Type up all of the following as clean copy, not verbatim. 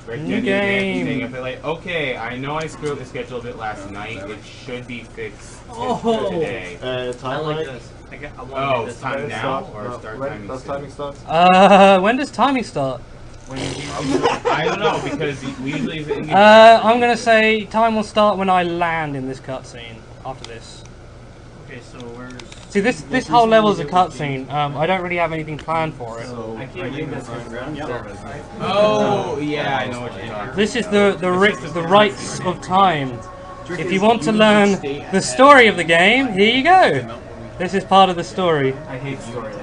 New game. Okay, I know I screwed up the schedule a bit last night. It should be fixed today. I like this. Oh, it's time now or start timing? Does timing start? When does timing start? I don't know because we usually. I'm gonna say time will start when I land in this cutscene. After this. Okay, so where's? See, this whole level is a cutscene. I don't really have anything planned for it. So I can't read this. Oh yeah, I know what you're talking about. This is the rights of time. If you want to learn the story of the game, here you go. This is part of the story. I hate story.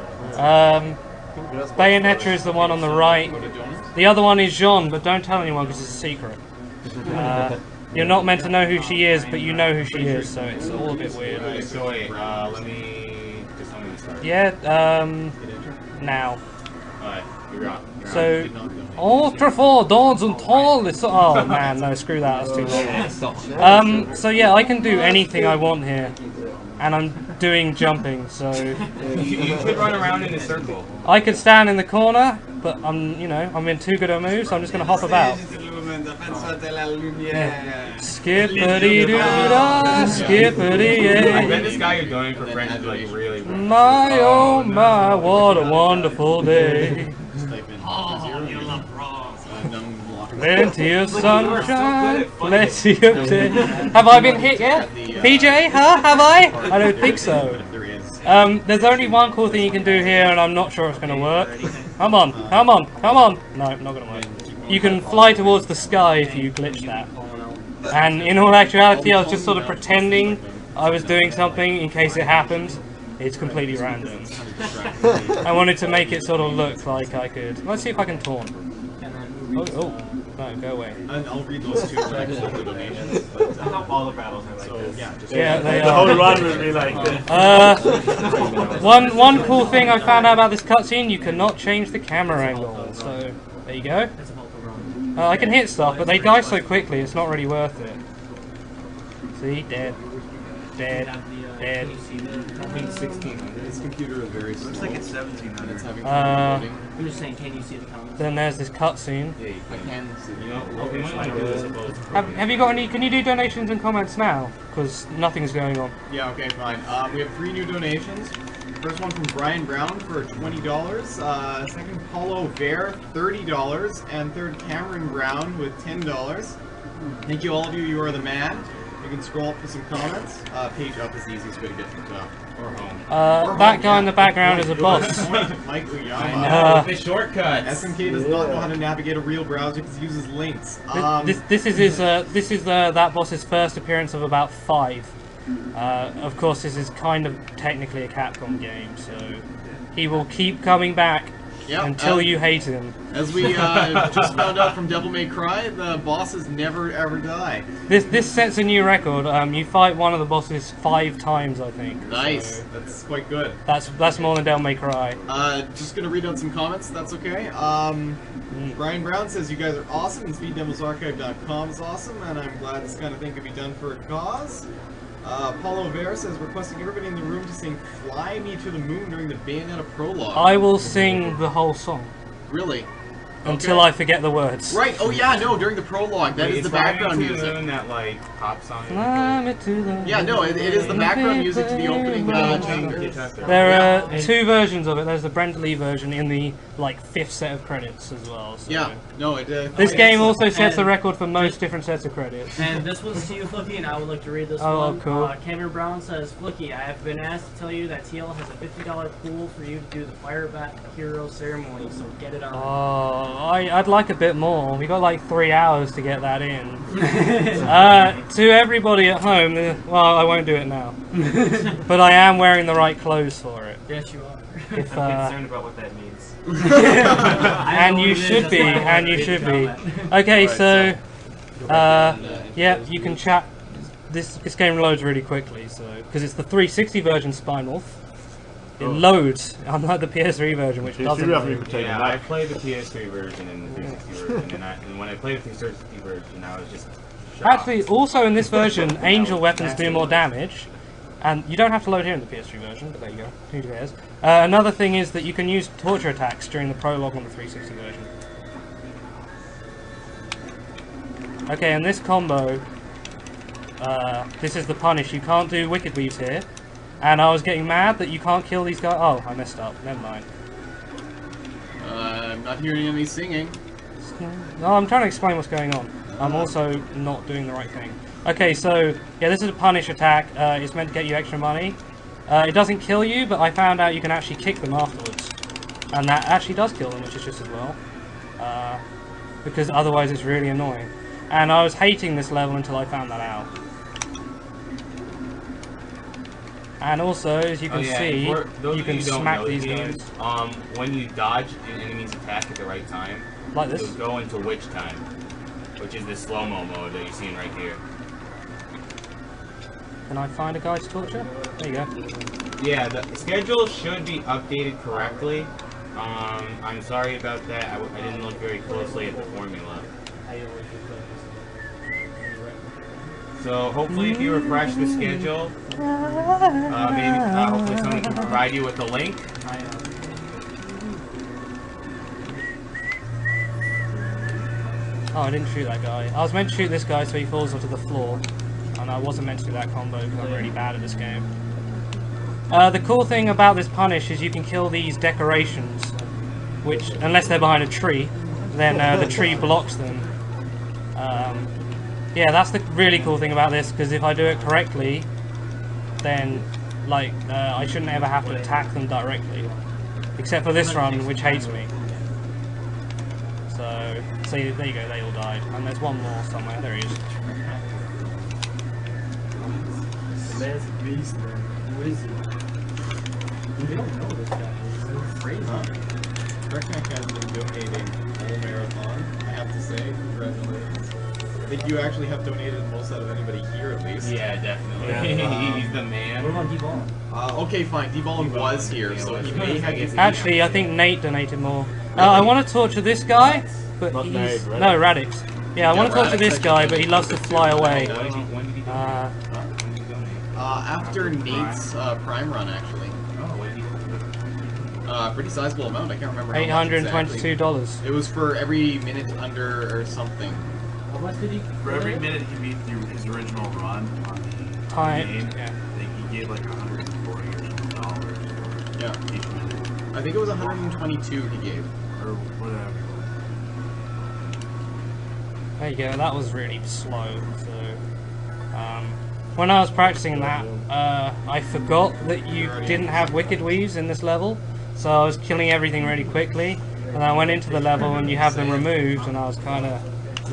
Bayonetta is the one on the right. The other one is Jean, but don't tell anyone because it's a secret. You're not meant to know who she is, but you know who she is, so it's all a bit weird. So wait, let me start. Yeah, now. Alright, you're on. So, Ultra Dawns and Tall is. Oh man, no, screw that, that's too long. So yeah, I can do anything I want here. And I'm doing jumping, so. You could run around in a circle. I could stand in the corner, but I'm in too good a mood, so I'm just gonna hop about. Yeah. Skippity-doo-dah, skippity-yay. I bet this guy you're going for French is like really. My oh my, what a wonderful day. Plenty of sunshine, plenty of day. Have I been hit yet? PJ, huh? Have I? I don't think so. There's only one cool thing you can do here, and I'm not sure it's going to work. Come on, come on, come on. No, not going to work. You can fly towards the sky if you glitch that. And in all actuality, I was just sort of pretending I was doing something in case it happened. It's completely random. I wanted to make it sort of look like I could. Let's see if I can taunt. Oh, no, go away. And I'll read those two checks with the donations. But, all the battles are like this. Yeah, just they the whole run would be like this. One cool thing I found out about this cutscene, you cannot change the camera angle. So, there you go. I can hit stuff, but they die so quickly, it's not really worth it. See? Dead. Dead. Dead. I think 1600. This computer is very slow. Looks like it's 1700. It's having trouble loading. I'm just saying, can you see the comments? Then there's this cutscene. Yeah, I can see. You know, we might do this opposed. Have you got any? Can you do donations and comments now? Because nothing's going on. Yeah, okay, fine. We have 3 new donations. First one from Brian Brown for $20. Second, Paulo Vare, $30. And third, Cameron Brown with $10. Thank you, all of you. You are the man. You can scroll up for some comments. Page up is the easiest way to get to the top. Or home. That guy in the background is a boss. Mike Uyama. The shortcuts. SMK does not know how to navigate a real browser because he uses links. This is that boss's first appearance of about 5. Of course, this is kind of technically a Capcom game, so he will keep coming back until you hate him. As we just found out from Devil May Cry, the bosses never ever die. This sets a new record. You fight one of the bosses 5 times, I think. Nice. So that's quite good. That's more than Devil May Cry. Just gonna read out some comments. That's okay. Brian Brown says you guys are awesome, and SpeedDemosArchive.com is awesome, and I'm glad this kind of thing could be done for a cause. Paulo Vera says, requesting everybody in the room to sing Fly Me to the Moon during the Bayonetta prologue. I will sing the whole song. Really? Until I forget the words. Right, oh yeah, no, during the prologue, that is the background music. That, like, pop song. Fly me to the yeah, no, it is the background music to the opening chamber. There are 2 versions of it. There's the Brenda Lee version in the, like, 5th set of credits as well. So. Yeah, no, it This game also sets the record for most different sets of credits. And this one's to you, Flicky, and I would like to read this one. Oh, cool. Cameron Brown says, Flicky, I have been asked to tell you that TL has a $50 pool for you to do the Firebat Hero ceremony, so get it on. Oh, I'd like a bit more. We got like 3 hours to get that in. To everybody at home, well, I won't do it now. But I am wearing the right clothes for it. Yes, you are. If, I'm concerned about what that means. And you should be, and you should be. Okay, so, yeah, you can chat. This game loads really quickly, so because it's the 360 version Spinal. It loads, unlike the PS3 version, which doesn't load. Yeah, I played the PS3 version and the 360 version, and when I played the 360 version, I was just shocked. Actually, also in this version, angel weapons do more damage, and you don't have to load here in the PS3 version, but there you go, who cares. Another thing is that you can use torture attacks during the prologue on the 360 version. Okay, and this combo, this is the punish. You can't do Wicked Weaves here. And I was getting mad that you can't kill these guys. Oh, I messed up. Never mind. I'm not hearing any singing. No, I'm trying to explain what's going on. I'm also not doing the right thing. Okay, so, yeah, this is a punish attack. It's meant to get you extra money. It doesn't kill you, but I found out you can actually kick them afterwards. And that actually does kill them, which is just as well. Because otherwise it's really annoying. And I was hating this level until I found that out. And also, as you can see, you can smack these guys. When you dodge an enemy's attack at the right time, like this, you'll go into witch time, which is the slow-mo mode that you're seeing right here. Can I find a guy to torture? There you go. Yeah, the schedule should be updated correctly. I'm sorry about that. I didn't look very closely at the formula. So hopefully if you refresh the schedule, maybe hopefully someone can provide you with a link. Oh, I didn't shoot that guy. I was meant to shoot this guy so he falls onto the floor. And I wasn't meant to do that combo because I'm really bad at this game. The cool thing about this punish is you can kill these decorations, which, unless they're behind a tree, then the tree blocks them. Yeah, that's the really cool thing about this, because if I do it correctly, then like I shouldn't ever have to attack them directly, except for this run, which hates me. So there you go, they all died, and there's one more somewhere. There he is. There's beast there. Who is he? We don't know this guy. He's crazy. Treknek has been donating whole marathon, I have to say. Congratulations. I think you actually have donated the most out of anybody here, at least. Yeah, definitely. Yeah. He's the man. What about D-Ball? Okay, fine. D-Ball was here, so he may have... Actually, I think Nate donated more. I want to torture this guy, but Not he's... Nate, Radix. No, Radix. Yeah, I want to torture Radix this guy, but he loves to fly away. When did he donate? after Nate's Prime run, actually. Oh, what did he Pretty sizable amount. I can't remember how much exactly. $822. It was for every minute under or something. How much did he? For every minute he beat his original run on the Time, game, yeah. I think he gave like $140 or something Yeah. each minute. I think it was 122 he gave. Or whatever. There you go, that was really slow. So, when I was practicing that, I forgot that you didn't have Wicked Weaves in this level, so I was killing everything really quickly, and I went into the level and you have them removed, and I was kind of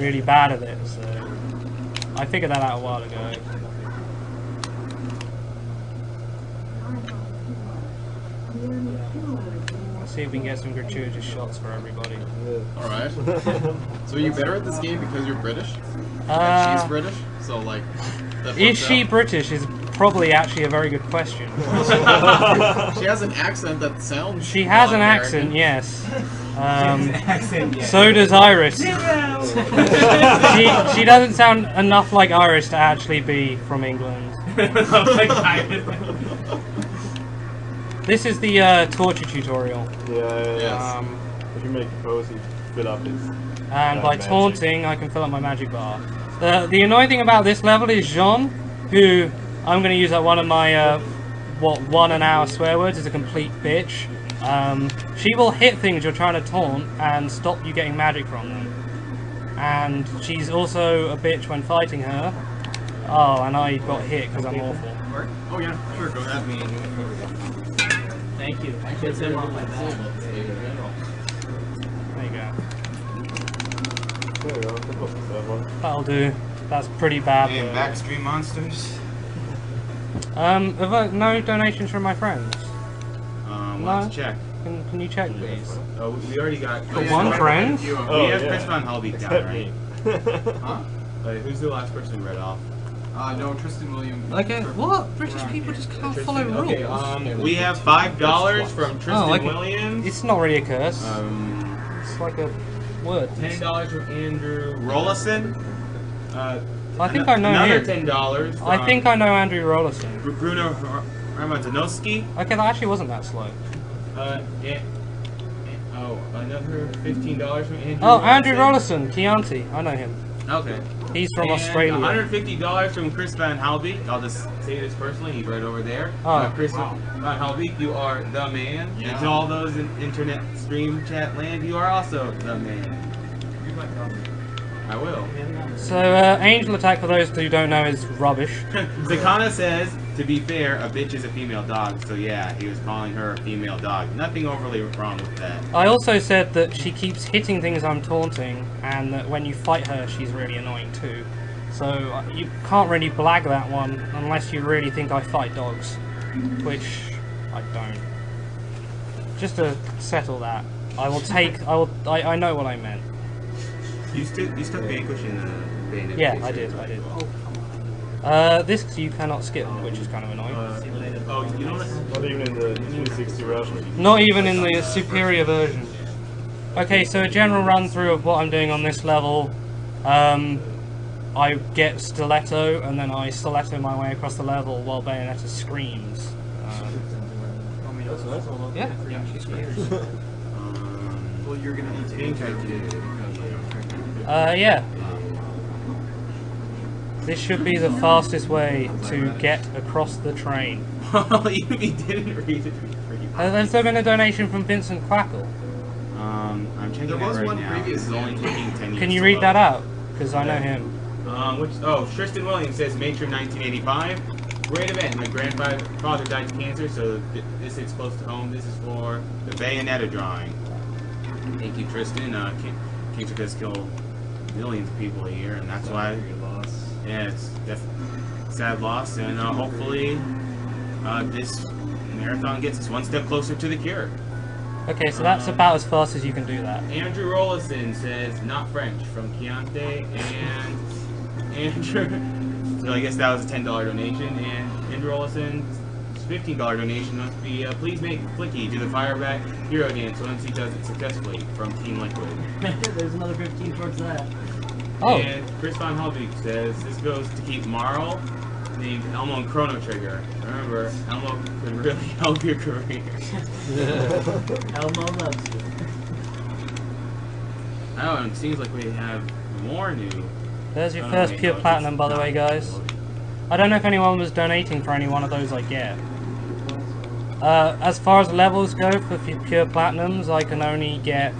really bad at it, so I figured that out a while ago. Let's see if we can get some gratuitous shots for everybody. Alright. So are you better at this game because you're British? And she's British? So like... that Is works she out? British is probably actually a very good question. She has an accent that sounds... She has an non-American. accent, yes. accent, yeah. So does Iris. she doesn't sound enough like Iris to actually be from England. This is the torture tutorial. Yeah. If you make a pose, you fill up his... And by magic. taunting, I can fill up my magic bar. The annoying thing about this level is Jean, who I'm going to use at one of my 1 an hour swear words, is a complete bitch. She will hit things you're trying to taunt and stop you getting magic from them. And she's also a bitch when fighting her. Oh, and I got hit because I'm awful. Oh yeah, sure, go ahead. Thank you. I put them on my back. There you go. There you go. That wasn't that one. That'll do. That's pretty bad. And Backstreet Monsters. Have I, no donations from my friends? Let's check. Can you check, please? Oh, we already got... one friend? We have yeah. Chris Von Halby down, Except right? me. Huh? Who's the last person we read off? No, Tristan Williams. Okay, what? British people just can't follow rules. Okay, we have $5 from Tristan Williams. It's not really a curse. It's like a word. $10 from Andrew Rollison. I think I know another him. $10 from I think I know Andrew Rollison. Bruno Ramazanowski. Okay, that actually wasn't that slow. Another $15 from Andrew. Oh, Andrew Rollison, Chianti. I know him. Okay. He's from And Australia. $150 from Chris Van Halbeek. I'll just say this personally. He's right over there. Oh. Chris Van Halbeek, you are the man. And to all those in internet stream chat land, you are also the man. I will. So, Angel Attack, for those who don't know, is rubbish. Zakana says, to be fair, a bitch is a female dog. So yeah, he was calling her a female dog. Nothing overly wrong with that. I also said that she keeps hitting things I'm taunting, and that when you fight her, she's really annoying too. So, you can't really blag that one unless you really think I fight dogs. Which, I don't. Just to settle that, I know what I meant. You took Vanquish in the Bayonetta. Yeah, I did. This you cannot skip, which is kind of annoying. Oh, you know what? Not even in the 360 version. Not even in the superior version. Okay, so a general run through of what I'm doing on this level. I get Stiletto, and then I Stiletto my way across the level while Bayonetta screams. Yeah, she screams. Well, you're gonna need to. Yeah. This should be the fastest way to get across the train. You didn't read it. Has there been a donation from Vincent Quackle? I'm checking There that was right one now. previous. This is only taking 10 years. Can you to read load. that out? Because I know him. Tristan Williams says, Matron 1985. Great event. My grandfather died of cancer, so this hits close to home. This is for the Bayonetta drawing. Thank you, Tristan. Cancer does kill millions of people a year, and that's why. Yeah, it's definitely sad loss, and hopefully this marathon gets us one step closer to the cure. Okay, so that's about as fast as you can do that. Andrew Rollison says, not French, from Chianti, and Andrew, so I guess that was a $10 donation, and Andrew Rollison's $15 donation must be, please make Flicky do the fireback hero dance once he does it successfully, from Team Liquid. There's another 15 towards that. Oh. And Chris Von Helvig says, this goes to keep Marl, named Elmo and Chrono Trigger. Remember, Elmo could really help your career. Elmo loves you. Oh, and it seems like we have more new. There's your first pure platinum, by the way, guys. I don't know if anyone was donating for any one of those I get. As far as levels go for pure platinums, I can only get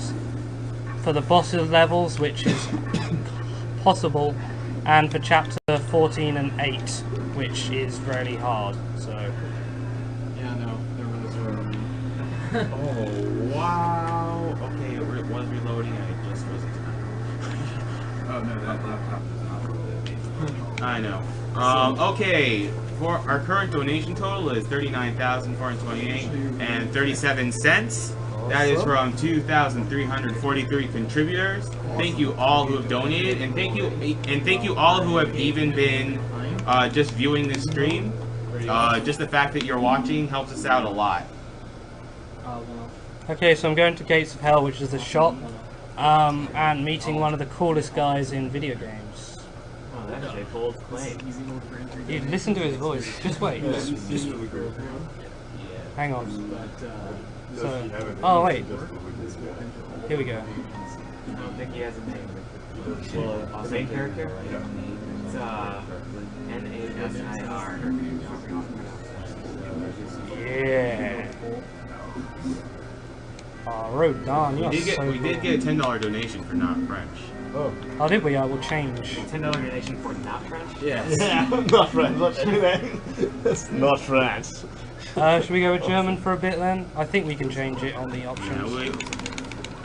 for the bosses levels, which is possible, and for chapter 14 and 8, which is really hard. So. Yeah, no, there was a. Oh, wow. Okay, it was reloading, I just wasn't. Oh no, that laptop is not reloaded. I know. Okay, for our current donation total is $39,428.37. That is from 2,343 contributors. Thank you all who have donated, and thank you all who have even been just viewing this stream. Just the fact that you're watching helps us out a lot. Okay, so I'm going to Gates of Hell, which is the shop, and meeting one of the coolest guys in video games. Oh, that's a bold claim. Dude, listen to his voice. Just wait. Hang on. So, oh wait. Here we go. I don't think he has a name. Well, main character? It's N-A-S-I-R. Yeah. Oh, Rodan, We you're did so get a $10 donation for not French. Oh. Oh, did we? I will change. $10 donation for not French? Yes. Yeah, not French. That's not French. Should we go with German for a bit then? I think we can change it on the options.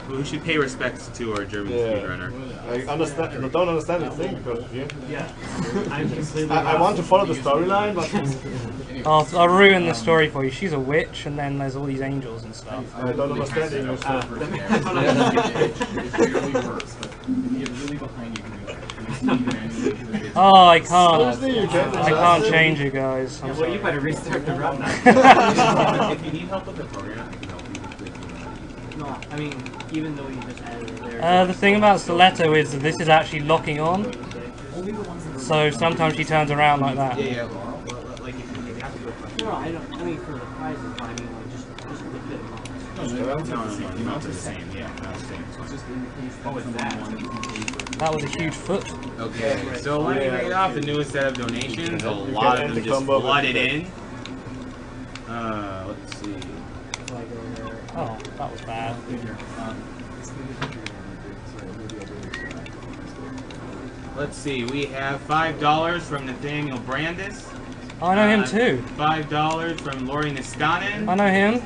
We should pay respects to our German speedrunner. I don't understand the thing because of you. Yeah. I'm completely I want to follow the storyline, but I'll ruin the story for you. She's a witch, and then there's all these angels and stuff. I don't understand English. It's barely worse, but if you get really behind, you can do that. Oh, I can't. Seriously, you can't I can't change it, guys. I'm Well, sorry. you better restart the run now. If you need help with the program, I can help you with it. No, I mean, even though you just added it there. The thing about Stiletto is that this is actually locking on, so sometimes she turns around like that. Yeah, like if you have to go No, I don't. I mean, for the prizes, I mean, like, just the bit of No, the amounts are the same, yeah, not the same. It's just in the case that What was that? someone can pay for That was a huge foot. Okay, so let me read off the newest set of donations. A lot of them just flooded in. Let's see. Oh, that was bad. Let's see, we have $5 from Nathaniel Brandis. Oh, I know him too. $5 from Lori Niskanen. I know him.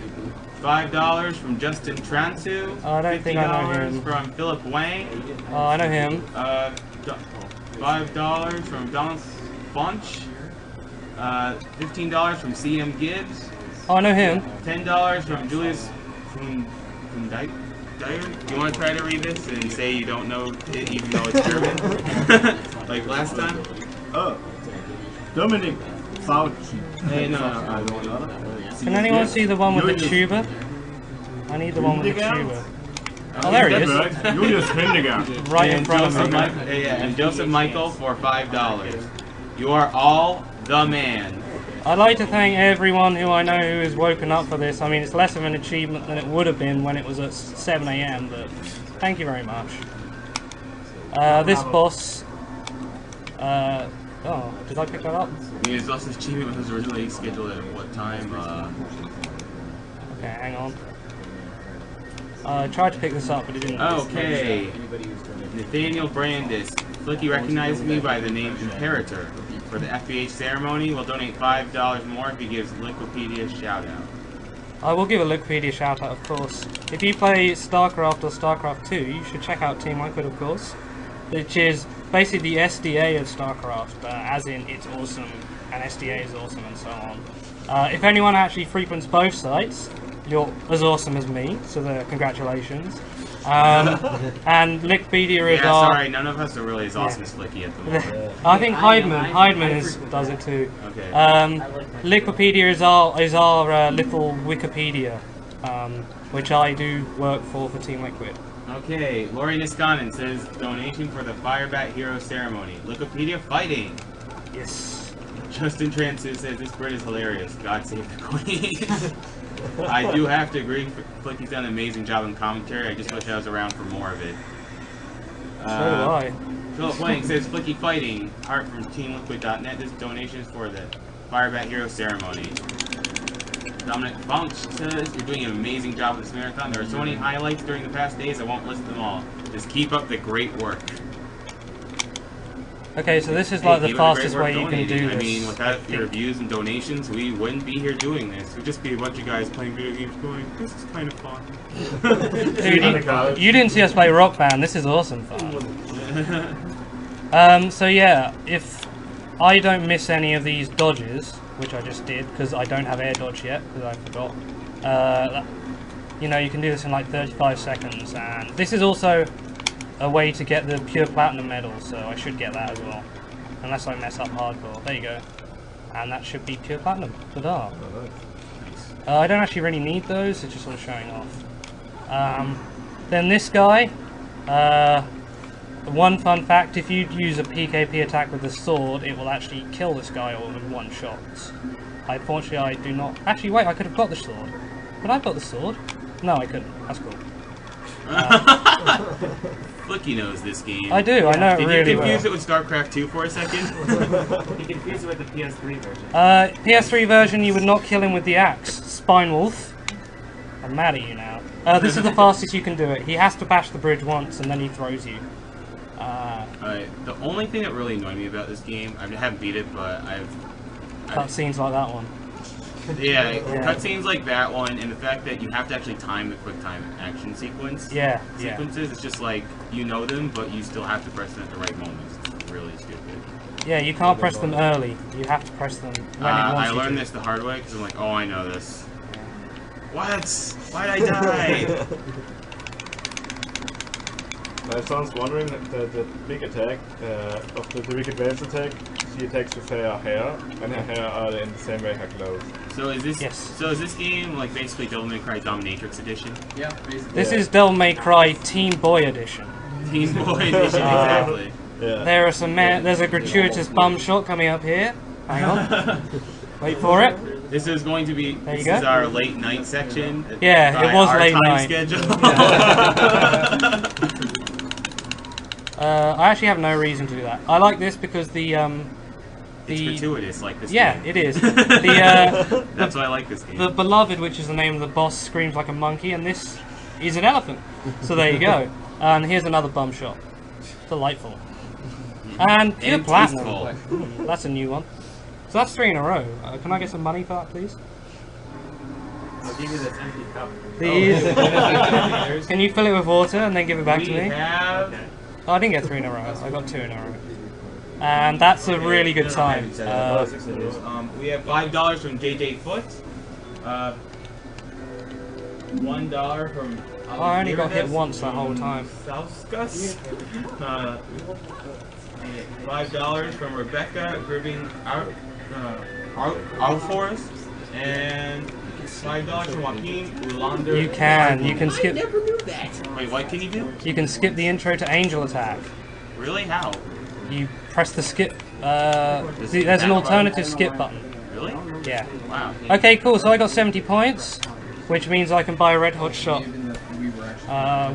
$5 from Justin Transu. Oh, I don't think I know him. $50 from Philip Wang. Oh, I know him. $5 from Donald Bunch. $15 from CM Gibbs. Oh, I know him. $10 from Julius from Dyer. You want to try to read this and say you don't know it even though it's German? Like last time? Oh. Dominic Fauci. Hey, no. Can anyone see the one with the tuba? I need the one with the tuba. Oh, there he is. Julius Hindiger. Right in front of me. And Joseph Michael for $5. You are all the man. I'd like to thank everyone who I know who has woken up for this. I mean, it's less of an achievement than it would have been when it was at 7 AM, but thank you very much. This boss... oh, did I pick that up? Yeah, his last achievement was originally scheduled at what time? Okay, hang on. I tried to pick this up, but it didn't. Okay. Nathaniel Brandis. Flicky recognizes me by the name Imperator. For the FBH ceremony, we'll donate $5 more if he gives Liquipedia a shout out. I will give a Wikipedia shout out, of course. If you play StarCraft or StarCraft 2, you should check out Team Liquid, of course, which is basically the SDA of StarCraft, as in it's awesome, and SDA is awesome, and so on. If anyone actually frequents both sites, you're as awesome as me, so congratulations. And Wikipedia is sorry, none of us are really as awesome as Flicky at the moment. I think Heidman does it too. Okay. Wikipedia is our little Wikipedia, which I do work for Team Liquid. Okay, Lori Niskanen says donation for the Firebat Hero ceremony. Wikipedia fighting. Yes. Justin Transu says this Brit is hilarious. God save the Queen. I do have to agree, Flicky's done an amazing job in commentary. I just wish I was around for more of it. So do I. Philip Wang says Flicky fighting. Heart from TeamLiquid.net. This donation is for the Firebat Hero ceremony. Dominic Bunch says you're doing an amazing job with this marathon. There are so many highlights during the past days, I won't list them all. Just keep up the great work. Okay, so this is like the fastest way you can do this. I mean, without your views and donations, we wouldn't be here doing this. It would just be a bunch of guys playing video games going, this is kind of fun. Dude, you didn't see us play Rock Band. This is awesome fun. So yeah, if I don't miss any of these dodges, which I just did because I don't have air dodge yet because I forgot, you know, you can do this in like 35 seconds, and this is also a way to get the pure platinum medal, so I should get that as well, unless I mess up hardcore. There you go, and that should be pure platinum. Ta-da! I don't actually really need those; it's just sort of showing off. Then this guy. One fun fact: if you use a PKP attack with the sword, it will actually kill this guy all in one shot. Unfortunately, I do not. Actually, wait, I could have got the sword. Could I have got the sword? No, I couldn't. That's cool. Flicky knows this game. I do, I know it really well. Did you confuse it with StarCraft 2 for a second? You confused it with the PS3 version. PS3 version, you would not kill him with the axe. Spine Wolf. I'm mad at you now. This is the fastest you can do it. He has to bash the bridge once and then he throws you. The only thing that really annoyed me about this game, I haven't beat it, but cutscenes like that one. Yeah, cutscenes like that one, and the fact that you have to actually time the quick time action sequences. It's just like, you know them, but you still have to press them at the right moments. It's really stupid. Yeah, you can't press them early. You have to press them when it wants I learned this the hard way, because I'm like, oh, I know this. What? Why'd I die? My son's wondering the big attack of the big advanced attack. She attacks with her hair, and her hair are in the same way her clothes. So is this so is this game like basically Devil May Cry Dominatrix Edition? Yeah, basically. This is Devil May Cry Teen Boy Edition. Teen Boy Edition, exactly. Yeah. There's a gratuitous bum shot coming up here. Hang on. Wait for it. This is going to be There you this go. is our late night section. Yeah, it was our late time night. Schedule. I actually have no reason to do that. I like this because It's gratuitous, like this yeah, game. it is. That's why I like this game. The Beloved, which is the name of the boss, screams like a monkey, and this is an elephant. So there you go. And here's another bum shot. Delightful. And pure And platinum. tasteful. That's a new one. So that's 3 in a row. Can I get some money for that, please? I'll give you this empty cup. Please. Can you fill it with water and then give it back to me? Have... Oh, I didn't get 3 in a row. I got 2 in a row. And that's a really good time. We have $5 from JJ Foot. $1 from... I only got hit once that whole time. Sauskas. $5 from Rebecca Gribbing Alforest. And $5 from Joaquin Ulander. You can skip. Never knew that. Wait, what can you do? You can skip the intro to Angel Attack. Really? How? You press the skip. There's an alternative skip button. Really? Yeah. Wow. Okay, cool. So I got 70 points, which means I can buy a red hot shot.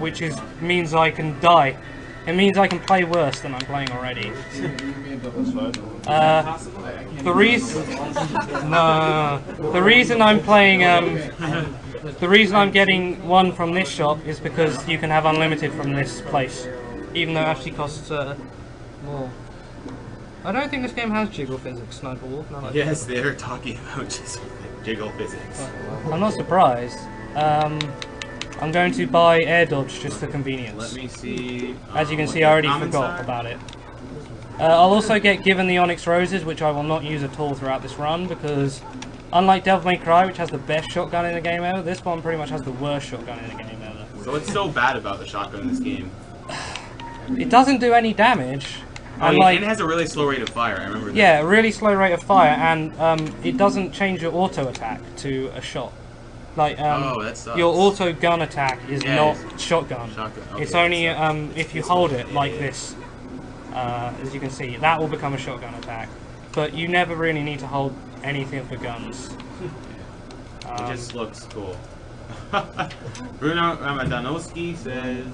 Which means I can die. It means I can play worse than I'm playing already. The reason I'm playing the reason I'm getting one from this shop is because you can have unlimited from this place, even though it actually costs more. I don't think this game has jiggle physics, Sniper Wolf. No, Yes, they're talking about just jiggle physics. I'm not surprised. I'm going to buy air dodge just for convenience. Let me see. As you can see, I already forgot about it. I'll also get given the Onyx Roses, which I will not use at all throughout this run, because unlike Devil May Cry, which has the best shotgun in the game ever, this one pretty much has the worst shotgun in the game ever. So what's so bad about the shotgun in this game? It doesn't do any damage. And it has a really slow rate of fire, I remember that. Yeah, a really slow rate of fire, and it doesn't change your auto attack to a shot. Like, that sucks. your auto gun attack is not shotgun. Okay, It's only if you hold it like this, as you can see, that will become a shotgun attack. But you never really need to hold anything for guns. It just looks cool. Bruno Ramadanowski says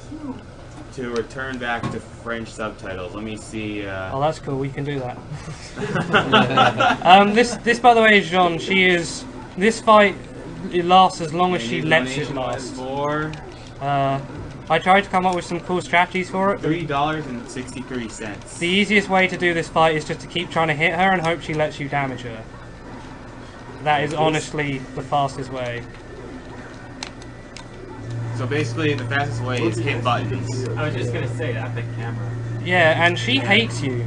to return back to French subtitles. Let me see. Oh, that's cool. We can do that. This, by the way, is Jean. She is. This fight, it lasts as long as she lets it last. I tried to come up with some cool strategies for it. $3.63. The easiest way to do this fight is just to keep trying to hit her and hope she lets you damage her. That is honestly the fastest way. So basically, the fastest way is hit buttons. I was just gonna say that, the camera. Yeah, and she hates you.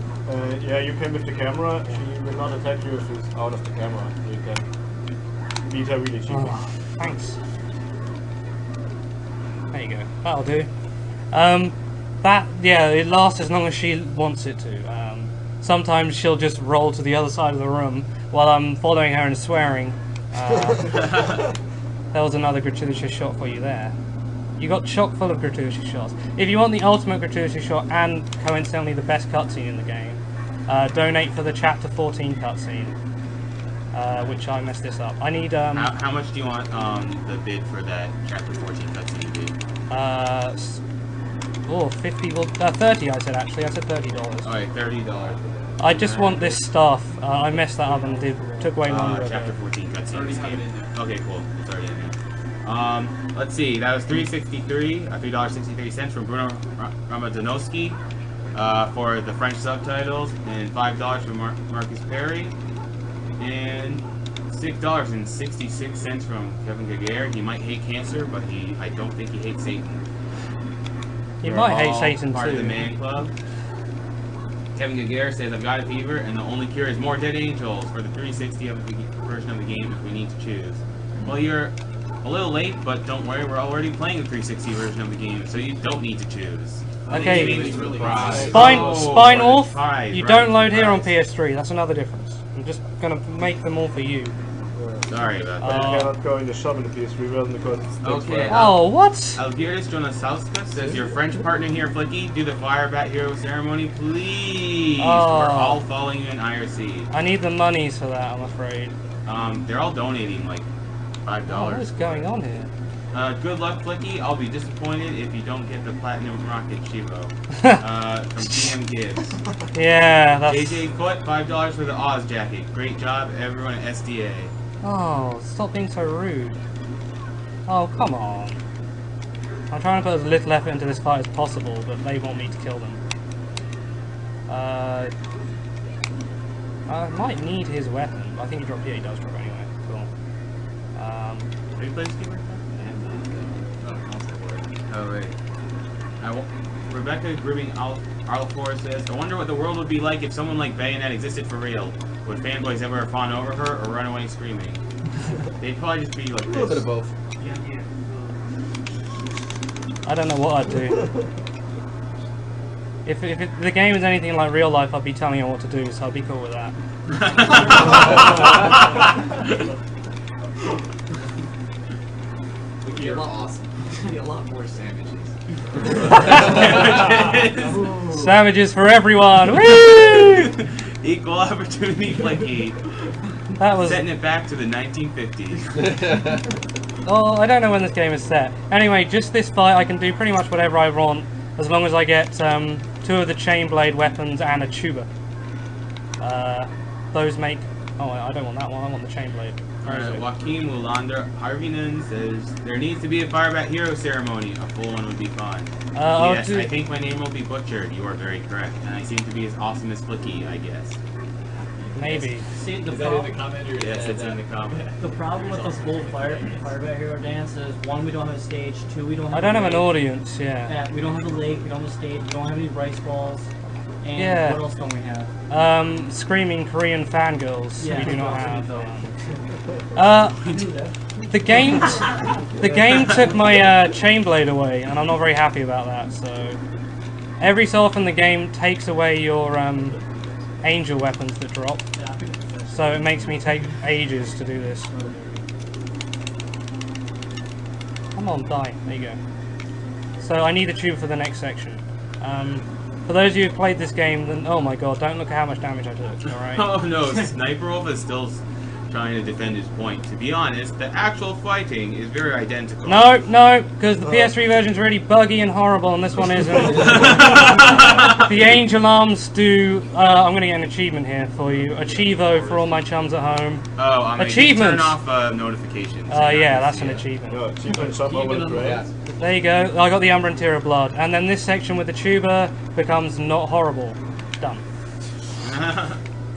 Yeah, you can with the camera. She will not attack you if she's out of the camera. You can beat her really cheaply. Oh, thanks. There you go. That'll do. Yeah, it lasts as long as she wants it to. Sometimes she'll just roll to the other side of the room while I'm following her and swearing. There was another gratuitous shot for you there. You got chock full of gratuitous shots. If you want the ultimate gratuitous shot and coincidentally the best cutscene in the game, donate for the Chapter 14 cutscene, which I messed this up. I need How much do you want the bid for that Chapter 14 cutscene to be? 50. Well, 30. I said actually. I said $30. Alright, $30. I just want this stuff. I messed that up and took way longer. Chapter 14 cutscene in this game. Okay, cool. It's already in there. Let's see. That was $3.63 from Bruno Ramadanowski for the French subtitles, and $5 from Marcus Perry, and $6.66 from Kevin Gagare. He might hate cancer, but I don't think he hates Satan. You We're might hate all Satan part of too. the Man Club. Kevin Gagare says, I've got a fever, and the only cure is more Dead Angels for the 360 version of the game if we need to choose. Well, you're a little late, but don't worry, we're already playing the 360 version of the game, so you don't need to choose. Okay, Surprise. Spine Wolf, surprise, you right, don't load here on surprise. PS3, that's another difference. I'm just gonna make them all for you. Sorry about But that. you cannot go in the shop in the PS3 version because it's Okay. Oh, what? Algiris Jonasauska says, your French partner here, Flicky, do the Fire Bat Hero ceremony, please. Oh. We're all following you in IRC. I need the monies for that, I'm afraid. They're all donating like $5. Oh, what is going on here? Good luck, Flicky. I'll be disappointed if you don't get the Platinum Rocket Chivo. From TM Gibbs. Yeah, that's... AJ Foot, $5 for the Oz jacket. Great job, everyone at SDA. Oh, stop being so rude. Oh, come on. I'm trying to put as little effort into this fight as possible, but they want me to kill them. I might need his weapon, but I think he dropped. Yeah, he does drop anyway. Cool. Are you playing Steve right now? Oh, right. Rebecca Gribbing Alfor says, I wonder what the world would be like if someone like Bayonetta existed for real. Would fanboys ever fawn over her or run away screaming? They'd probably just be like this. A little bit of both. Yeah. I don't know what I'd do. If the game is anything like real life, I'd be telling you what to do, so I'd be cool with that. You're awesome. A lot more sandwiches. Sandwiches for everyone! Woo! Equal opportunity Flicky. That was... Setting it back to the 1950s. Oh, I don't know when this game is set. Anyway, just this fight, I can do pretty much whatever I want, as long as I get 2 of the chain blade weapons and a tuba. Those make... Oh, I don't want that one, I want the chain blade. Alright, Joaquin Mulander Harvinen says, there needs to be a Firebat Hero ceremony. A full one would be fun. Yes, I think my name will be butchered. You are very correct. And I seem to be as awesome as Flicky, I guess. Maybe. See, Is that in the comment? Or Yes, it's in the comment. The problem with the full Firebat Hero dance is, 1, we don't have a stage, 2, we don't have I don't have an lake. audience, yeah. Yeah, we don't have a lake, we don't have a stage, we don't have any rice balls. And Yeah. what else don't we have? Screaming Korean fangirls. Yeah, We do not we have. don't. The game took my chain blade away, and I'm not very happy about that. So every so often the game takes away your angel weapons that drop. So it makes me take ages to do this. Come on, die. There you go. So I need the tube for the next section. For those of you who've played this game, then oh my god, don't look at how much damage I took. All right. Oh no, Sniper Wolf is still trying to defend his point. To be honest, the actual fighting is very identical. No, because the PS3 version's really buggy and horrible, and this one isn't. The angel arms do. I'm going to get an achievement here for you. Achievo for all my chums at home. Oh, I'm Achievements. turn off notifications. Yeah, that's an achievement. No, achievement shop over the brain. There you go. I got the Umbra and Tear of Blood, and then this section with the tuba becomes not horrible. Done.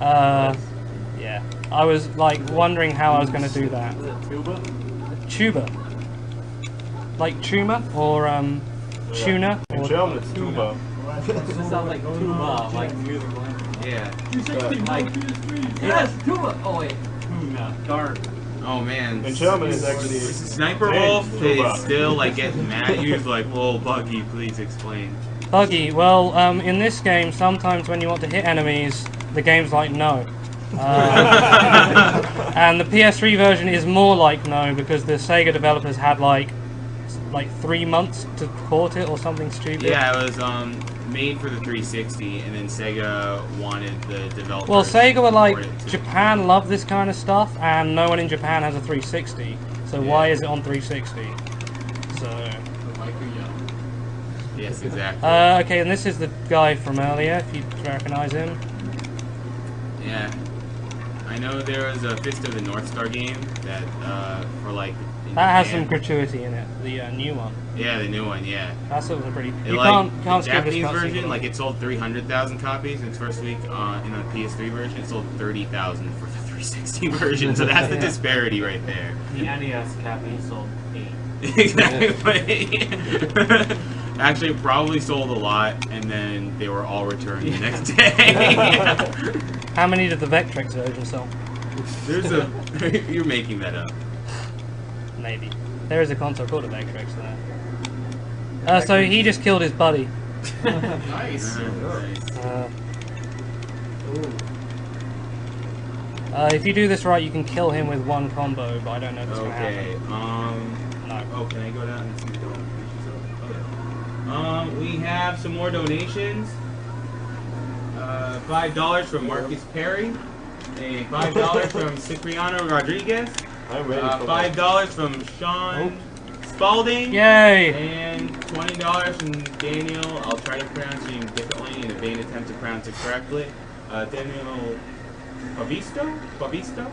Yeah. I was like wondering how I was going to do that. Tuba. Like tuna or tuna. In German it's tuba. It sounds like tuba, like musical. Yeah. Yes, tuba. Oh wait. Tuna. Darn. Oh man. In German it's actually... Sniper Wolf is still like getting mad. He's like, whoa, Buggy, please explain. Buggy. Well, in this game, sometimes when you want to hit enemies, the game's like no. And the PS3 version is more like no because the Sega developers had like 3 months to port it or something stupid. Yeah, it was made for the 360, and then Sega wanted the developers. Well, Sega were like, to Japan love this kind of stuff, and no one in Japan has a 360. So why is it on 360? So. Yes, exactly. Okay, and this is the guy from earlier, if you recognize him. Yeah. I know there was a Fist of the North Star game that, for like... That has some gratuity in it, the new one. Yeah, the new one, yeah. That's a pretty... It, You like, can't the skip this Japanese cutscene. version, like, it sold 300,000 copies in its first week. In the PS3 version, it sold 30,000 for the 360 version, so that's the disparity right there. The NES copy sold 8. Exactly. Actually, probably sold a lot, and then they were all returned the next day. How many did the Vectrex version sell? There's a... You're making that up. Maybe. There is a console called a Vectrex there. So he just killed his buddy. Nice. If you do this right, you can kill him with one combo, but I don't know if it's going to happen. No. Oh, can I go down and see the donations? Okay. We have some more donations. $5 from Marcus Perry. $5 from Cipriano Rodriguez. I'm ready for $5 from Sean Spalding. Yay! And $20 from Daniel. I'll try to pronounce your name differently in a vain attempt to pronounce it correctly. Daniel Pavisto?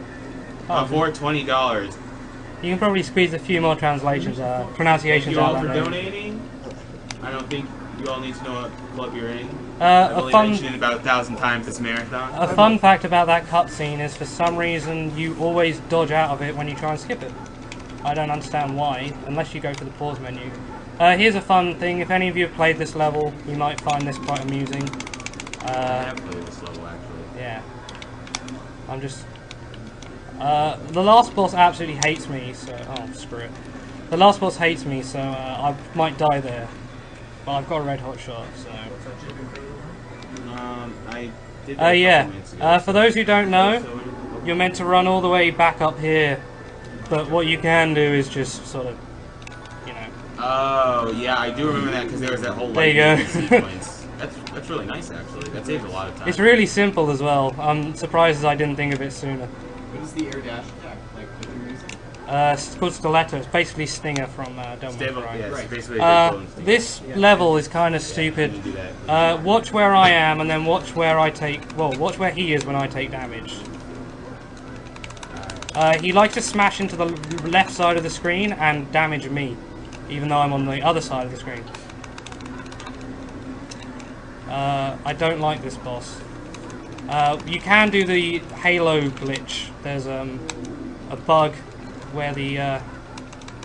For $20. You can probably squeeze a few more translations, pronunciations Thank you all out for of that name. donating. I don't think you all need to know what club you're in. A I've only fun- mentioned it about 1,000 times this marathon. A fun fact about that cutscene is for some reason you always dodge out of it when you try and skip it. I don't understand why, unless you go to the pause menu. Here's a fun thing, if any of you have played this level, you might find this quite amusing. I have played this level actually. Yeah. I'm just... the last boss absolutely hates me, so... Oh, screw it. The last boss hates me, so I might die there. But I've got a red hot shot, so... I did that a yeah. couple minutes ago, For those who don't know, so- you're meant to run all the way back up here. But what you can do is just sort of, you know... Oh, yeah, I do remember that because there was that whole There you lightning go. sequence. That's really nice, actually. That saves a lot of time. It's really simple as well. I'm surprised I didn't think of it sooner. What is the air dash attack? Like, what are you using? It's called Stiletto. It's basically Stinger from Don't Stable, Cry. yeah, it's Right. basically a good bonus thing. This level is kind of stupid. You do that. Watch where I am, and then watch where I take... Well, watch where he is when I take damage. He likes to smash into the left side of the screen and damage me, even though I'm on the other side of the screen. I don't like this boss. You can do the halo glitch. There's a bug where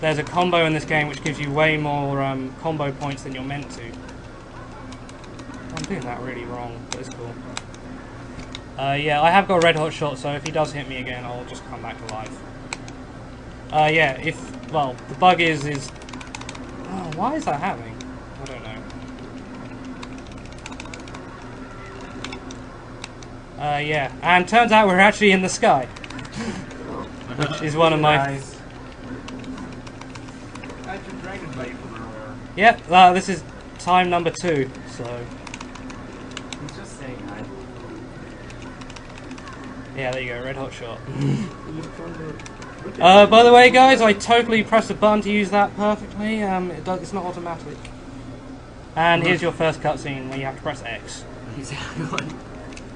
there's a combo in this game which gives you way more combo points than you're meant to. I'm doing that really wrong, but it's cool. Yeah, I have got a red hot shot, so if he does hit me again, I'll just come back to life. Yeah, well, the bug is... Oh, why is that happening? I don't know. Yeah, and turns out we're actually in the sky. Which is one of my... Yep, this is time number 2, so... He's just saying hi. Yeah, there you go, red hot shot. By the way, guys, I totally pressed the button to use that perfectly. It's not automatic. And here's your first cutscene where you have to press X. Exactly.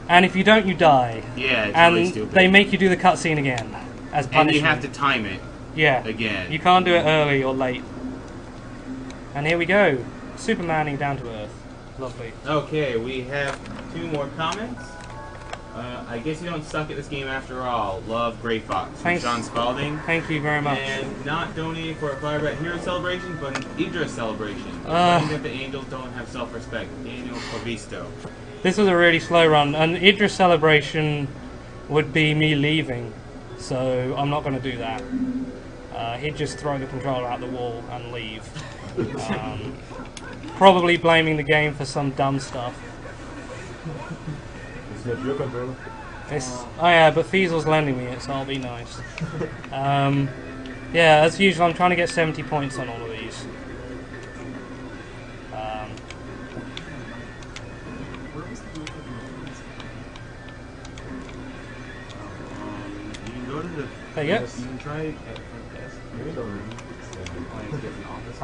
And if you don't, you die. Yeah, it's And really stupid. they make you do the cutscene again as punishment. And you have to time it yeah. again. You can't do it early or late. And here we go, Supermaning down to Earth. Lovely. Okay, we have 2 more comments. I guess you don't suck at this game after all. Love, Grey Fox. From Thanks. Sean Spalding. Thank you very much. And not donating for a Firebat Hero celebration, but an Idris celebration. Uh. That the angels don't have self-respect. Daniel Pavisto. This was a really slow run. An Idris celebration would be me leaving, so I'm not going to do that. He'd just throw the controller out the wall and leave. Probably blaming the game for some dumb stuff. It's not your controller. Oh yeah, but Fiesel's lending me it, so I'll be nice. Yeah, as usual, I'm trying to get 70 points on all of these. You can go to the... There you go. You can try at front desk.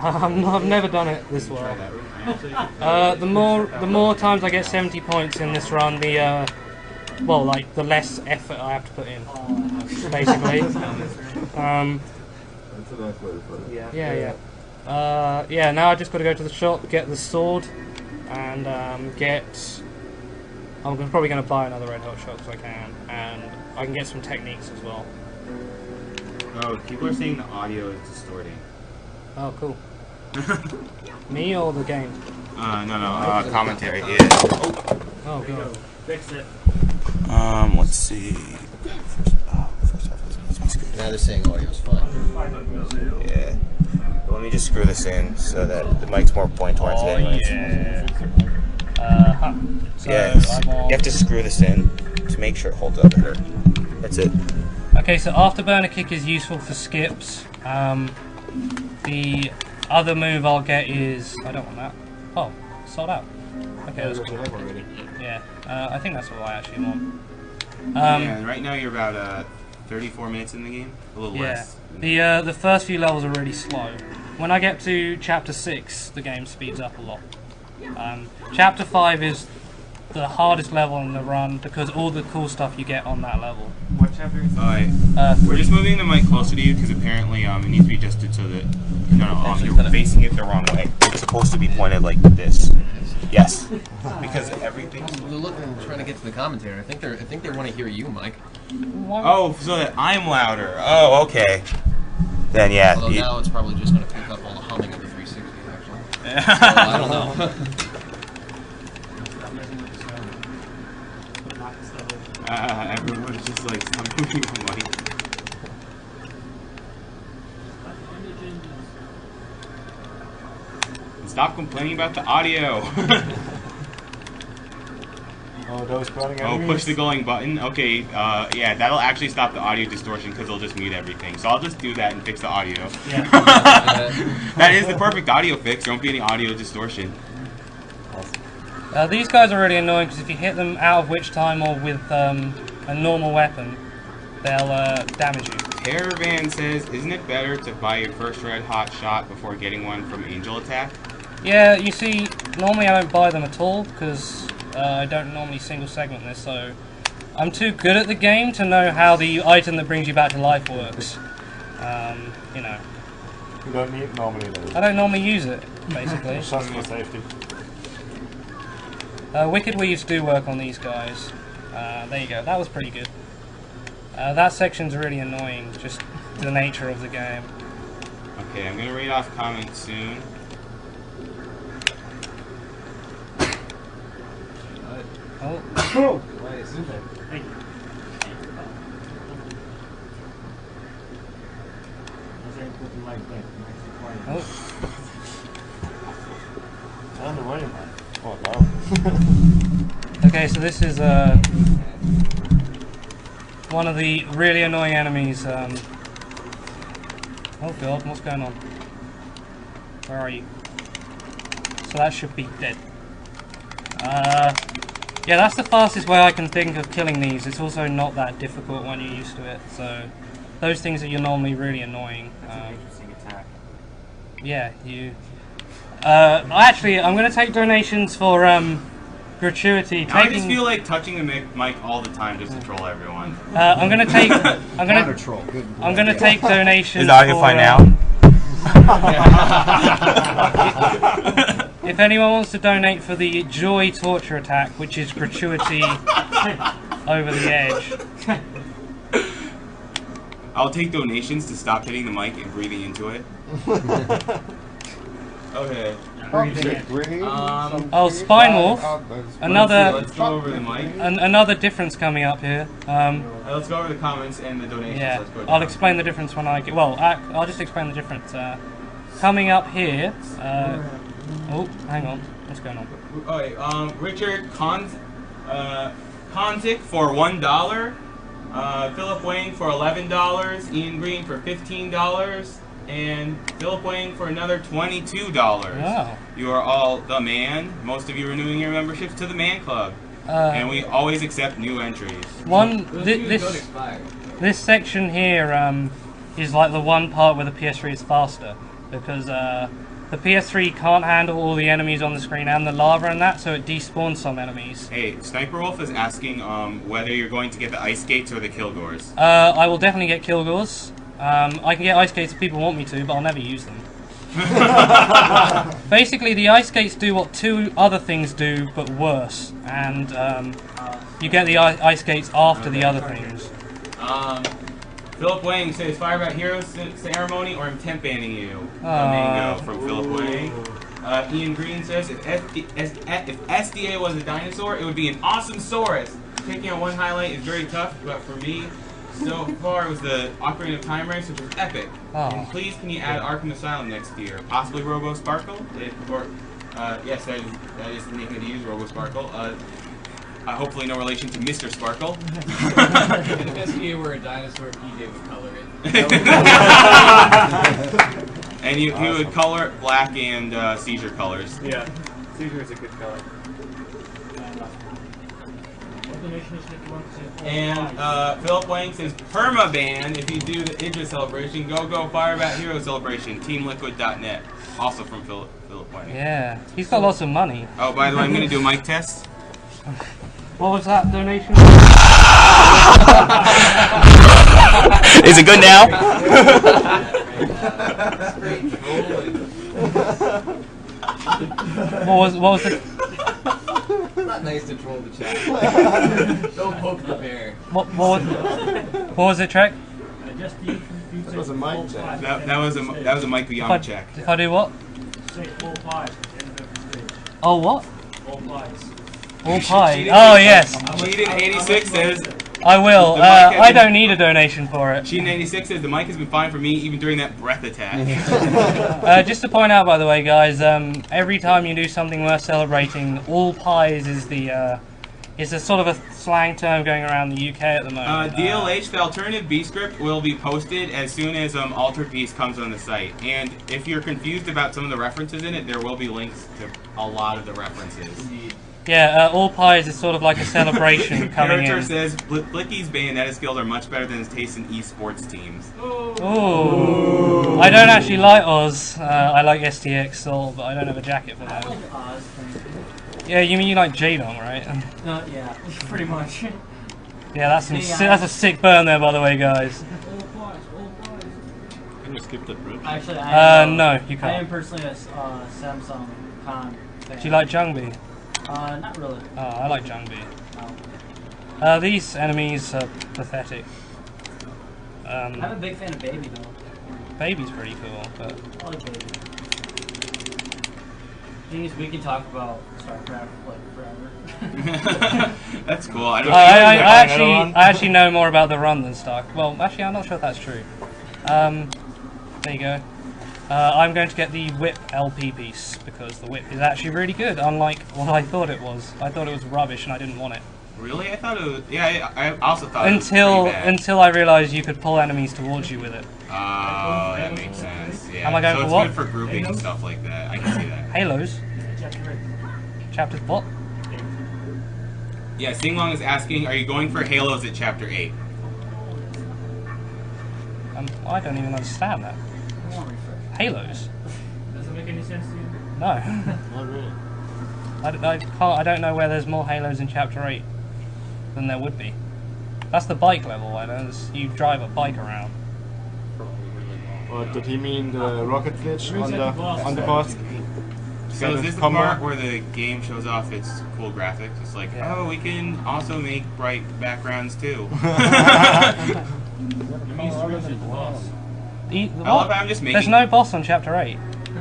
I've never done it this well. Try that route. I actually... The more times I get 70 points in this run, the well, like the less effort I have to put in, basically. That's a nice way to put it. Yeah. Yeah. Now I just got to go to the shop, get the sword, and get. I'm probably going to buy another red hot shot because I can, and I can get some techniques as well. Oh, people are saying the audio is distorting. Oh, cool. Me or the game? No, commentary is. Oh god. Fix it. Let's see. First off, let's be screwed. Now they're saying audio's fine. Yeah. Well, let me just screw this in so that the mic's more pointed towards it anyways. Yeah. So Yes. I'm on... You have to screw this in to make sure it holds up better. That's it. Okay, so Afterburner Kick is useful for skips. The other move I'll get is... I don't want that. Oh, sold out. Okay, that's cool. Yeah, I think that's all I actually want. Yeah, right now you're about 34 minutes in the game, a little Yeah. less. The first few levels are really slow. When I get to chapter 6, the game speeds up a lot. Chapter 5 is the hardest level in the run because all the cool stuff you get on that level. What chapter is that? We're just moving the mic closer to you because apparently it needs to be adjusted so that you're facing it the wrong way. It's supposed to be pointed like this. Yes, because everything. We're looking, trying to get to the commentator. I think they want to hear you, Mike. Oh, so that I'm louder. Oh, okay. Then yeah. Although now it's probably just going to pick up all the humming of the 360, actually. So, I don't know. Everyone's just like, stop moving the mic. And stop complaining about the audio. Oh, those spawning Oh, enemies? push the going button. Okay, yeah, that'll actually stop the audio distortion because it'll just mute everything. So I'll just do that and fix the audio. Yeah. That is the perfect audio fix. There won't be any audio distortion. These guys are really annoying because if you hit them out of witch time or with a normal weapon, they'll damage you. Caravan says, isn't it better to buy your first red hot shot before getting one from Angel Attack? Yeah, you see, normally I don't buy them at all because I don't normally single segment this, so I'm too good at the game to know how the item that brings you back to life works. You know. You don't need normally those. I don't normally use it, basically. Just for safety. Wicked Weaves do work on these guys. There you go, that was pretty good. That section's really annoying, just the nature of the game. Okay, I'm gonna read off comments soon. Oh. Thank you. Oh. On the way, man. Oh, no. Okay, so this is one of the really annoying enemies. Oh god, what's going on? Where are you? So that should be dead. Yeah, that's the fastest way I can think of killing these. It's also not that difficult when you're used to it. So those things that you're normally really annoying. Interesting attack. Yeah, you. Actually, I'm going to take donations for gratuity. I just feel like touching the mic all the time just to troll everyone. I'm going to take. I'm going Counter to. troll. Good. I'm going to take donations. Is audio for, fine now? If anyone wants to donate for the Joy Torture Attack, which is gratuity over the edge. I'll take donations to stop hitting the mic and breathing into it. Okay. Oh, Spine Wolf. Another. Let's go over the mic. Another difference coming up here. Let's go over the comments and the donations. Yeah, Let's go I'll down. explain the difference when I get. Well, I'll just explain the difference. Coming up here. Oh, hang on. What's going on? Okay, Richard Konzik for $1. Philip Wang for $11. Ian Green for $15. And Philip Wang for another $22. Wow. You are all the man. Most of you renewing your memberships to the Man Club. And we always accept new entries. This section here is like the one part where the PS3 is faster because the PS3 can't handle all the enemies on the screen and the lava and that, so it despawns some enemies. Hey, Sniper Wolf is asking whether you're going to get the ice skates or the Kilgores. I will definitely get Kilgores. I can get ice skates if people want me to, but I'll never use them. Basically, the ice skates do what two other things do, but worse. And you get the ice skates after the other things. Philip Wang says, Fire About Heroes ceremony or I'm temp banning you. Mango from Philip Wang. Ian Green says, if SDA was a dinosaur, it would be an awesome Saurus. Picking out one highlight is very tough, but for me, so far it was the Ocarina of Time race, which was epic. And please, can you add Arkham Asylum next year? Possibly Robo Sparkle? Yes, that is the name to use, Robo Sparkle. Hopefully no relation to Mr. Sparkle. If SDA were a dinosaur, PJ would color it. And he would color it black and seizure colors. Yeah, seizure is a good color. And Philip Wang says permaban if you do the Idris celebration. Go Firebat Hero celebration. TeamLiquid.net. Also from Philip Wang. Yeah, he's got lots of money. Oh, by the way, I'm gonna do a mic test. What was that donation? Is it good now? What was it? It's not nice to troll the chat. Don't poke the bear. What was it, Trek? That was a mic check. That was a Mike Beyond check. If I do what? Say all pies at the end of every stage. Oh, what? All pies. All pie. Oh, yes. Cheated86 says I will. I don't need a donation for it. Cheated86 says the mic has been fine for me even during that breath attack. Just to point out, by the way, guys, every time you do something worth celebrating, all pies is the is a sort of a slang term going around the UK at the moment. DLH, the alternative B script will be posted as soon as Altered Beast comes on the site. And if you're confused about some of the references in it, there will be links to a lot of the references. Yeah, all pies is sort of like a celebration coming Character in. says Flicky's Bayonetta skills are much better than his taste in esports teams. Ooh. I don't actually like Oz. I like STX Soul, but I don't have a jacket for that. I like Oz. Yeah, you mean you like Jadong, right? Yeah, pretty much. Yeah, that's that's a sick burn there, by the way, guys. Can we skip that bridge? Actually, No, you I can't. am personally a Samsung Con fan. Do you like Jungbi? Not really. Oh, I like Jungbi. No. These enemies are pathetic. I'm a big fan of Baby though. Baby's pretty cool, but I like Baby. Jeez, we can talk about StarCraft like forever. That's cool. I actually know more about the run than Stark. Well, actually, I'm not sure if that's true. There you go. I'm going to get the Whip LP piece because the Whip is actually really good, unlike what I thought it was. I thought it was rubbish and I didn't want it. Really? I thought it was. Yeah, I also thought it was pretty bad. Until I realised you could pull enemies towards you with it. Oh, that makes sense. Yeah. Am I going so for it's what? good for grouping and stuff like that. I can see that. Halos. Chapter what? Yeah, Singlong is asking, are you going for Halos at Chapter 8? I don't even understand that. Halos? Does it make any sense to you? No. Not really. I don't know where there's more Halos in Chapter 8 than there would be. That's the bike level, I know. You drive a bike around. Or did he mean the rocket glitch on the boss? So is this the part where the game shows off its cool graphics? It's like, Yeah. oh, we can also make bright backgrounds too. I love how I'm just making. There's no boss on Chapter 8.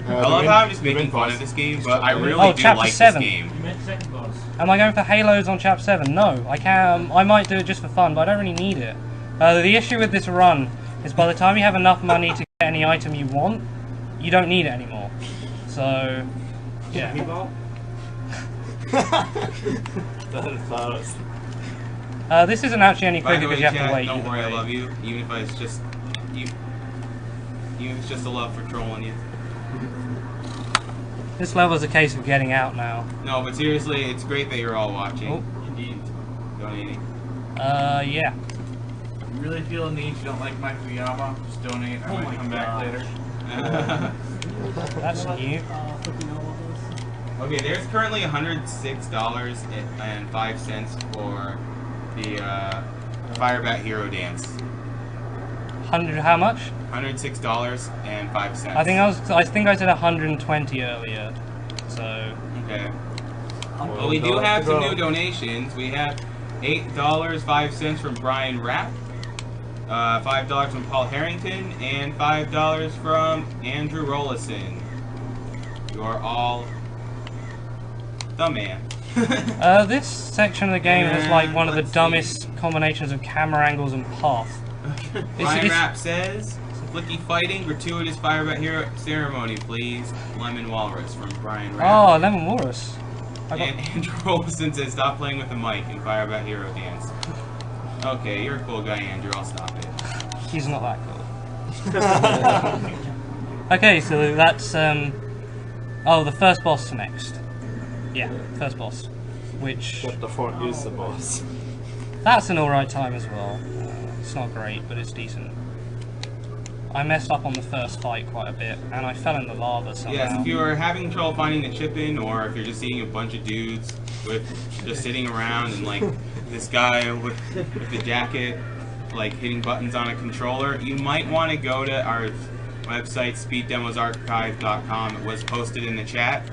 I love how I'm just making fun of this game, but I really do Chapter like 7. this game. You meant second boss. Am I going for Halos on Chapter 7? No, I can. I might do it just for fun, but I don't really need it. The issue with this run is by the time you have enough money to get any item you want, you don't need it anymore. So, yeah. This isn't actually any By quicker the way, because you have chat, to wait. don't either worry, I way. love you. Even if it's just you, it's just a love for trolling you. This level's a case of getting out now. No, but seriously, it's great that you're all watching. Oh. Indeed. Donating. Yeah. You really feel a need, you don't like Mike Fuyama, just donate, I might come back later. That's new. Okay, there's currently $106.05 for the Firebat Hero Dance. 100. How much? $106.05. I think I said 120 earlier. So. Okay. Well, we do have some new donations. We have $8.05 from Brian Rapp, $5 from Paul Harrington, and $5 from Andrew Rollison. You are all the man. This section of the game is like one of the dumbest combinations of camera angles and path. Brian Rapp says, Flicky fighting, gratuitous Firebat Hero ceremony, please. Lemon Walrus from Brian Rapp. Oh, Lemon Walrus. And Andrew Olsen says, stop playing with the mic in Firebat Hero Dance. Okay, you're a cool guy, Andrew. I'll stop it. He's not that cool. Okay, so that's oh, the first boss next. Yeah, first boss. Which Chapter 4 is the boss. That's an alright time as well. It's not great, but it's decent. I messed up on the first fight quite a bit, and I fell in the lava somehow. Yes, if you're having trouble finding the chip-in, or if you're just seeing a bunch of dudes with just sitting around and like this guy with the jacket like hitting buttons on a controller, you might want to go to our website, speeddemosarchive.com. It was posted in the chat.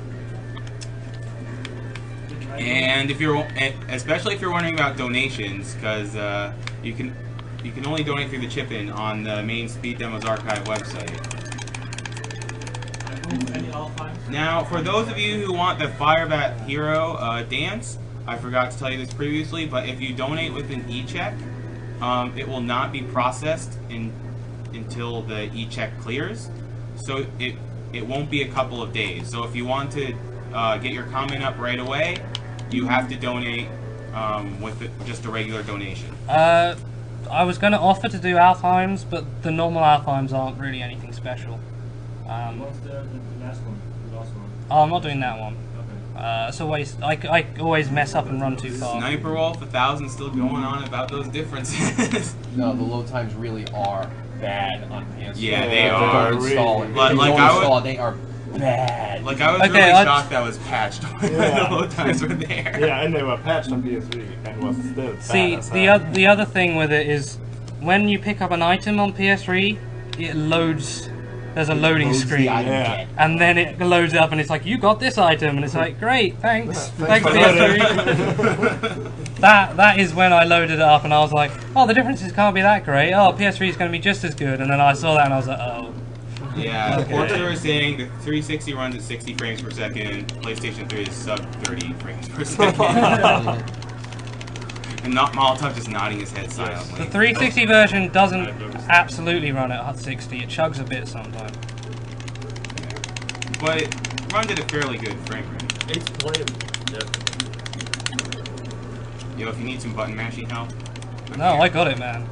And if you're, especially if you're wondering about donations, because you can only donate through the chip-in on the main Speed Demos Archive website. Now, for those of you who want the Firebat Hero dance, I forgot to tell you this previously, but if you donate with an e-check, it will not be processed until the e-check clears. So it won't be a couple of days. So if you want to get your comment up right away, you have to donate with just a regular donation. I was going to offer to do Alfheims, but the normal Alfheims aren't really anything special. What's the last one? The last one? Oh, I'm not doing that one. Okay. It's always I always mess up and run too far. Sniper Wolf 1000 still going on about those differences. No, the load times really are bad on PS4. Yeah, they are. Don't install it. Like, If you don't I install would- it, they are bad. Like, I was Okay, really let's- shocked that was patched when the load times were there. Yeah, and they were patched on PS3 and was still See, bad as the hell. the other thing with it is when you pick up an item on PS3, it loads. There's a loading Loads the screen, item Yeah. again. and then it loads up, and it's like, you got this item, and it's like, great, thanks, Thanks thanks for PS3. That is when I loaded it up, and I was like, oh, the differences can't be that great. Oh, PS3 is going to be just as good, and then I saw that, and I was like, oh. Yeah, Okay. Forza is saying the 360 runs at 60 frames per second, PlayStation 3 is sub 30 frames per second. And not Molotov just nodding his head silently. The 360 version doesn't absolutely run at 60. It chugs a bit sometimes. But it runs at a fairly good frame rate. It's playable. Yo, if you need some button mashing help. I'm No, here. I got it, man.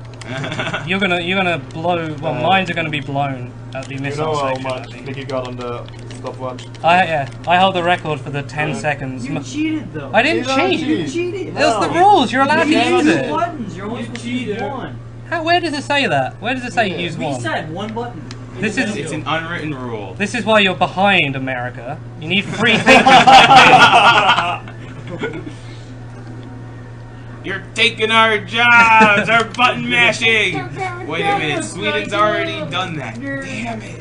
You're gonna blow. Well, mines are gonna be blown at the You missile know how section. I much think. Flicky got on the stopwatch? I held the record for the 10 Yeah. seconds. You cheated though. I didn't You don't cheat. cheat. cheated. That's the rules. You're allowed to You use used it. buttons. You're only supposed to use cheated. one. Where does it say that? Where does it say use We one? said one button. This is It's an unwritten rule. this is why you're behind, America. You need free thinking. You're taking our jobs, our button mashing! Wait a minute, Sweden's already done that. Damn it.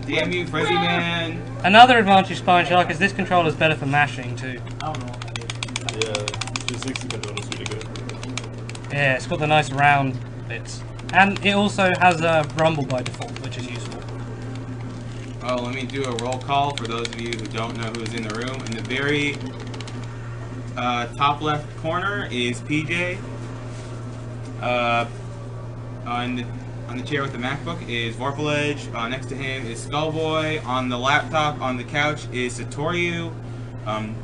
Damn you, Frizzy Man. Another advantage, Spine Shark, is this controller is better for mashing too. I don't know what that is. Yeah, 360 controller is really good. Yeah, it's got the nice round bits, and it also has a rumble by default, which is useful. Oh, let me do a roll call for those of you who don't know who's in the room. In the very top left corner is PJ. On the chair with the MacBook is Vorpaledge. Next to him is Skullboy. On the laptop on the couch is Satoryu.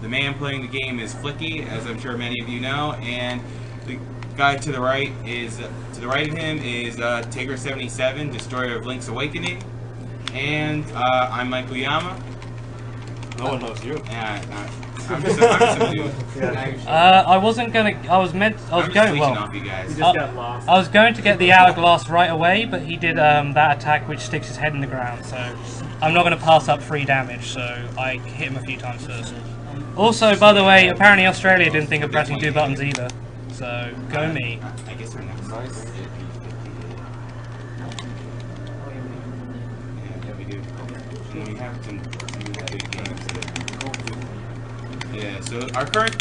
The man playing the game is Flicky, as I'm sure many of you know. And the guy to the right of him is Tigger77, Destroyer of Link's Awakening. And I'm Michael Yama. No one knows you. Yeah, I'm just some dude. I wasn't gonna. I was I'm going. just leeching Well, off you guys. Just got lost. I was going to get the hourglass right away, but he did that attack which sticks his head in the ground. So I'm not going to pass up free damage. So I hit him a few times first. Also, by the way, apparently Australia didn't think of pressing 2 buttons either. So go me. I guess they're next. Yeah, we do. And we have some good games. Yeah, so our current...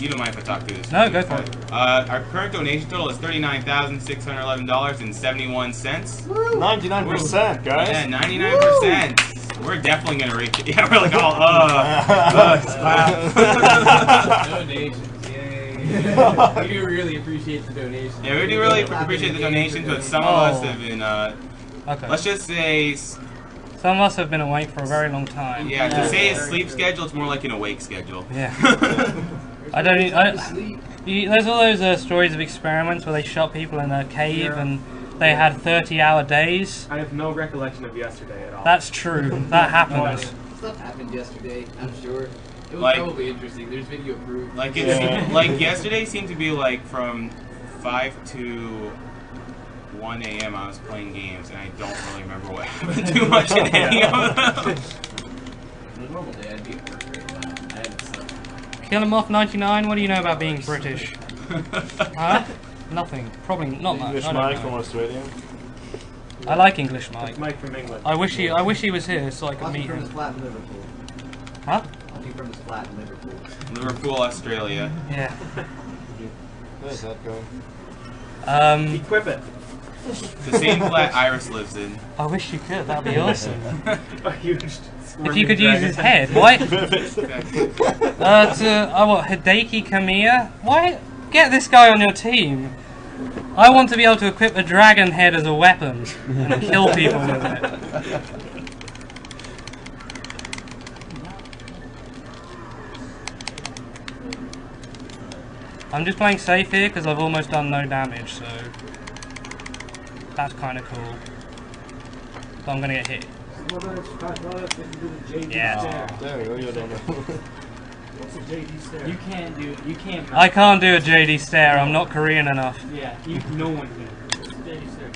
You don't mind if I talk through this? No, go for it. Our current donation total is $39,611.71. 99%, guys. Yeah, 99%. We're definitely gonna reach it. Yeah, we're like all, Donations, yay. We do really appreciate the donations. Yeah, we do really appreciate the donations, but some of us have been, Okay. let's just say, Some of us have been awake for a very long time. yeah, to say a sleep schedule, it's more like an awake schedule. Yeah. I don't. There's all those stories of experiments where they shot people in a cave and they had 30-hour days. I have no recollection of yesterday at all. That's true. That happened. Stuff happened yesterday, I'm sure. was Like- probably interesting. There's video proof. Like yesterday seemed to be like from 5 to 1 a.m. I was playing games and I don't really remember what happened too much in any of them. On a normal day, I'd be at work right now. I had a son. Kill him off 99. What do you know about being British? Huh? Nothing. Probably not much. English I don't Mike know. from Australia. I like English Mike. Mike from England. I wish he was here so I could meet from his him. flat in Liverpool. Huh? Hunting from his flat in Liverpool. Liverpool, Australia. Yeah. Where's that going? Equip it. The same flat Iris lives in. I wish you could. That'd be awesome. A huge If you could use his head, why? What? Hideki Kamiya? Why? Get this guy on your team. I want to be able to equip a dragon head as a weapon and kill people with it. I'm just playing safe here because I've almost done no damage, so that's kind of cool. So I'm gonna get hit. Yeah. There we go, you're done. What's a JD stare? You can't. I can't do a JD stare. I'm not Korean enough. Yeah, no one can. What's a JD stare?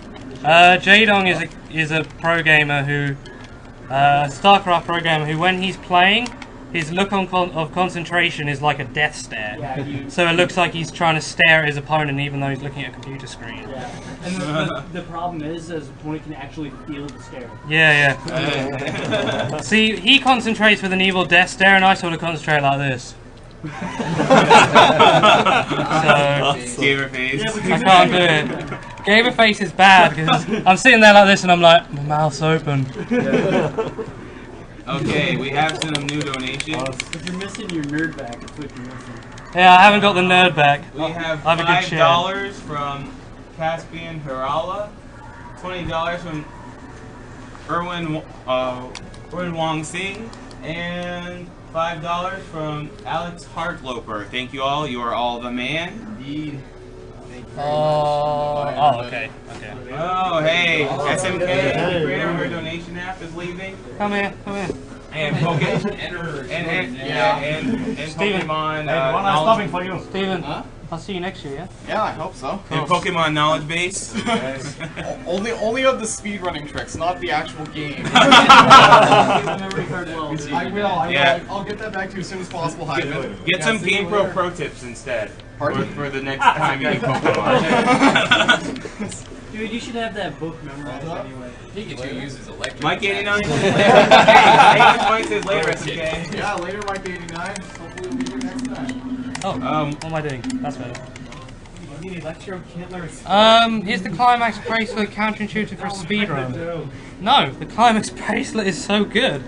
Jaedong is a pro gamer who, StarCraft pro gamer who, when he's playing, his look of concentration is like a death stare. Yeah, So it looks like he's trying to stare at his opponent even though he's looking at a computer screen. Yeah. And the problem is opponent can actually feel the stare. Yeah. See, he concentrates with an evil death stare, and I sort of concentrate like this. So Gamer face. I can't do it. Gamer face is bad because I'm sitting there like this, and I'm like, my mouth's open. Okay, we have some new donations. If you're missing your nerd back, that's what you're missing. Yeah, I haven't got the nerd back. We have I have a good share. $5 from Caspian Harala, $20 from Erwin Wong Singh, and $5 from Alex Hartloper. Thank you all. You are all the man. Indeed. Thank you very Oh, okay. Oh, hey, SMK, the creator of our donation app, is leaving. Come here. And Steven. Pokemon. Stopping for you. Steven, I'll see you next year, yeah? Yeah, I hope so. And Pokemon knowledge base. Only of the speedrunning tricks, not the actual game. Memory card well. I'll get that back to you as soon as possible. Get some GamePro pro tips instead. For the next time you do Pokemon. Dude, you should have that book memorized anyway. Pikachu uses electric. Mike attacks. 89. Hey, Mike says later, SMK. Yeah, later, Mike 89. Hopefully, we'll be here next time. Oh, what am I doing? That's better. You need electro killers. Here's the Climax Bracelet counterintuitive for speedrun. No, the Climax Bracelet is so good.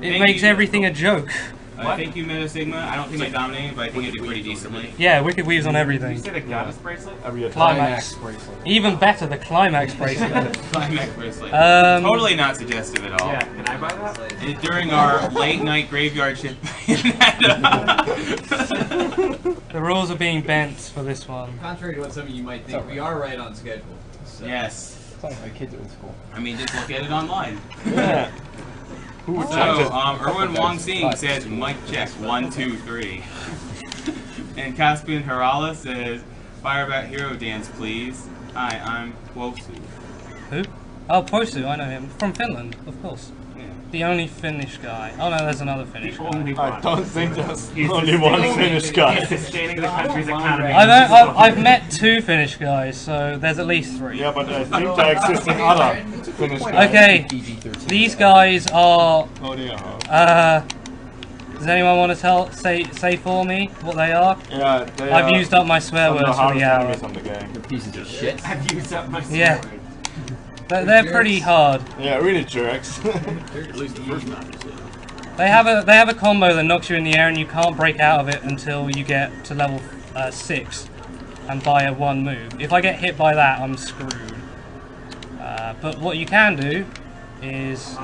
It makes everything a joke. Thank you, Meta Sigma. I don't think I dominated, but I think I did pretty decently. Yeah, Wicked Weaves on everything. You said a goddess bracelet? Climax. Even better, the Climax Bracelet. Climax bracelet. Totally not suggestive at all. Yeah, can I buy that? During our late night graveyard shift. The rules are being bent for this one. Contrary to what some of you might think, we are right on schedule. So. Yes. It's like my kids are in school. I mean, just look at it online. Yeah. Erwin Wong Singh says, mic check, 1, 2, 3. And Caspian Harala says, Firebat Hero Dance, please. Hi, I'm Kwosu. Who? Oh, Posu, I know him. From Finland, of course. Yeah. The only Finnish guy. Oh no, there's another Finnish guy. Only I one. don't think there's He's only one sustaining- Finnish guy. He's sustaining the country's economy. I've met 2 Finnish guys, so there's at least 3. Yeah, but I think there exists other Finnish guy. Okay, these guys are. Oh, they are. Does anyone want to say for me what they are? Yeah, they I've are used up my swear some of words the for the hour. hardest enemies on the game. Pieces of shit. I've used up my Yeah. sword. They're pretty hard. Yeah, really jerks. At least the first map is it. They have a combo that knocks you in the air and you can't break out of it until you get to level 6 and buy a 1 move. If I get hit by that, I'm screwed. But what you can do is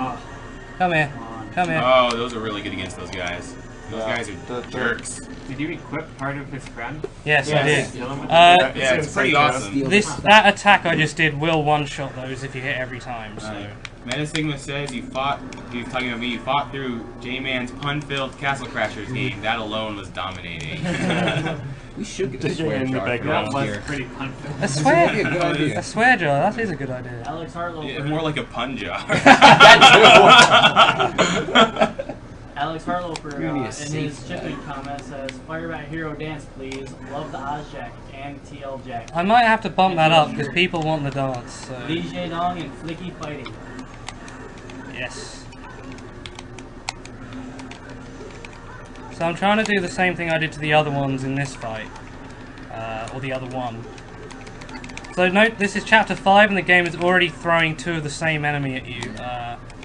come here. Oh, those are really good against those guys. Those Yeah. guys are jerks. Did you equip part of his friend? Yes, I Yes. did. Yeah, it's pretty awesome. That attack I just did will one-shot those if you hit every time. So Meta Sigma says you fought. He's talking about me. You fought through J-Man's pun-filled Castle Crashers game. That alone was dominating. We should get a Just swear in the jar background. from That was here. pretty fun. A swear, That'd be a good idea. a swear jar. That is a good idea. Alex Hartlow. Yeah, more like a pun jar. Alex Hartlofer You're gonna be a in safe his guy. chicken comment says, Firebat Hero Dance, please. Love the Oz jacket and TL jacket. I might have to bump that up because people want the dance. So. Lee Jae-dong and Flicky fighting. Yes. So I'm trying to do the same thing I did to the other ones in this fight. Or the other one. So note, this is chapter 5 and the game is already throwing 2 of the same enemy at you.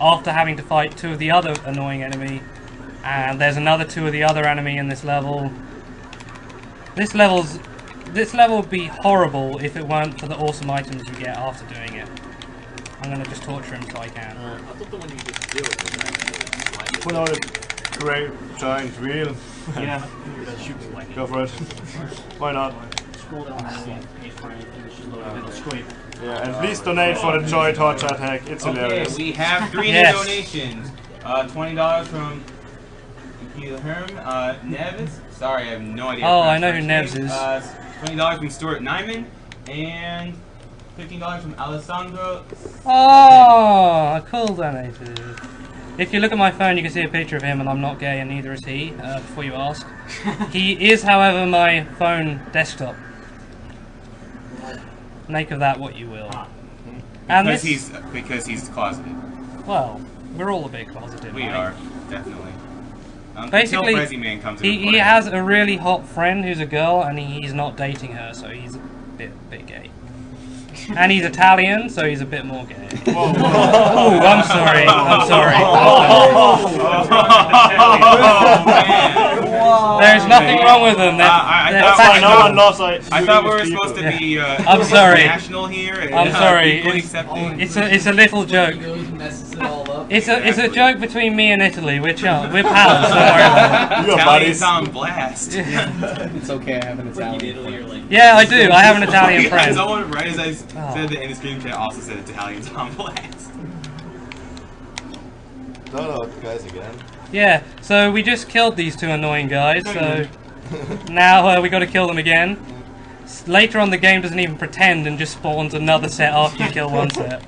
After having to fight 2 of the other annoying enemy. And there's another 2 of the other enemy in this level. This level would be horrible if it weren't for the awesome items you get after doing it. I'm gonna just torture him so I can. I thought the one you just did was actually Put out a great giant wheel. Yeah. Go for it. Why not? Scroll down and see page for anything. It's just loaded in the screen. Yeah, and please donate for the Joy Torture attack. It's Okay, hilarious. we have 3 new Yes. donations. $20 from Herm Neves. Sorry, I have no idea. Oh, how to I know pronounce who his Neves name. is. $20 from Stuart Nyman, and $15 from Alessandro. Oh, a cool donated. If you look at my phone, you can see a picture of him, and I'm not gay, and neither is he, before you ask. He is, however, my phone desktop. Make of that what you will. And Because this, he's closeted. well, we're all a bit closeted. We right? are, definitely. Basically, until Prezi Man comes he into play. has a really hot friend who's a girl, and he's not dating her, so he's a bit gay. And he's Italian, so he's a bit more gay. Oh, I'm sorry. I'm sorry. There's nothing wrong with them. I thought we were supposed to be I'm sorry. national here. And, I'm sorry. equally accepting. It's a little joke. messes it all up. It's a joke between me and Italy. We're pals. Don't worry about You are Italians buddies. on blast. It's okay, I have an Italian friend. it. Yeah, I do. I have an Italian friend. Someone right as I Oh. said that in the stream chat also said Italians on blast. Don't know guys again. Yeah. So we just killed these 2 annoying guys. So now we got to kill them again. Later on, the game doesn't even pretend and just spawns another set after you kill one set.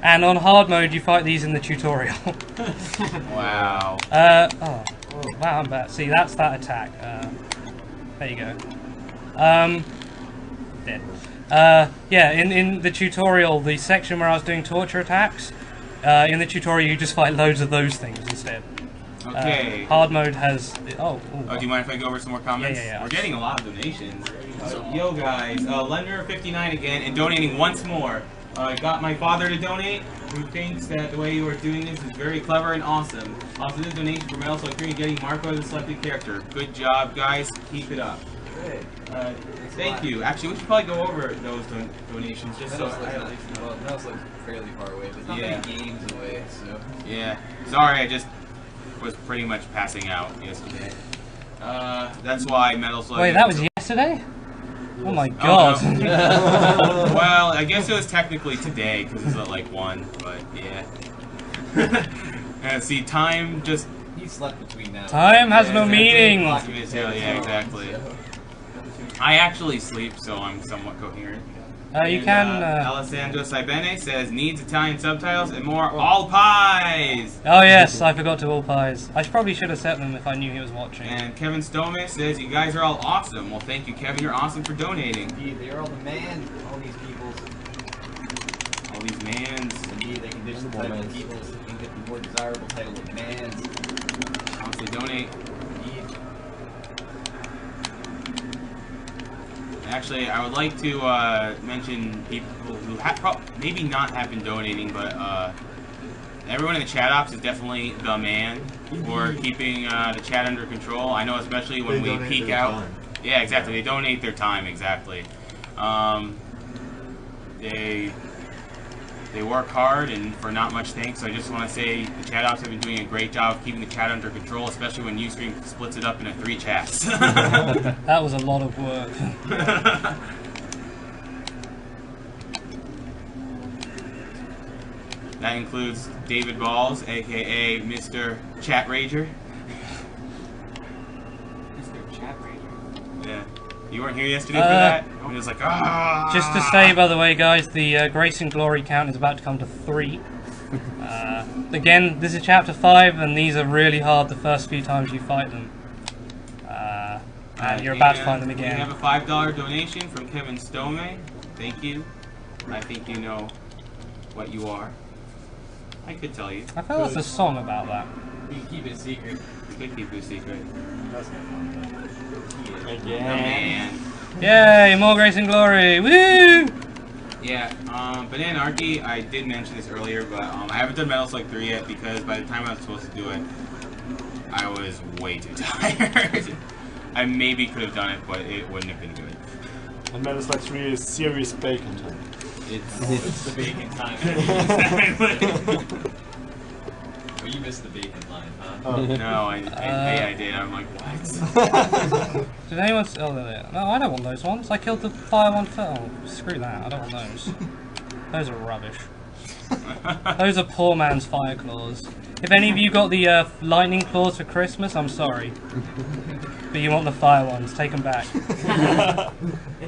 And on hard mode, you fight these in the tutorial. Wow. Oh, wow, I'm bad. See, that's that attack. There you go. Dead. Yeah, in the tutorial, the section where I was doing torture attacks, in the tutorial you just fight loads of those things instead. Okay. Hard mode has... Oh, Do you mind if I go over some more comments? Yeah. We're getting a lot of donations. Yo guys, Lender59 again, and donating once more. I got my father to donate, who thinks that the way you are doing this is very clever and awesome. Also, this donation from Metal Slug 3 getting Marco as a selected character. Good job, guys. Keep it up. Thank you. Actually, we should probably go over those donations just so I at least know. Well, Metal Slug's fairly far away, but not Yeah. many games away, so. Yeah. Sorry, I just was pretty much passing out yesterday. That's why Metal Slug... wait, that was yesterday? Oh my god. Oh, no. Well, I guess it was technically today, because it's at like 1, but yeah. See, time just... You slept between now. Time has no meaning. Yeah, exactly. I actually sleep, so I'm somewhat coherent. You can... Alessandro Saibene says, needs Italian subtitles and more all pies! Oh yes, I forgot to all pies. I probably should have set them if I knew he was watching. And Kevin Stome says, you guys are all awesome. Well, thank you, Kevin. You're awesome for donating. Indeed, they are all the man, all these peoples. All these mans. Indeed, they can ditch the title of peoples and get the more desirable title of mans. Honestly, donate. Actually, I would like to mention people who maybe not have been donating, but everyone in the chat ops is definitely the man for keeping the chat under control. I know, especially when we peek out. Time. Yeah, exactly. They donate their time, exactly. They work hard and for not much thanks. So I just want to say the chat ops have been doing a great job of keeping the chat under control, especially when Ustream splits it up into 3 chats. That was a lot of work. That includes David Balls, aka Mr. Chat Rager. Mr. Chat Rager. Yeah. You weren't here yesterday for that? When it was like, ah. Just to say, by the way, guys, the Grace and Glory count is about to come to 3. Again, this is chapter 5, and these are really hard the first few times you fight them. And you're about to find them again. We have a $5 donation from Kevin Stomey. Thank you. I think you know what you are. I could tell you. I thought there was a song about that. We can keep it a secret. We could keep it a secret. Again. Yay, more Grace and Glory! Woo! Yeah, Banana Anarchy, I did mention this earlier, but I haven't done Metal Slug 3 yet because by the time I was supposed to do it, I was way too tired. I maybe could have done it, but it wouldn't have been good. And Metal Slug 3 is serious bacon time. It's the bacon time. Well, you missed the bacon line, huh? Oh. No, I did. I'm like, what? Did anyone... Oh, there. No, I don't want those ones. I killed the fire one first. Oh, screw that. I don't want those. Those are rubbish. Those are poor man's fire claws. If any of you got the lightning claws for Christmas, I'm sorry. But you want the fire ones, take them back. Your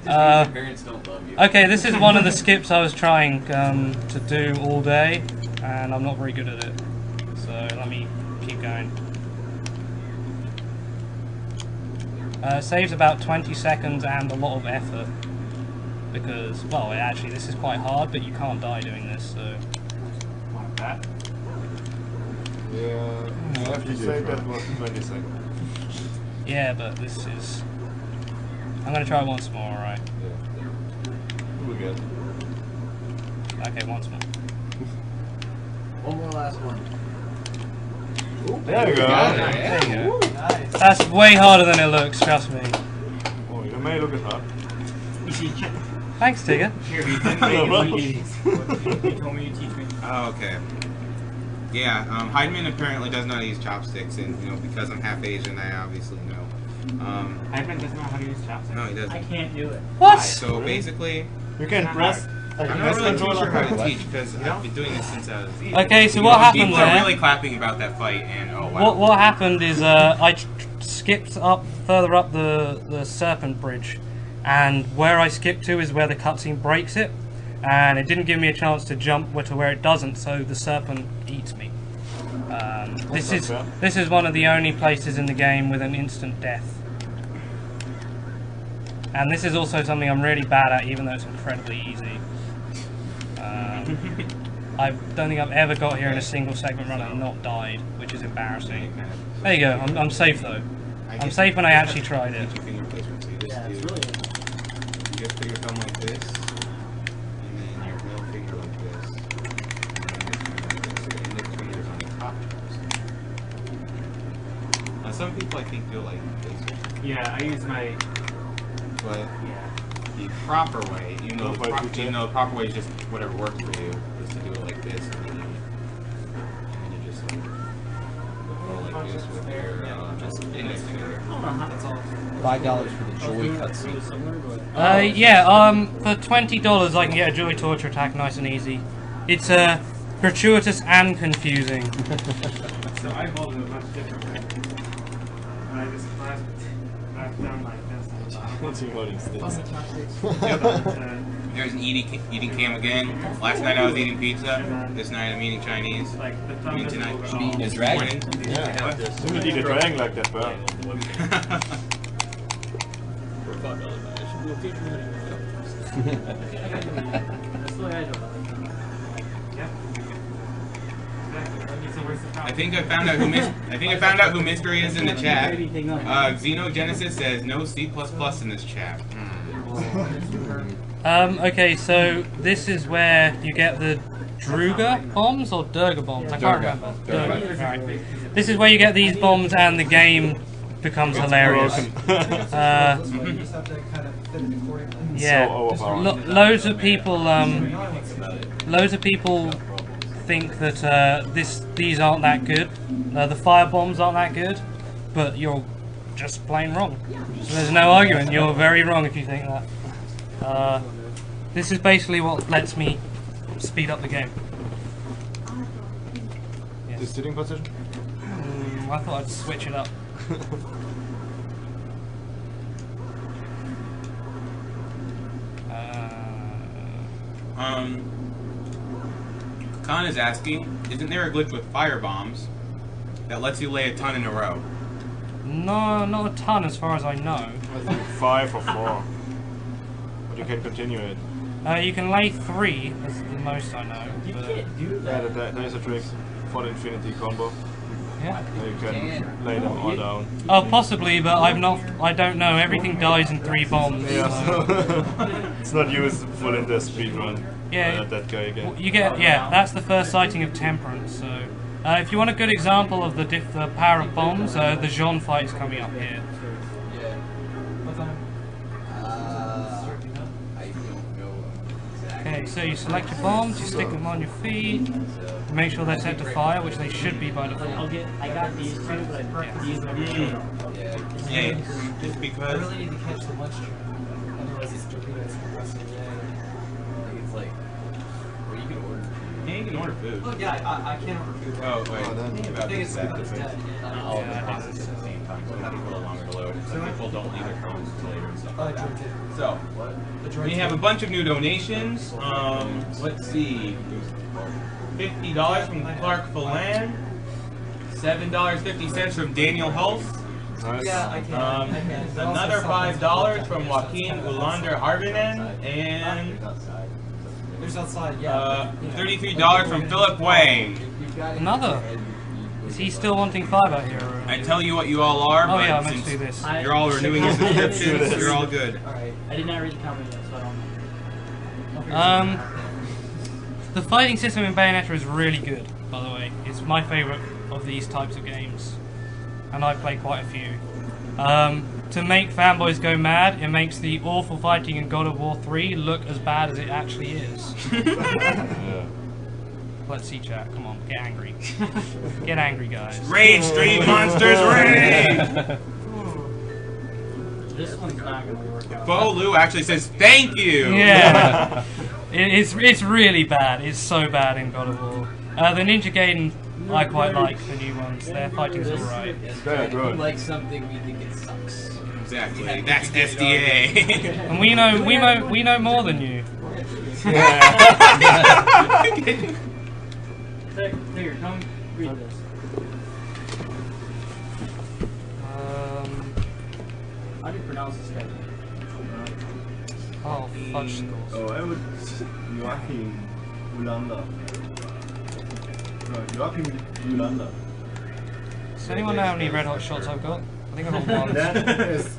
parents don't love you. Okay, this is one of the skips I was trying to do all day, and I'm not very good at it. So let me keep going. Saves about 20 seconds and a lot of effort. Because, well, actually this is quite hard, but you can't die doing this, so... Like that? Yeah, I have to say that was 20 seconds. Yeah, but this is... I'm gonna try once more, alright? Yeah. We're good. Okay, once more. One more last one. There we go. There you go. Nice. That's way harder than it looks, trust me. Oh, you may look at that. Thanks, Tigger. Here, he told me to teach me. Oh, okay. Yeah, Heidemann apparently does not use chopsticks, and you know, because I'm half Asian, I obviously know. Heidemann doesn't know how to use chopsticks. No, he doesn't. I can't do it. What? So basically, You can press. I'm not really too sure how to teach because I've been doing this since I was. Okay, so what happened People there? are really clapping about that fight, and oh wow. What happened is I skipped up further up the serpent bridge, and where I skipped to is where the cutscene breaks it, and it didn't give me a chance to jump to where it doesn't, so the serpent eats me. This is one of the only places in the game with an instant death, and this is also something I'm really bad at, even though it's incredibly easy. I don't think I've ever got here in a single segment run and not died, which is embarrassing. There you go, I'm safe though. I'm safe when I actually tried it. Yeah, it's really good. You just put your thumb like this, and then your middle finger like this, and then your index fingers on the top. Now some people I think feel like this, Yeah, I use my. but Yeah. the proper way, even though the proper way is just whatever works for you, is to do it like this, and then you just like go like this with your index finger. That's all. $5 for the joy cutscene. Yeah, for $20 I can get a Joy Torture attack nice and easy. It's gratuitous and confusing. So I hold it a much different way. And I just I've done my best. What's he holding still? There's an eating cam again. Last night I was eating pizza. This night I'm eating Chinese. Like the I thumb mean doesn't tonight. move at Should be all. eating a dragon. Yeah. You could eat a dragon like that, bro. I think I found out who Mystery is in the chat. Xenogenesis says no C++ in this chat. Okay, so this is where you get the Druga bombs or Durga bombs? I can't remember. Durga. Right. This is where you get these bombs and the game becomes hilarious. Yeah, loads of people think that these aren't that good. The fire bombs aren't that good, but you're just plain wrong. So there's no arguing. You're very wrong if you think that. This is basically what lets me speed up the game. Yes. The sitting position? I thought I'd switch it up. Khan is asking, isn't there a glitch with fire bombs that lets you lay a ton in a row? No, not a ton as far as I know. I think 5 or 4. But you can continue it. You can lay 3, as the most I know. You but- can't do Yeah, that. that is a trick for the infinity combo. Yeah. You can lay them all down. Oh, possibly, but I don't know. Everything dies in 3 bombs. Yeah, So. so it's not useful in the speedrun. Yeah. That guy again. You get, yeah, that's the first sighting of Temperance. So, if you want a good example of the power of bombs, the Jean fight is coming up here. Yeah. What time? I don't know exactly. Okay, so you select your bombs, you stick them on your feet, make sure they're set to fire, which they should be by Like, default. I got these two, but I prepped these and Yeah. Hey, just I because. really need to catch the lunch train. Otherwise, these torpedoes for the rest of the day. I think it's like, well, you can order. Yeah, you can order food. Oh yeah, I can't order food. Oh, wait. Oh, then- Think about I think this. it's That. dead. All of the process at the same time, so it takes a little longer to load. Some people don't leave their phones until later and stuff like that. So, we have a bunch of new donations. Let's see. $50 from Clark Phelan. $7.50 from Daniel Hulse. Nice. Yeah, I can. Another $5 from Joaquin Ulander Harbinen. And There's outside, yeah. $33 from Philip Wang. Another? Is he still wanting 5 out here? Or? I tell you what you all are, Oh yeah, I but meant to do since this. you're all renewing your subscriptions, you're all good. Alright. I did not read the comment yet, so I don't know. The fighting system in Bayonetta is really good, by the way. It's my favourite of these types of games. And I've played quite a few. To make fanboys go mad, it makes the awful fighting in God of War 3 look as bad as it actually is. Yeah. Let's see, chat. Come on, get angry. Get angry, guys. Rage Stream Monsters Rage! This one's not going to work out. Bo Lu actually says thank you! Yeah. It's really bad. It's so bad in God of War. The Ninja Gaiden, I quite like the new ones. Their fighting's alright. Yeah, If you good. like something, we think it sucks. Exactly. That's SDA. And we know more than you. Here, come read this. How do you pronounce this guy? Oh, fudge skulls. Oh, I would Joachim Ulander. No, Joachim Ulander. Does anyone know how many red hot shots I've got? I think I've got one. That is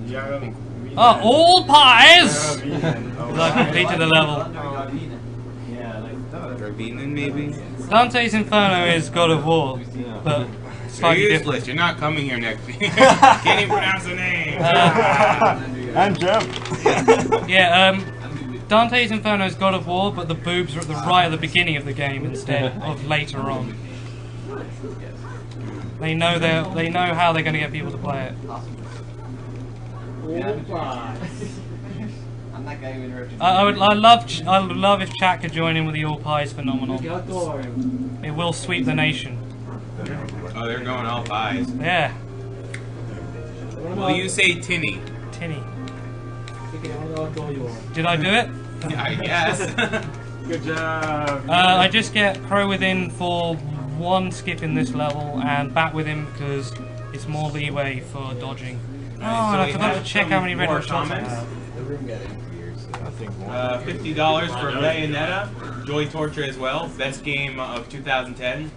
Jeremy. Oh, all pies! Jeremy. Because I completed the level. Yeah, like that. Ravinen, maybe? Dante's Inferno is God of War, but You're slightly useless. different. You're not coming here next week. Can't even pronounce the name. And jump! Yeah, Dante's Inferno is God of War, but the boobs are at the right at the beginning of the game instead of later on. They know how they're going to get people to play it. I'm that guy who interrupted. I would love if chat could join in with the all pies phenomenon. It will sweep the nation. Oh, they're going all pies. Yeah, Will you say tinny? tinny. Did I do it? I guess. Good job. I just get Crow Within for one skip in this level and Bat with him because it's more leeway for dodging. Oh, Alright, so and I we forgot have to check some how many red more hot shots I comments. have. The room got emptier, so. I think more. $50 for Bayonetta. Joy Torture as well. Best game of 2010.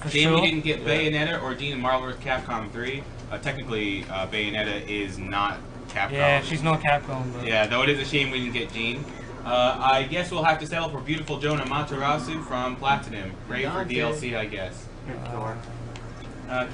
For Shame sure. we didn't get Bayonetta or Dean Marvel vs. Capcom 3. Technically, Bayonetta is not Capcom. Yeah, she's not Capcom, but Yeah, though it is a shame we didn't get Jean. I guess we'll have to settle for Beautiful Joan Amaterasu from Platinum. Great for DLC, I guess.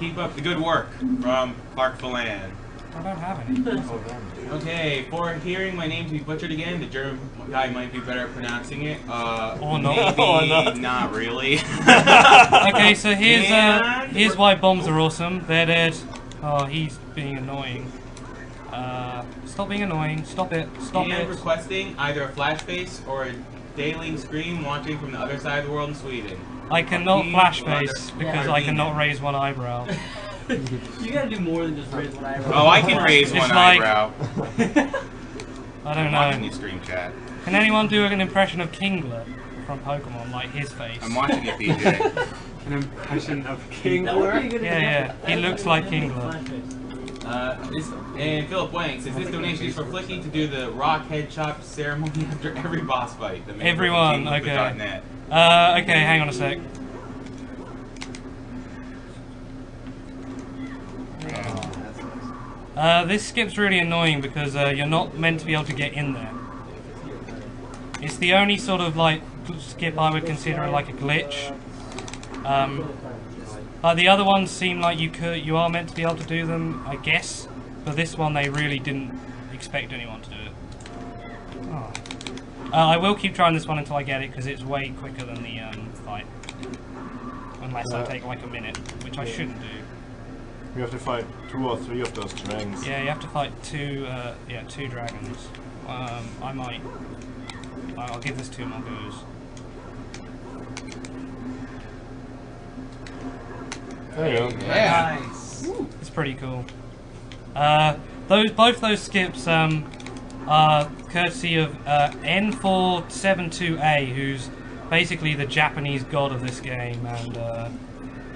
Keep up the good work from Clark Phelan. I don't have any. Okay, for hearing my name to be butchered again, the German guy might be better at pronouncing it. Or not. Maybe Or not. not really. Okay, so here's And- why bombs are awesome. They're dead. Oh, he's being annoying. Stop being annoying. Stop it. Stop And it. requesting either a flash face or Daily Scream watching from the other side of the world in Sweden. I cannot Joaquin flash face because I Ardina. cannot raise one eyebrow. You gotta do more than just raise one eyebrow. Oh, I can raise It's one like- eyebrow. I don't I'm watching know. you stream chat. Can anyone do an impression of Kingler from Pokemon, like his face? I'm watching it, PJ. An impression of That would be a Kingler. good Yeah, example. he looks like Kingler. And Philip Wang says this donation is for Flicky to do the rock head chop ceremony after every boss fight. The main Everyone, team of the okay. .net. Okay, hang on a sec. This skip's really annoying because you're not meant to be able to get in there. It's the only sort of like skip I would consider like a glitch. The other ones seem like you are meant to be able to do them, I guess. But this one they really didn't expect anyone to do it. Oh. I will keep trying this one until I get it because it's way quicker than the fight. Unless I take like a minute, which I shouldn't do. You have to fight 2 or 3 of those dragons. Yeah, you have to fight two dragons. I might. I'll give this 2 more goes. There you go. Yeah. Nice. It's pretty cool. Both those skips are courtesy of N472A, who's basically the Japanese god of this game, and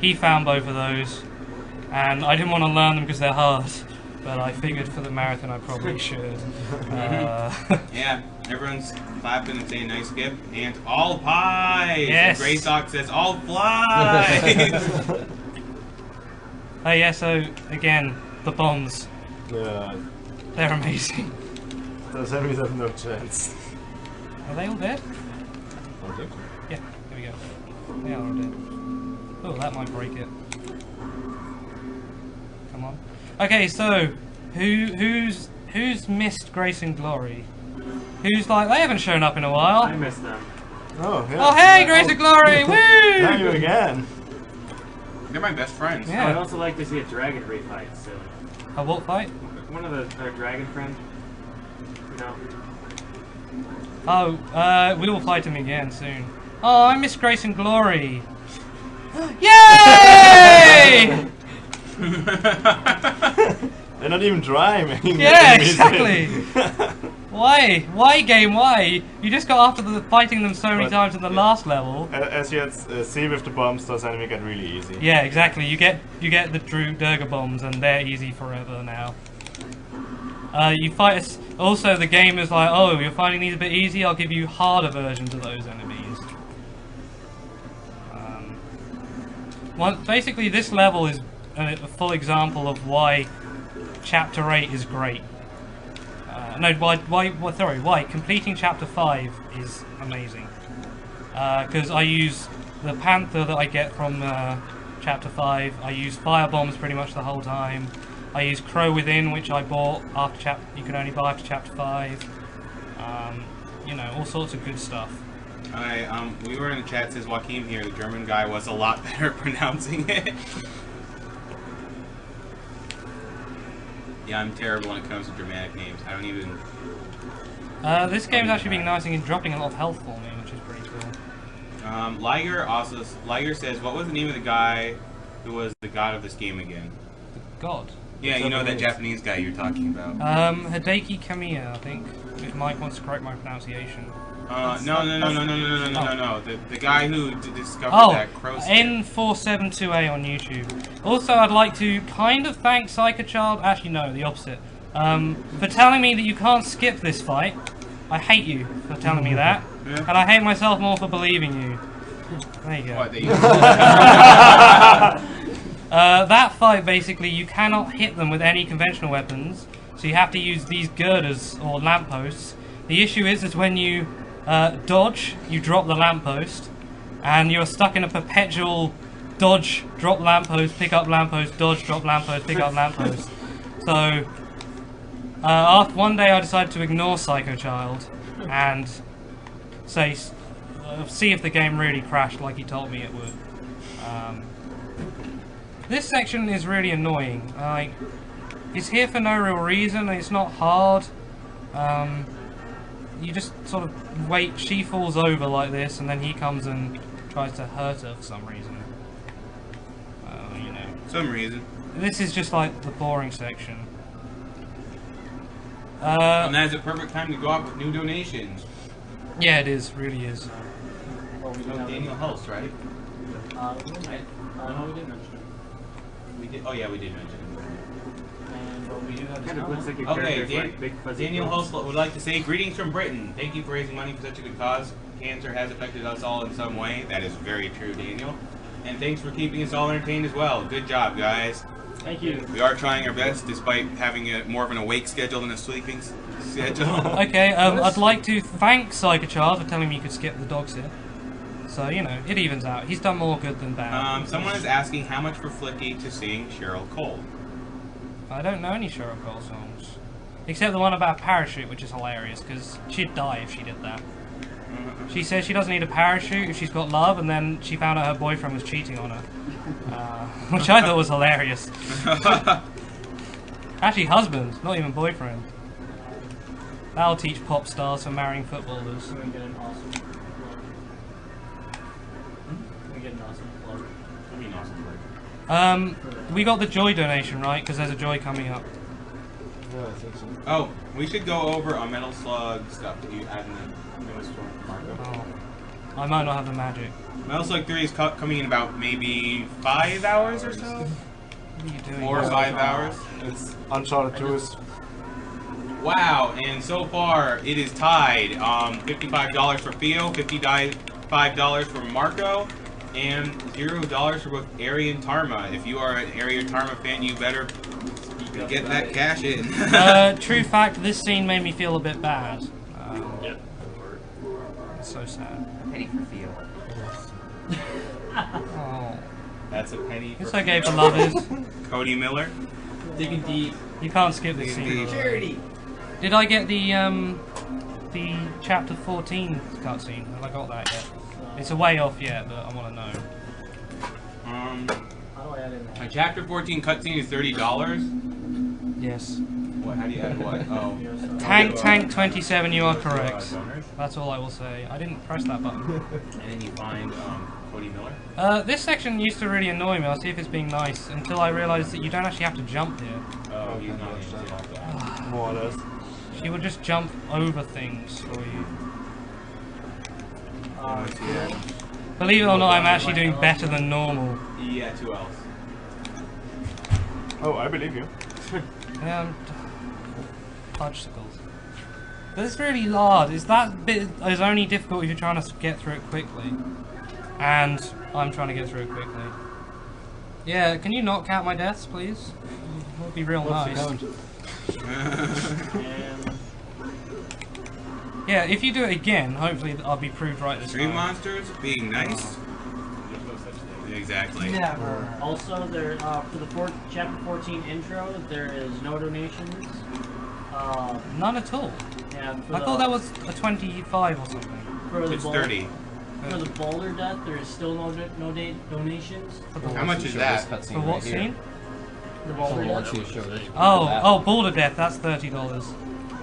he found both of those. And I didn't want to learn them because they're hard, but I figured for the marathon I probably should. Yeah, everyone's clapping and saying nice skip. And all pies! Yes. Grey Sock says all flies! Oh yeah, so again, the bombs. Yeah. They're amazing. Those enemies have no chance. Are they all dead? I think so. Yeah, there we go. They are all dead. Oh, that might break it. Come on. Okay, so who's missed Grace and Glory? Who's like they haven't shown up in a while? I missed them. Oh, yeah. Oh hey, Grace and Glory! Now you Woo! again. They're my best friends. Yeah. I'd also like to see a dragon refight soon. A what fight? One of our dragon friends. No. Oh, we will fight him again soon. Oh, I miss Grace and Glory. Yay! They're not even driving. Yeah, exactly. Why? Why game? Why? You just got after fighting them so many But- times in the last level. As you see with the bombs, those enemies get really easy. Yeah, exactly. You get the Durga bombs, and they're easy forever now. You fight. Also, the game is like, oh, you're finding these a bit easy. I'll give you harder versions of those enemies. Basically, this level is a full example of why Chapter 8 is great. Why completing Chapter 5 is amazing. Because I use the Panther that I get from Chapter 5. I use Fire Bombs pretty much the whole time. I use Crow Within, which I bought after you can only buy after Chapter 5. You know, all sorts of good stuff. We were in the chat, says Joaquin here, the German guy was a lot better at pronouncing it. Yeah, I'm terrible when it comes to Germanic names. I don't even... This game's actually being nice and dropping a lot of health for me, which is pretty cool. Liger says, what was the name of the guy who was the god of this game again? God. Yeah, you know that Japanese guy you're talking about. Hideki Kamiya, I think. If Mike wants to correct my pronunciation. No. The guy who discovered that crow skip. N472A on YouTube. Also, I'd like to kind of thank Psychochild, actually no, the opposite, for telling me that you can't skip this fight. I hate you for telling me that, Yeah. and I hate myself more for believing you. There you go. What, that you... That fight, basically, you cannot hit them with any conventional weapons, so you have to use these girders or lampposts. The issue is when you dodge, you drop the lamppost, and you're stuck in a perpetual dodge, drop lamppost, pick up lamppost, dodge, drop lamppost, pick up lamppost. So, after one day I decided to ignore Psychochild and see if the game really crashed like he told me it would. This section is really annoying. It's here for no real reason, and it's not hard. you just sort of wait. She falls over like this, and then he comes and tries to hurt her for some reason. You know. Some reason. This is just like the boring section. And that is a perfect time to go out with new donations. Yeah, it is. Really is. Well, we Oh, Daniel Hulse, right? no, we didn't mention it. We did. Oh yeah, we did mention it. But we do have Kind of looks like a Okay, character like big fuzzy Daniel clothes. Hulse would like to say greetings from Britain. Thank you for raising money for such a good cause. Cancer has affected us all in some way. That is very true, Daniel. And thanks for keeping us all entertained as well. Good job, guys. Thank you. We are trying our best, despite having more of an awake schedule than a sleeping schedule. Okay, I'd like to thank Psychochild for telling me you could skip the dog sit. So, you know, it evens out. He's done more good than bad. Someone is asking how much for Flicky to sing Cheryl Cole. I don't know any Cheryl Cole songs. Except the one about parachute, which is hilarious, because she'd die if she did that. She says she doesn't need a parachute if she's got love, and then she found out her boyfriend was cheating on her. Which I thought was hilarious. Actually, husband, not even boyfriend. That'll teach pop stars for marrying footballers. Can we get an awesome plug? Can we get an awesome plug? I mean, awesome plug. We got the Joy donation, right? Because there's a Joy coming up. Yeah, I think so. Oh, we should go over our Metal Slug stuff that you had in the newest one, Marco. Oh. I might not have the magic. Metal Slug 3 is coming in about maybe 5 hours or so? What are you doing? 4 or 5 hours? It's Uncharted 2 is... Wow, and so far it is tied. $55 for Theo, $55 for Marco, and $0 for both Ari and Tarma. If you are an Ari or Tarma fan, you better get that cash in. True fact, this scene made me feel a bit bad. It's so sad. Penny for Theo. Oh. That's a penny for It's okay, beloved. Cody Miller. Digging deep. You can't skip this Digging scene. deep. Charity. Did I get the chapter 14 cutscene? Have I got that yet? It's a way off yet, but I want to know. How do I add in A that? chapter 14 cutscene is $30. Yes. What? How do you add what? Oh. Tank 27, you are correct. That's all I will say. I didn't press that button. And then you find Cody Miller. This section used to really annoy me. I'll see if it's being nice until I realised that you don't actually have to jump here. Oh, he's not in. More or less. She will just jump over things for you. Believe it or not, I'm actually doing better than normal. Yeah, 2 L's. Oh, I believe you. Fudgesicles. But it's really hard. That bit is only difficult if you're trying to get through it quickly. And I'm trying to get through it quickly. Yeah, can you not count my deaths, please? That would be real nice. Yeah, if you do it again, hopefully I'll be proved right this Stream time. monsters being nice. Exactly. Never. Also, there for the chapter 14 intro, there is no donations. None at all. Yeah, I thought that was a 25 or something. For the It's 30. For the boulder death, there is still no donations. How much is that? For what scene? The boulder death. Oh, boulder death. That's $30.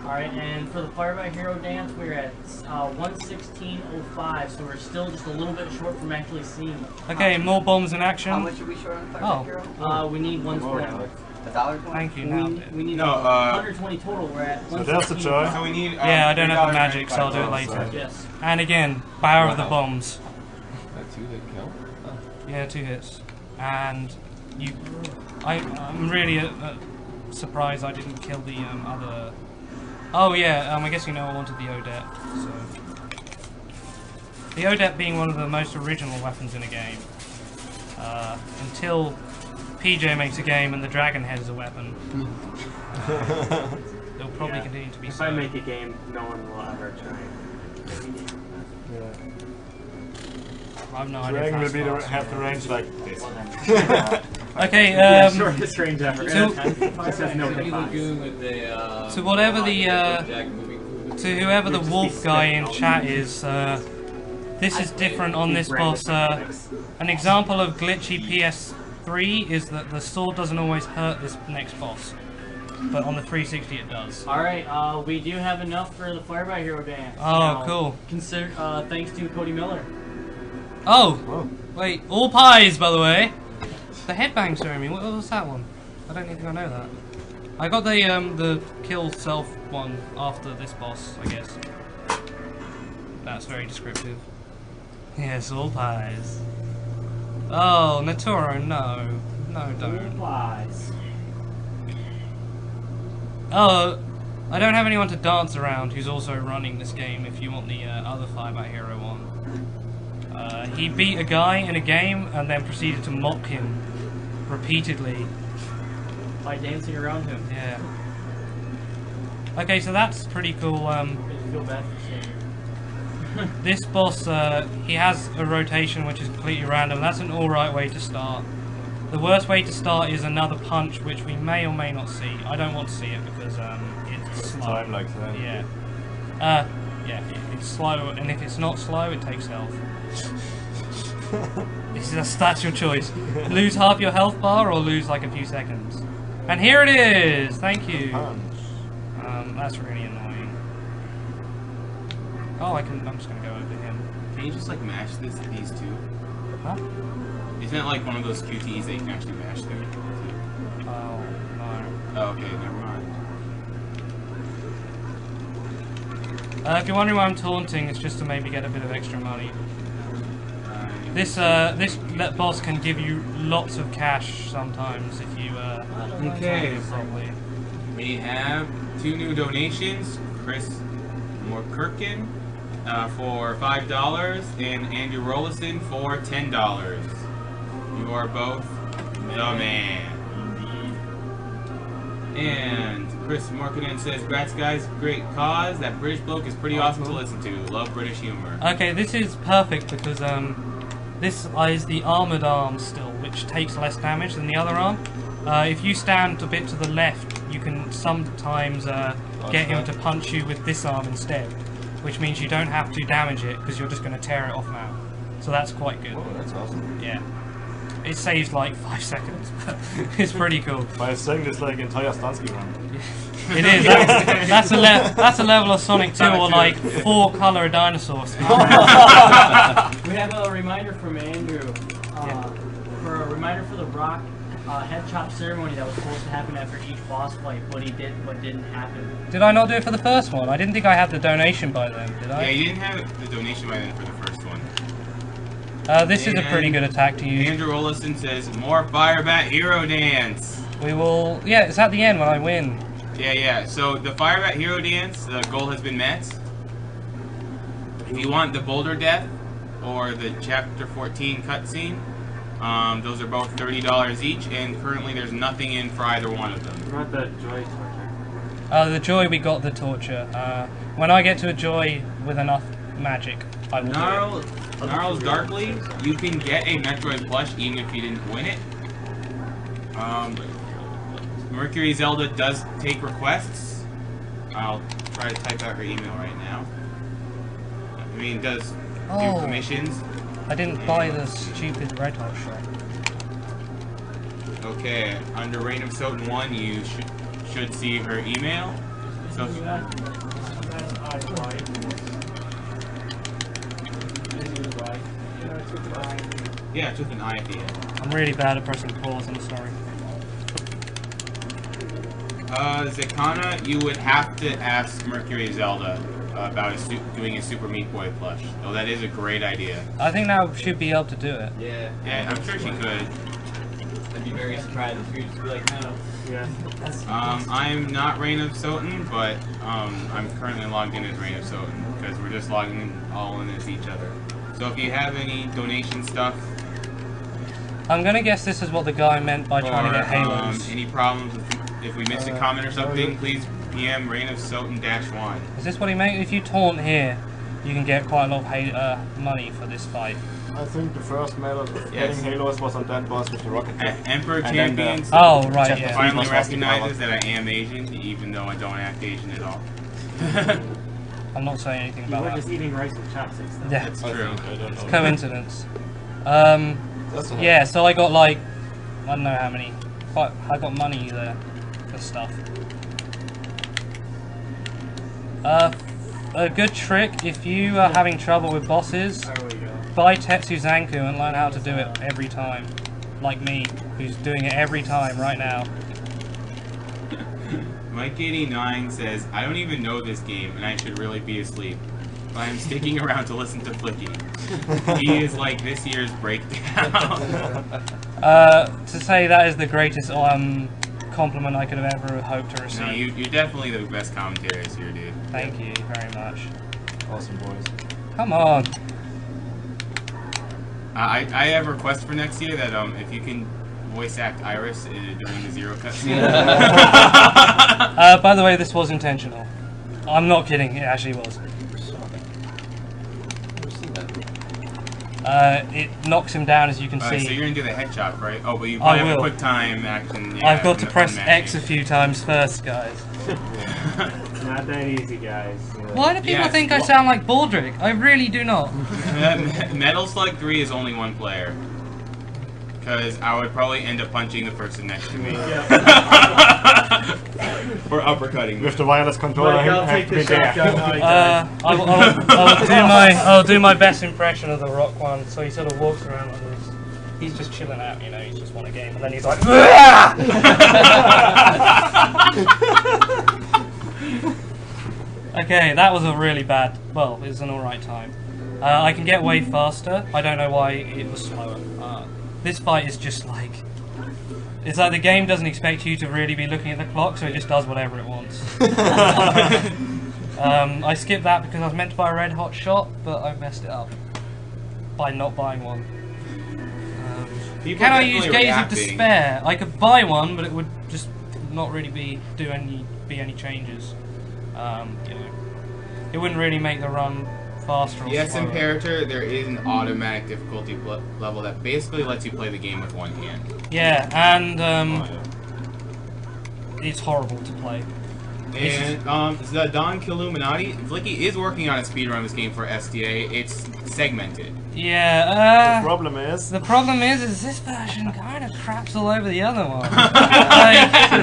Alright, and for the Firebat Hero Dance, we're at 116.05, so we're still just a little bit short from actually seeing it. Okay, more bombs in action. How much are we short on the Firebat Hero? We need 120. $1.20? Thank you, now. We need No, 120 total, we're at 116. So that's the choice. So we need. Yeah, I don't have the magic, so I'll do it later. Yes. And again, Power of the Bombs. That 2-hit kill? Oh. Yeah, 2 hits. And you... I'm really surprised I didn't kill the other... Oh yeah, I guess you know I wanted the Odette, so... The Odette being one of the most original weapons in a game. Until PJ makes a game and the Dragon Head is a weapon. They'll probably continue to be If so. I make a game, no one will ever try. Yeah. I have no idea. Dragon will if be that's have the range like this. Okay, Yeah, shortest range ever. So- Just says no hit to whatever the to whoever the wolf guy in chat is, this is different on this boss. An example of glitchy PS3 is that the sword doesn't always hurt this next boss. but on the 360 it does. Alright, we do have enough for the Firebat Hero dance. Oh, cool. Consider, thanks to Cody Miller. Oh, wait, all pies, by the way. The headbang ceremony, what was that one? I don't think I know that. I got the kill self one after this boss, I guess. That's very descriptive. Yes, all pies. Oh, Naturo, no. No, don't. All pies. Oh, I don't have anyone to dance around who's also running this game if you want the other Firebat Hero one. He beat a guy in a game and then proceeded to mock him repeatedly. By dancing around him. Yeah. Okay, so that's pretty cool. I feel bad for saying. This boss, he has a rotation which is completely random. That's an alright way to start. The worst way to start is another punch, which we may or may not see. I don't want to see it because it's slow. Time like that. Yeah. Yeah, it's slow, and if it's not slow, it takes health. That's your choice. Lose half your health bar or lose like a few seconds. And here it is! Thank you! That's really annoying. Oh, I'm just gonna go over him. Can you just like mash these two? Huh? Isn't it like one of those QTEs that you can actually mash them? Oh, no. Oh, okay, never mind. If you're wondering why I'm taunting, it's just to maybe get a bit of extra money. This boss can give you lots of cash sometimes if you okay. target it properly. We have 2 new donations. Chris Morkirkin for $5 and Andrew Rollison for $10. You are both the man. And Chris Morkinen says, "Grats guys, great cause. That British bloke is pretty awesome to listen to. Love British humor." Okay, this is perfect because this is the armoured arm still, which takes less damage than the other arm. If you stand a bit to the left, you can sometimes get him to punch you with this arm instead, which means you don't have to damage it because you're just going to tear it off now. So that's quite good. Oh, that's awesome. Yeah. It saves like 5 seconds, but it's pretty cool. By saying this like entire Stansky run. It is. That's a level of Sonic 2 or like 4 color dinosaurs. We have a reminder from Andrew. For a reminder for the Rock head chop ceremony that was supposed to happen after each boss fight, but didn't happen. Did I not do it for the first one? I didn't think I had the donation by then, did I? Yeah, you didn't have the donation by then for the first one. This is a pretty good attack to use. Andrew Rollison says, "More Firebat Hero Dance." We will... Yeah, it's at the end when I win. Yeah. So the Firebat Hero Dance, the goal has been met. If you want the Boulder Death or the Chapter 14 cutscene, those are both $30 each, and currently there's nothing in for either one of them. Not the Joy torture. The Joy, we got the Torture. When I get to a Joy with enough magic, I will do it. Gnarls Darkly, you can get a Metroid plush even if you didn't win it. Mercury Zelda does take requests. I'll try to type out her email right now. I mean, it does do commissions. I didn't buy the stupid Red Hot shot. Okay, under Reign of Soten 1, you should see her email. So, yeah, it's with an I at the end. I'm really bad at pressing pause, I'm sorry. Zekana, you would have to ask Mercury Zelda about doing a Super Meat Boy plush. Oh, that is a great idea. I think now should be able to do it. Yeah. Yeah, I'm sure she could. I'd be very surprised if you just be like, no. Yeah. I'm not Reign of Soten, but I'm currently logged in as Reign of Soten because we're just logging all in as each other. So if you have any donation stuff, I'm gonna guess this is what the guy meant by trying to get halos. Any problems if we missed a comment or something, please PM Reign of Soten -1. Is this what he meant? If you taunt here, you can get quite a lot of money for this fight. I think the first medal of getting halos was on that boss with the rocket. Emperor Champions finally recognizes that I am Asian, even though I don't act Asian at all. I'm not saying anything about that. We're just eating rice with chopsticks, though. Yeah, that's true. It's coincidence. Yeah, so I got like, I don't know how many. I got money there. for stuff. A good trick if you are having trouble with bosses, buy Tetsu Zanku and learn how to do it every time. Like me, who's doing it every time right now. Mike89 says, I don't even know this game and I should really be asleep. But I'm sticking around to listen to Flicky. He is like this year's breakdown. To say that is the greatest compliment I could have ever hoped to receive. No, you're definitely the best commentator this year, dude. Thank you very much. Awesome, boys. Come on. I have a request for next year that if you can voice act Iris during the Zero cutscene. By the way, this was intentional. I'm not kidding, it actually was. It knocks him down, as you can see. So you're gonna do the head chop, right? Oh, but you probably have a quick time action. Yeah, I've got to press X a few times first, guys. It's not that easy, guys. Why do people think I sound like Baldric? I really do not. Metal Slug 3 is only one player. Because I would probably end up punching the person next to me. Or uppercutting. With the wireless controller, I'll take the shotgun. I'll do my best impression of the Rock one. So he sort of walks around like this. He's just chilling out, you know. He's just won a game, and then he's like, okay, that was a really bad. Well, it was an alright time. I can get way faster. I don't know why it was slower. This fight is just like... It's like the game doesn't expect you to really be looking at the clock, so it just does whatever it wants. I skipped that because I was meant to buy a red hot shot, but I messed it up by not buying one. Can I use Gaze of Despair? I could buy one, but it would just not really be any changes. You know, it wouldn't really make the run faster. Or yes, slower. Imperator, there is an automatic difficulty level that basically lets you play the game with one hand. Yeah, and it's horrible to play. And the Don Killuminati, Flicky is working on a speedrun of this game for STA. It's segmented. Yeah. The problem is this version kind of craps all over the other one.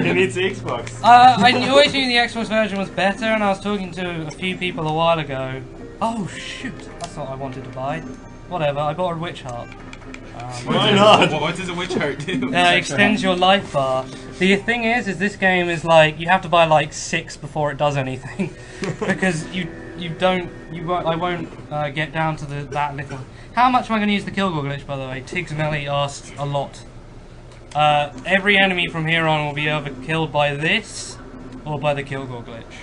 It needs the Xbox. I always knew the Xbox version was better, and I was talking to a few people a while ago. Oh shoot, that's what I wanted to buy. Whatever, I bought a Witch Heart. Why not? What does a Witch Heart do? Extends your life bar. The thing is this game is like you have to buy like 6 before it does anything, because I won't get down to that little. How much am I going to use the Kilgore glitch, by the way? Tiggs Melly asked a lot. Every enemy from here on will be either killed by this or by the Kilgore glitch.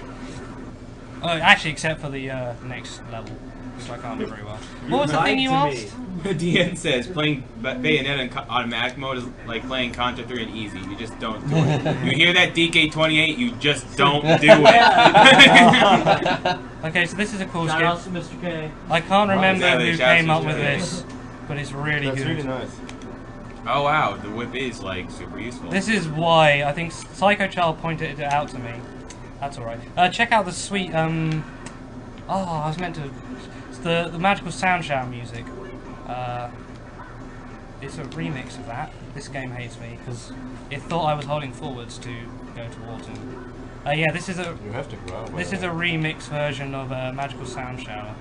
Actually, except for the next level, which I can't do very well. What was the thing you asked? DN says playing Bayonetta in automatic mode is like playing Contra 3 in easy. You just don't do it. You hear that, DK28? You just don't do it. Okay, so this is a cool skip. Shout out to Mr. K. I can't remember who came up with this, but it's really good. That's really nice. Oh wow, the whip is like super useful. This is why I think Psycho Child pointed it out to me. That's alright. Check out the sweet, I was meant to... It's the Magical Sound Shower music. It's a remix of that. This game hates me, because it thought I was holding forwards to go towards it. Yeah, this is a... You have to go out. This is a remix version of Magical Sound Shower.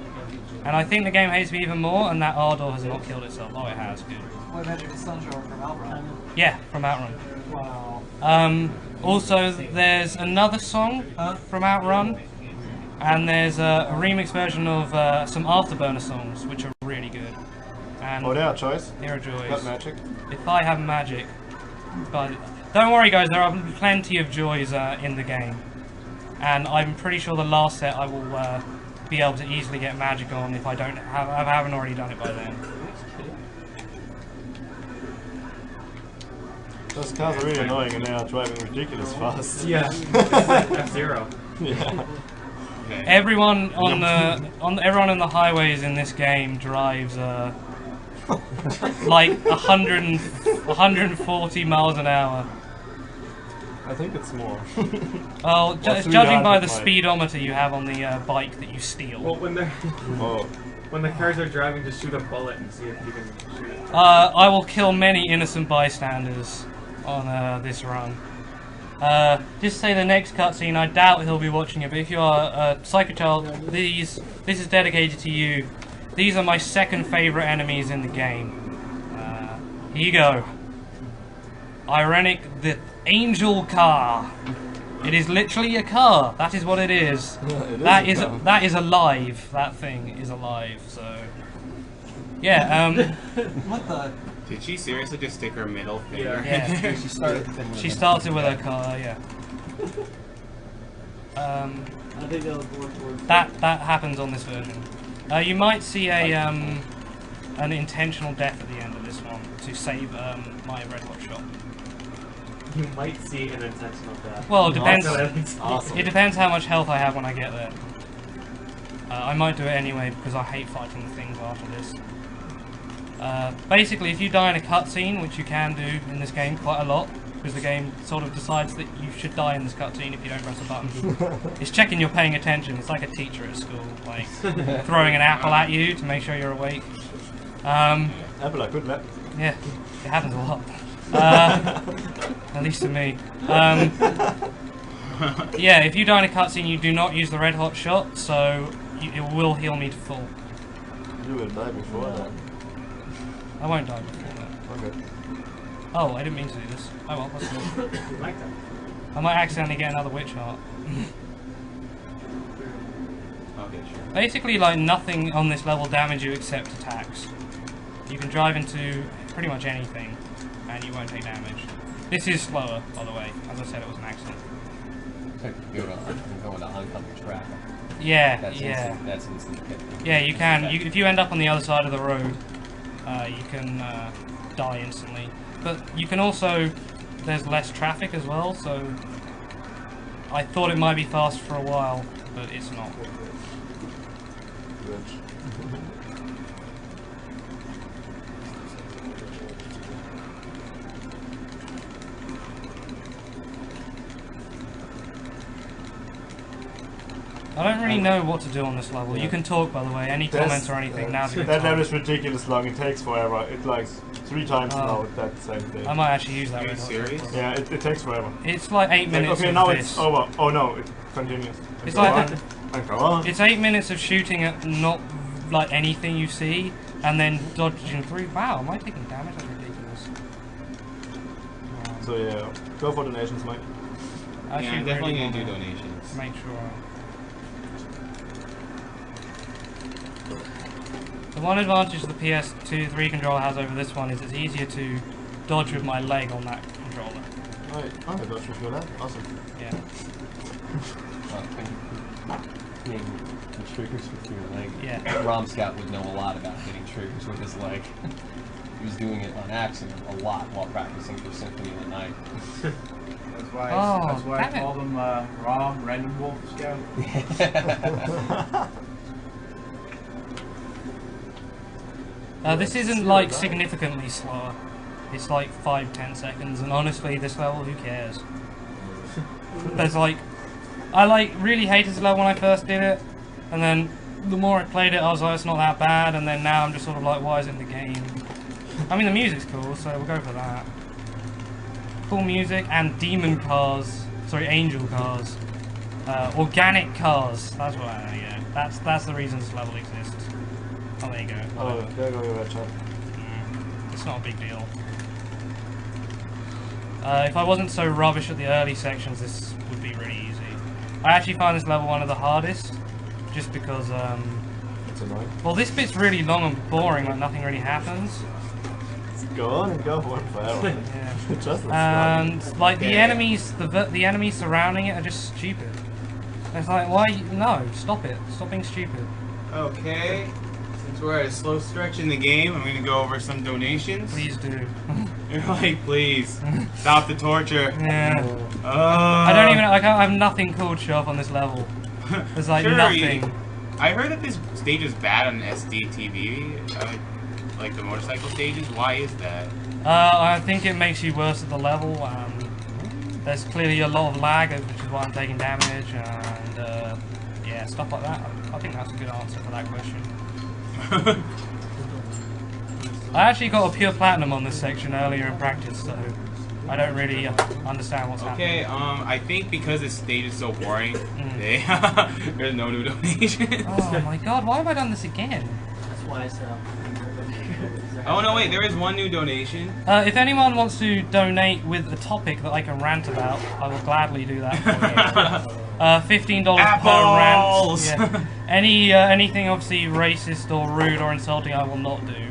And I think the game hates me even more, and that Ardor has not killed itself. Oh, it has, good. What Magical Sound Shower from Outrun? Yeah, from Outrun. Wow. Also, there's another song from Outrun, and there's a remix version of some Afterburner songs, which are really good. And there are choice. Here are joys. Got magic. If I have magic, but don't worry, guys. There are plenty of joys in the game, and I'm pretty sure the last set I will be able to easily get magic on if I haven't already done it by then. Those cars are really annoying and they are driving ridiculous fast. Yeah, F-Zero. Yeah. Okay. Everyone everyone on the highways in this game drives like 140 miles an hour. I think it's more. Well, judging by the speedometer you have on the bike that you steal. Well, when the cars are driving, just shoot a bullet and see if you can shoot it. I will kill many innocent bystanders on this run. Just say the next cutscene. I doubt he'll be watching it, but if you are a Psycho Child, this is dedicated to you. These are my second favourite enemies in the game. Here you go. Ironic, the Angel car. It is literally a car. That is what it is. That is alive. That thing is alive. So, yeah. What the? Did she seriously just stick her middle finger? Yeah. She starts it with her car. Yeah. I think that was more towards That happens on this version. You might see a an intentional death at the end of this one to save my red hot shot. You might see an intentional death. Well, it depends. Awesome. It depends how much health I have when I get there. I might do it anyway because I hate fighting the things after this. Basically, if you die in a cutscene, which you can do in this game quite a lot, because the game sort of decides that you should die in this cutscene if you don't press a button. It's checking you're paying attention. It's like a teacher at school, like throwing an apple at you to make sure you're awake. Apple, I could let. Yeah, it happens a lot. At least to me. Yeah, if you die in a cutscene, you do not use the red hot shot, so it will heal me to full. You will die before that. I won't die before that. Okay. Oh, I didn't mean to do this. Oh well, that's cool. Like that. I might accidentally get another witch heart. Okay, sure. Basically, like, nothing on this level damage you except attacks. You can drive into pretty much anything, and you won't take damage. This is slower, by the way. As I said, it was an accident. Go into oncoming traffic. Yeah, That's yeah. Instant, that's instant hit. Yeah, you can. If you end up on the other side of the road, you can die instantly. But you can also... There's less traffic as well, so... I thought it might be fast for a while, but it's not. I don't really know what to do on this level. You can talk, by the way. Any comments or anything, now's a good That time. level is ridiculous long. It takes forever. It like 3 times now that same thing. I might actually use that. Are you red hot serious? shot. Yeah, it takes forever. It's like 8 minutes Okay, of now this. it's over. Oh no, it continues. It's Go like on, and go on. It's 8 minutes of shooting at not like anything you see, and then dodging through. Wow, am I taking damage? That's ridiculous. So yeah, go for donations, Mike. I Yeah, should I'm definitely really gonna do wanna donations. Make sure. The one advantage the PS2-3 controller has over this one is it's easier to dodge with my leg on that controller. Right, I can dodge with your leg. Awesome. Yeah. Hitting the triggers with your leg. Yeah. Rom Scout would know a lot about hitting triggers with his leg. He was doing it on accident a lot while practicing for Symphony of the Night. That's why, Oh, that's why I damn it. called him Rom Random Wolf Scout. This isn't like significantly slower. It's like 5-10 seconds, and honestly, this level, who cares? There's like, I like really hated this level when I first did it, and then the more I played it, I was like, it's not that bad, and then now I'm just sort of like, why is it in the game? I mean, the music's cool, so we'll go for that. Cool music and demon cars, sorry, angel cars, organic cars. That's what yeah. That's the reason this level exists. Oh, there you go. Oh, there go your red shot. It's not a big deal. If I wasn't so rubbish at the early sections, this would be really easy. I actually find this level one of the hardest, just because, It's annoying. well, this bit's really long and boring, like nothing really happens. Go on and go for it forever. Yeah. Just And, like, the enemies, the enemies surrounding it are just stupid. It's like, why, no, stop it. Stop being stupid. Okay. Since we're at a slow stretch in the game, I'm gonna go over some donations. Please do. You're like, please, stop the torture. Yeah. I don't even, I have nothing cool to show up on this level. There's like Sure, nothing. I heard that this stage is bad on SDTV, like the motorcycle stages. Why is that? I think it makes you worse at the level. There's clearly a lot of lag, which is why I'm taking damage, and yeah, stuff like that. I think that's a good answer for that question. I actually got a pure platinum on this section earlier in practice, so I don't really understand what's Okay, happening. I think because this stage is so boring, there's no new donations. Oh my god, why have I done this again? That's why I said. Oh no, wait, there is one new donation. If anyone wants to donate with a topic that I can rant about, I will gladly do that for you. $15 Apples! per rant. Yeah. Anything obviously racist or rude or insulting, I will not do,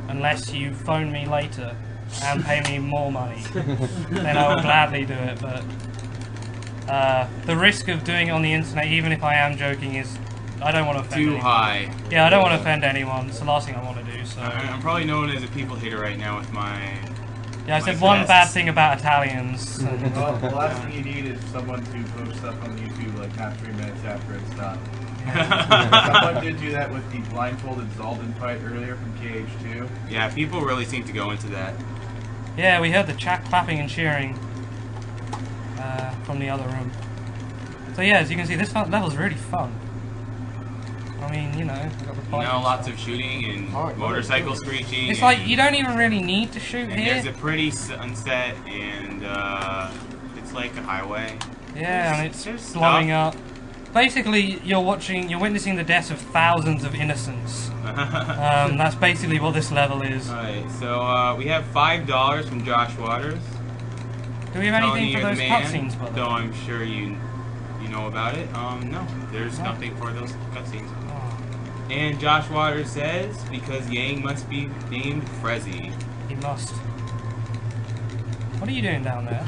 unless you phone me later and pay me more money. Then I will gladly do it. But the risk of doing it on the internet, even if I am joking, is I don't want to offend anyone. Too high. Yeah, I don't want to offend anyone. It's the last thing I want to do. So I'm probably known as a people hater right now with my. yeah, I said one bad thing about Italians. Well, the last thing you need is someone to post stuff on YouTube like not 3 minutes after it's done. Someone did do that with the blindfolded Zaldin fight earlier from KH2. Yeah, people really seem to go into that. Yeah, we heard the chat clapping and cheering from the other room. So yeah, as you can see, this level's really fun. I mean, you know, we've got the fight. Lots of shooting and motorcycle screeching. It's like you don't even really need to shoot and here. there's a pretty sunset, and it's like a highway. Yeah, and it's There's blowing stuff. up. Basically, you're witnessing the deaths of thousands of innocents. That's basically what this level is. Alright, so we have $5 from Josh Waters. Do we have anything Tony, for you're those the man, cutscenes, by the way? though I'm sure you know about it. No, there's nothing for those cutscenes. Oh, And Josh Waters says, because Yang must be named Frezzy. he must. What are you doing down there?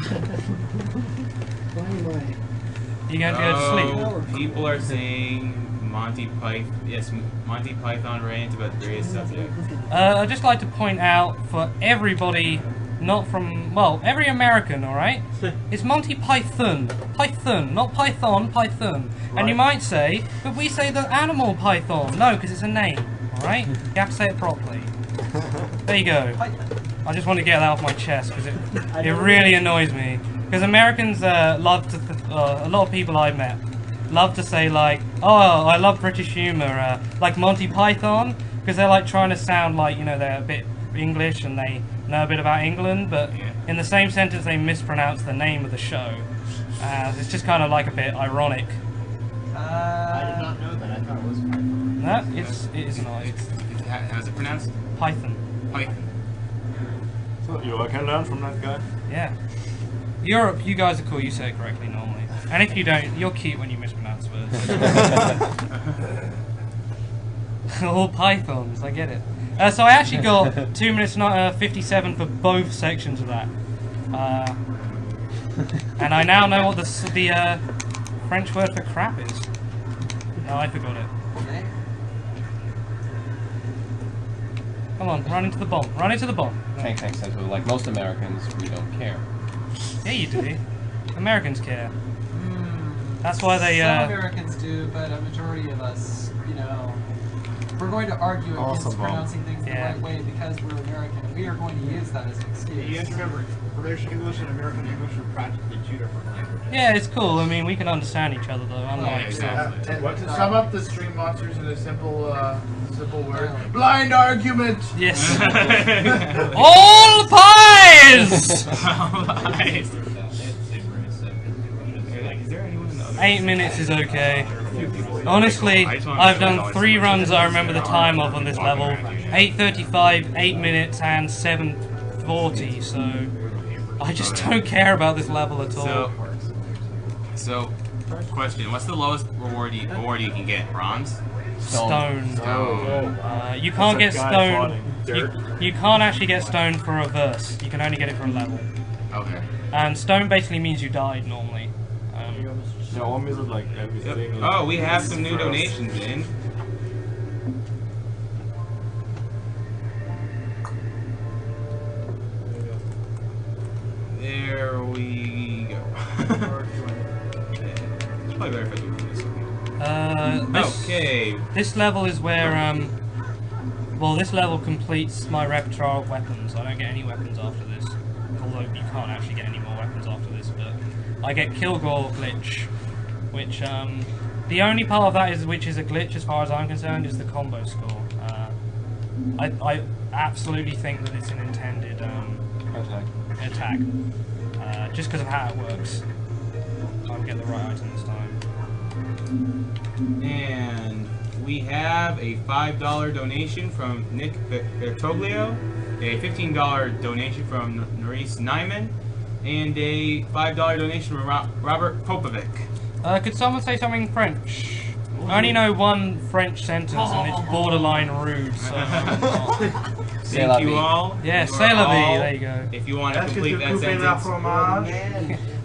You going to go to sleep? People are saying Monty Python rant about various subjects. I'd just like to point out for everybody, not from, well, every American, alright? It's Monty Python. Python, not Python, Python. And you might say, but we say the animal python. No, because it's a name, alright? You have to say it properly. There you go. I just want to get that off my chest because it really annoys me. Because Americans love to, a lot of people I've met love to say like, oh, I love British humour, like Monty Python, because they're like trying to sound like, you know, they're a bit English and they know a bit about England, but in the same sentence they mispronounce the name of the show. It's just kind of like a bit ironic. I did not know that. I thought it was Python. No, it is not. How's it pronounced? Python. Python. So you all can learn from that guy. Yeah. Europe, you guys are cool, you say it correctly normally. And if you don't, you're cute when you mispronounce words. All pythons, I get it. So I actually got 2 minutes 57 for both sections of that. And I now know what the French word for crap is. No, I forgot it. Okay. Come on, run into the bomb. Run into the bomb. Tank says, well, like most Americans, we don't care. Yeah, you do. Americans care. That's why they. Some Americans do, but a majority of us, you know, we're going to argue against pronouncing things the right way because we're American. We are going to use that as an excuse. You have to remember, British English and American English are practically two different languages. Yeah, it's cool. I mean, we can understand each other though. Unlike some. To sum up the stream monsters in a simple word, blind argument. Yes. All pies. All pies. 8 minutes is okay. Honestly, I've done 3 runs I remember the time of on this level. 8:35, 8 minutes, and 7:40. So I just don't care about this level at all. So question: what's the lowest reward you can get? Bronze? Stone. You can't get stone. You can't actually get stone for a verse. You can only get it for a level. Okay. And stone basically means you died normally. Like everything. Oh, we have some new donations in. There we go. It's probably better if I do this. Okay. This level is where well, this level completes my repertoire of weapons. I don't get any weapons after this, although you can't actually get any more weapons after this. But I get Kilgore glitch, which the only part of that which is a glitch as far as I'm concerned is the combo score. I absolutely think that it's an intended attack, just because of how it works. I'll get the right item this time. And we have a $5 donation from Nick Bertoglio, a $15 donation from Norris Nyman, and a $5 donation from Robert Popovic. Could someone say something in French? I only know one French sentence and it's borderline rude, so... Thank you all. Yeah, c'est la vie, there you go. If you want to complete that sentence.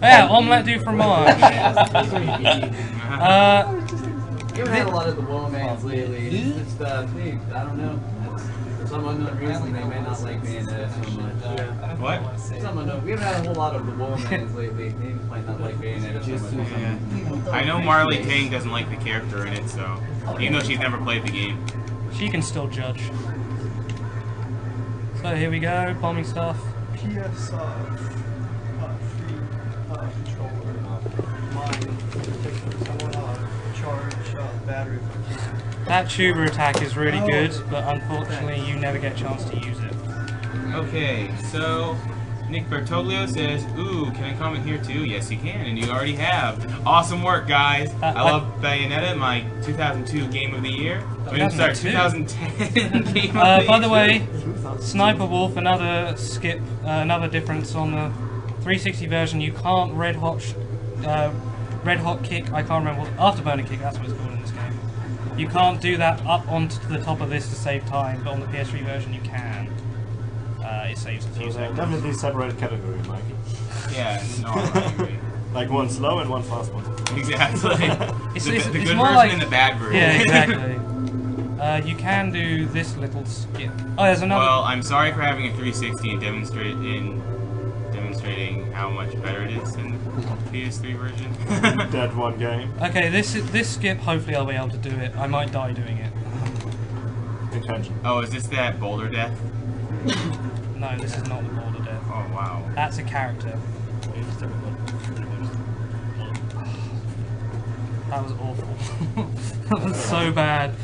Yeah, omelette du fromage. You haven't had a lot of the Womans lately. It's just, I don't know. For some unknown reason, they may not like Bayonetta so much. What? Some unknown. We haven't had a whole lot of the Womans lately. They might not like Bayonetta so much. Yeah. I know Marley King doesn't like the character in it, so even though she's never played the game, she can still judge. So here we go, bombing stuff. PS free controller. Mine. Someone charge battery. That tuber attack is really good, but unfortunately you never get a chance to use it. Okay, so Nick Bertoglio says, ooh, can I comment here too? Yes, you can, and you already have. Awesome work, guys. I love Bayonetta, my 2002 Game of the Year. I mean, sorry, 2010 Game of the Year. By the way, Sniper Wolf, another skip, another difference on the 360 version, you can't red hot kick, I can't remember what, afterburner kick, that's what it's called in this game. You can't do that up onto the top of this to save time, but on the PS3 version you can. It saves a few seconds. Definitely separated category, Mikey. Yeah, no, I agree. Like one slow and one fast one. Exactly. It's the good version more like, and the bad version. Yeah, exactly. You can do this little skip. Oh, there's another. Well, I'm sorry for having a 360 and demonstrating how much better it is than the PS3 version. That one game. Okay, this skip. Hopefully, I'll be able to do it. I might die doing it. Intention. Oh, is this that boulder death? No, this is not the boulder death. Oh wow. That's a character. That was awful. That was so bad.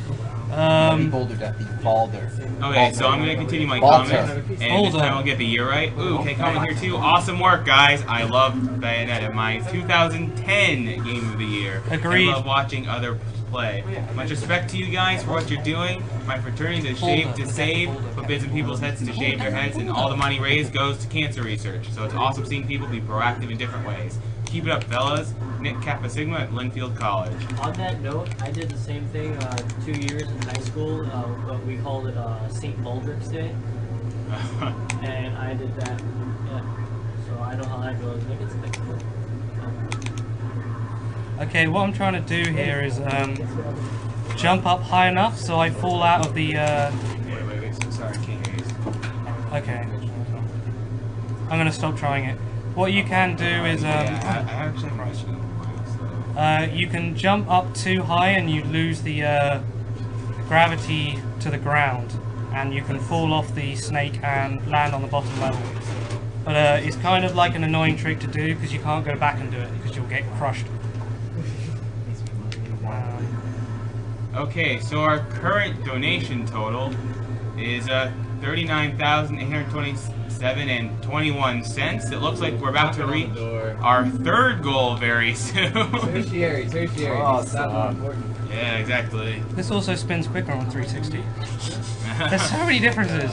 Boulder death, the Balder. Okay, so I'm going to continue my comment, and this time I'll get the year right. Ooh, okay, comment here too. Awesome work, guys. I love Bayonetta, my 2010 Game of the Year. Agreed. I love watching others play. Much respect to you guys for what you're doing. My fraternity is shaved to save, forbids in people's heads to shave their heads, and all the money raised goes to cancer research. So it's awesome seeing people be proactive in different ways. Keep it up, fellas. Nick Kappa Sigma at Linfield College. On that note, I did the same thing 2 years in high school, but we called it St. Baldrick's Day. And I did that, yeah. So I know how that goes. Maybe it's a bit cool. Okay, what I'm trying to do here is jump up high enough so I fall out of the. Wait, so sorry, can't hear you. Okay. I'm gonna stop trying it. What you can do is I actually probably should you can jump up too high and you lose the gravity to the ground, and you can fall off the snake and land on the bottom level. But it's kind of like an annoying trick to do because you can't go back and do it because you'll get crushed. Okay, so our current donation total is $39,827.21. It looks like we're about to reach our third goal very soon. Tertiary. Awesome. Yeah, exactly. This also spins quicker on 360. There's so many differences,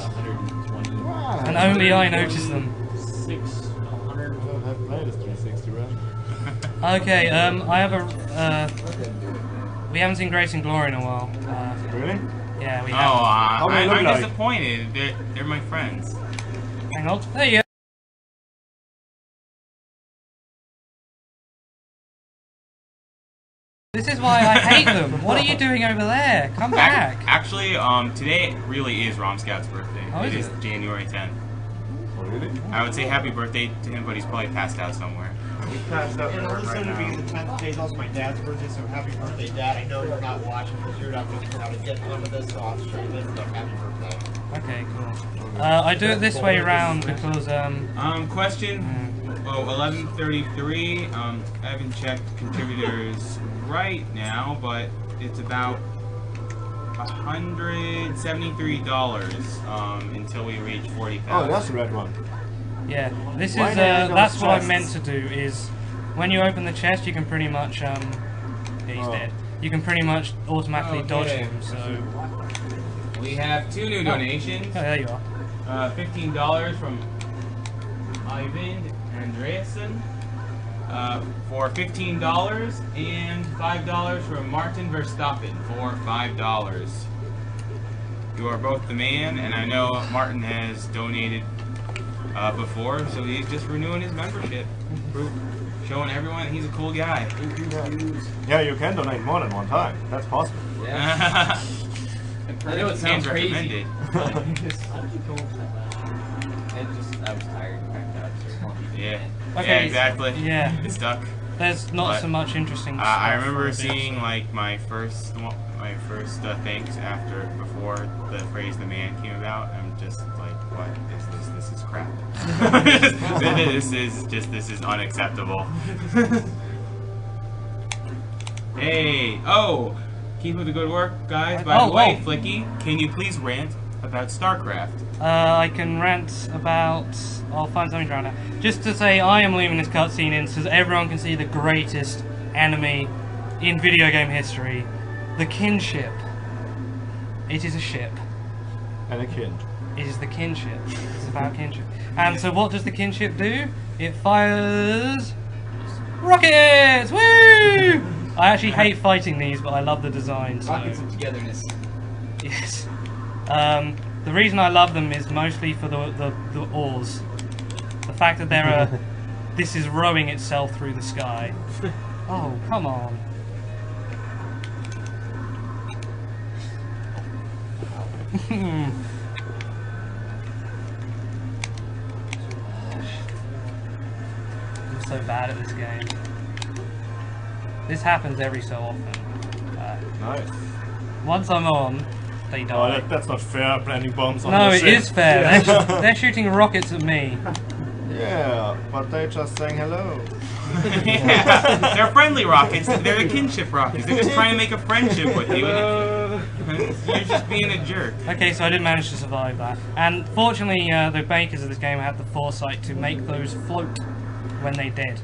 and only I notice them. 600. I've played this 360 round. Okay, I have a. We haven't seen Grace and Glory in a while. Really? Yeah, we Oh, have. I'm disappointed. They're my friends. Hang on. There you go. This is why I hate them. What are you doing over there? Come back. Actually, today really is Rom Scout's birthday. Oh, it is is January 10th. Oh, really? I would say happy birthday to him, but he's probably passed out somewhere. He's passed out and also to be the 10th day is also my dad's birthday, so happy birthday, Dad. I know you're not watching because you're not going to get on with this, so I'll stream this, but happy birthday. Okay, cool. I do it this way around because Question. Oh, 11:33. I haven't checked contributors right now, but it's about $173 until we reach 40,000. Oh, that's the red one. Yeah, this is Why did you that's go what I chests? meant to do. Is when you open the chest, you can pretty much yeah, he's dead. You can pretty much automatically dodge him. So we have 2 new donations. oh, there you are. $15 from Ivan Andreasen for $15 and $5 from Martin Verstappen for $5. You are both the man, and I know Martin has donated before, so he's just renewing his membership, showing everyone he's a cool guy. Yeah, you can donate more than one time. That's possible. Yeah. I know it sounds crazy. Recommended. How did you go with that? I was tired and cracked out. So Yeah. Okay, Yeah, exactly. yeah. It's stuck. There's not But, so much interesting stuff. I for a remember bit, seeing so- like my first thanks before the phrase "the man" came about. I'm just like, what is this? This is crap. This is unacceptable. Hey, oh, keep up the good work, guys. By the way, Flicky, can you please rant about StarCraft? I can rant about. I'll find something to rant at. Just to say, I am leaving this cutscene in so that everyone can see the greatest enemy in video game history, the kinship. It is a ship. And a kind. It is the kinship. It's about kinship. And so, what does the kinship do? It fires rockets. Woo! I actually hate fighting these, but I love the design. So. rockets of togetherness. Yes. The reason I love them is mostly for the oars. The fact that they're this is rowing itself through the sky. Oh, come on. I'm so bad at this game. This happens every so often. Nice. Once I'm on, they die. Oh, that's not fair, planting bombs on No, the it ship. is fair. They're shooting rockets at me. Yeah, but they just saying hello. Yeah, they're friendly rockets. They're the kinship rockets. They're just trying to make a friendship with you. You're just being a jerk. Okay, so I did manage to survive that. And fortunately, the makers of this game had the foresight to make those float when they did.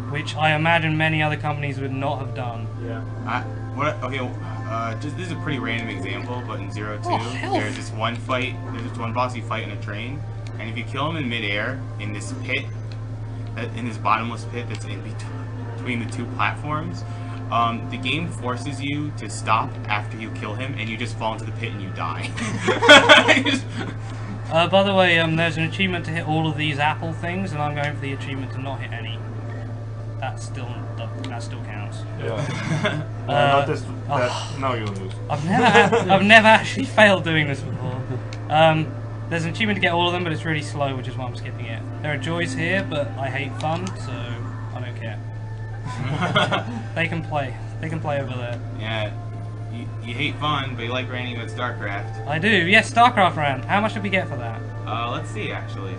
Which I imagine many other companies would not have done. Yeah. This is a pretty random example, but in 0-2, Oh, there's this one boss you fight in a train, and if you kill him in midair, in this pit, in this bottomless pit that's in between the 2 platforms, the game forces you to stop after you kill him, and you just fall into the pit and you die. By the way, there's an achievement to hit all of these apple things, and I'm going for the achievement to not hit any. That still counts. Yeah. Not this. Now you lose. I've never actually failed doing this before. There's an achievement to get all of them, but it's really slow, which is why I'm skipping it. There are joys here, but I hate fun, so I don't care. They can play. They can play over there. Yeah. You hate fun, but you like ranting about StarCraft. I do. Yes, StarCraft rant. How much did we get for that? Let's see, actually.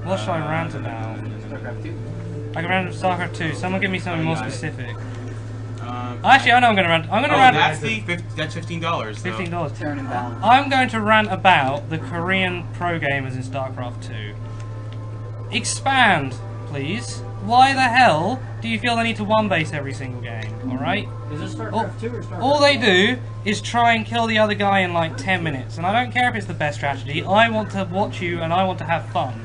What should I rant about? StarCraft 2. I can rant about StarCraft 2. Someone give me something more specific. Actually, I know I'm going to rant. I'm going to rant. That's $15. $15. Turn and balance. I'm going to rant about the Korean pro gamers in StarCraft 2. Expand, please. Why the hell do you feel they need to one-base every single game? Alright? Is this StarCraft 2 or StarCraft? All they do is try and kill the other guy in like 10 minutes. And I don't care if it's the best strategy. I want to watch you and I want to have fun.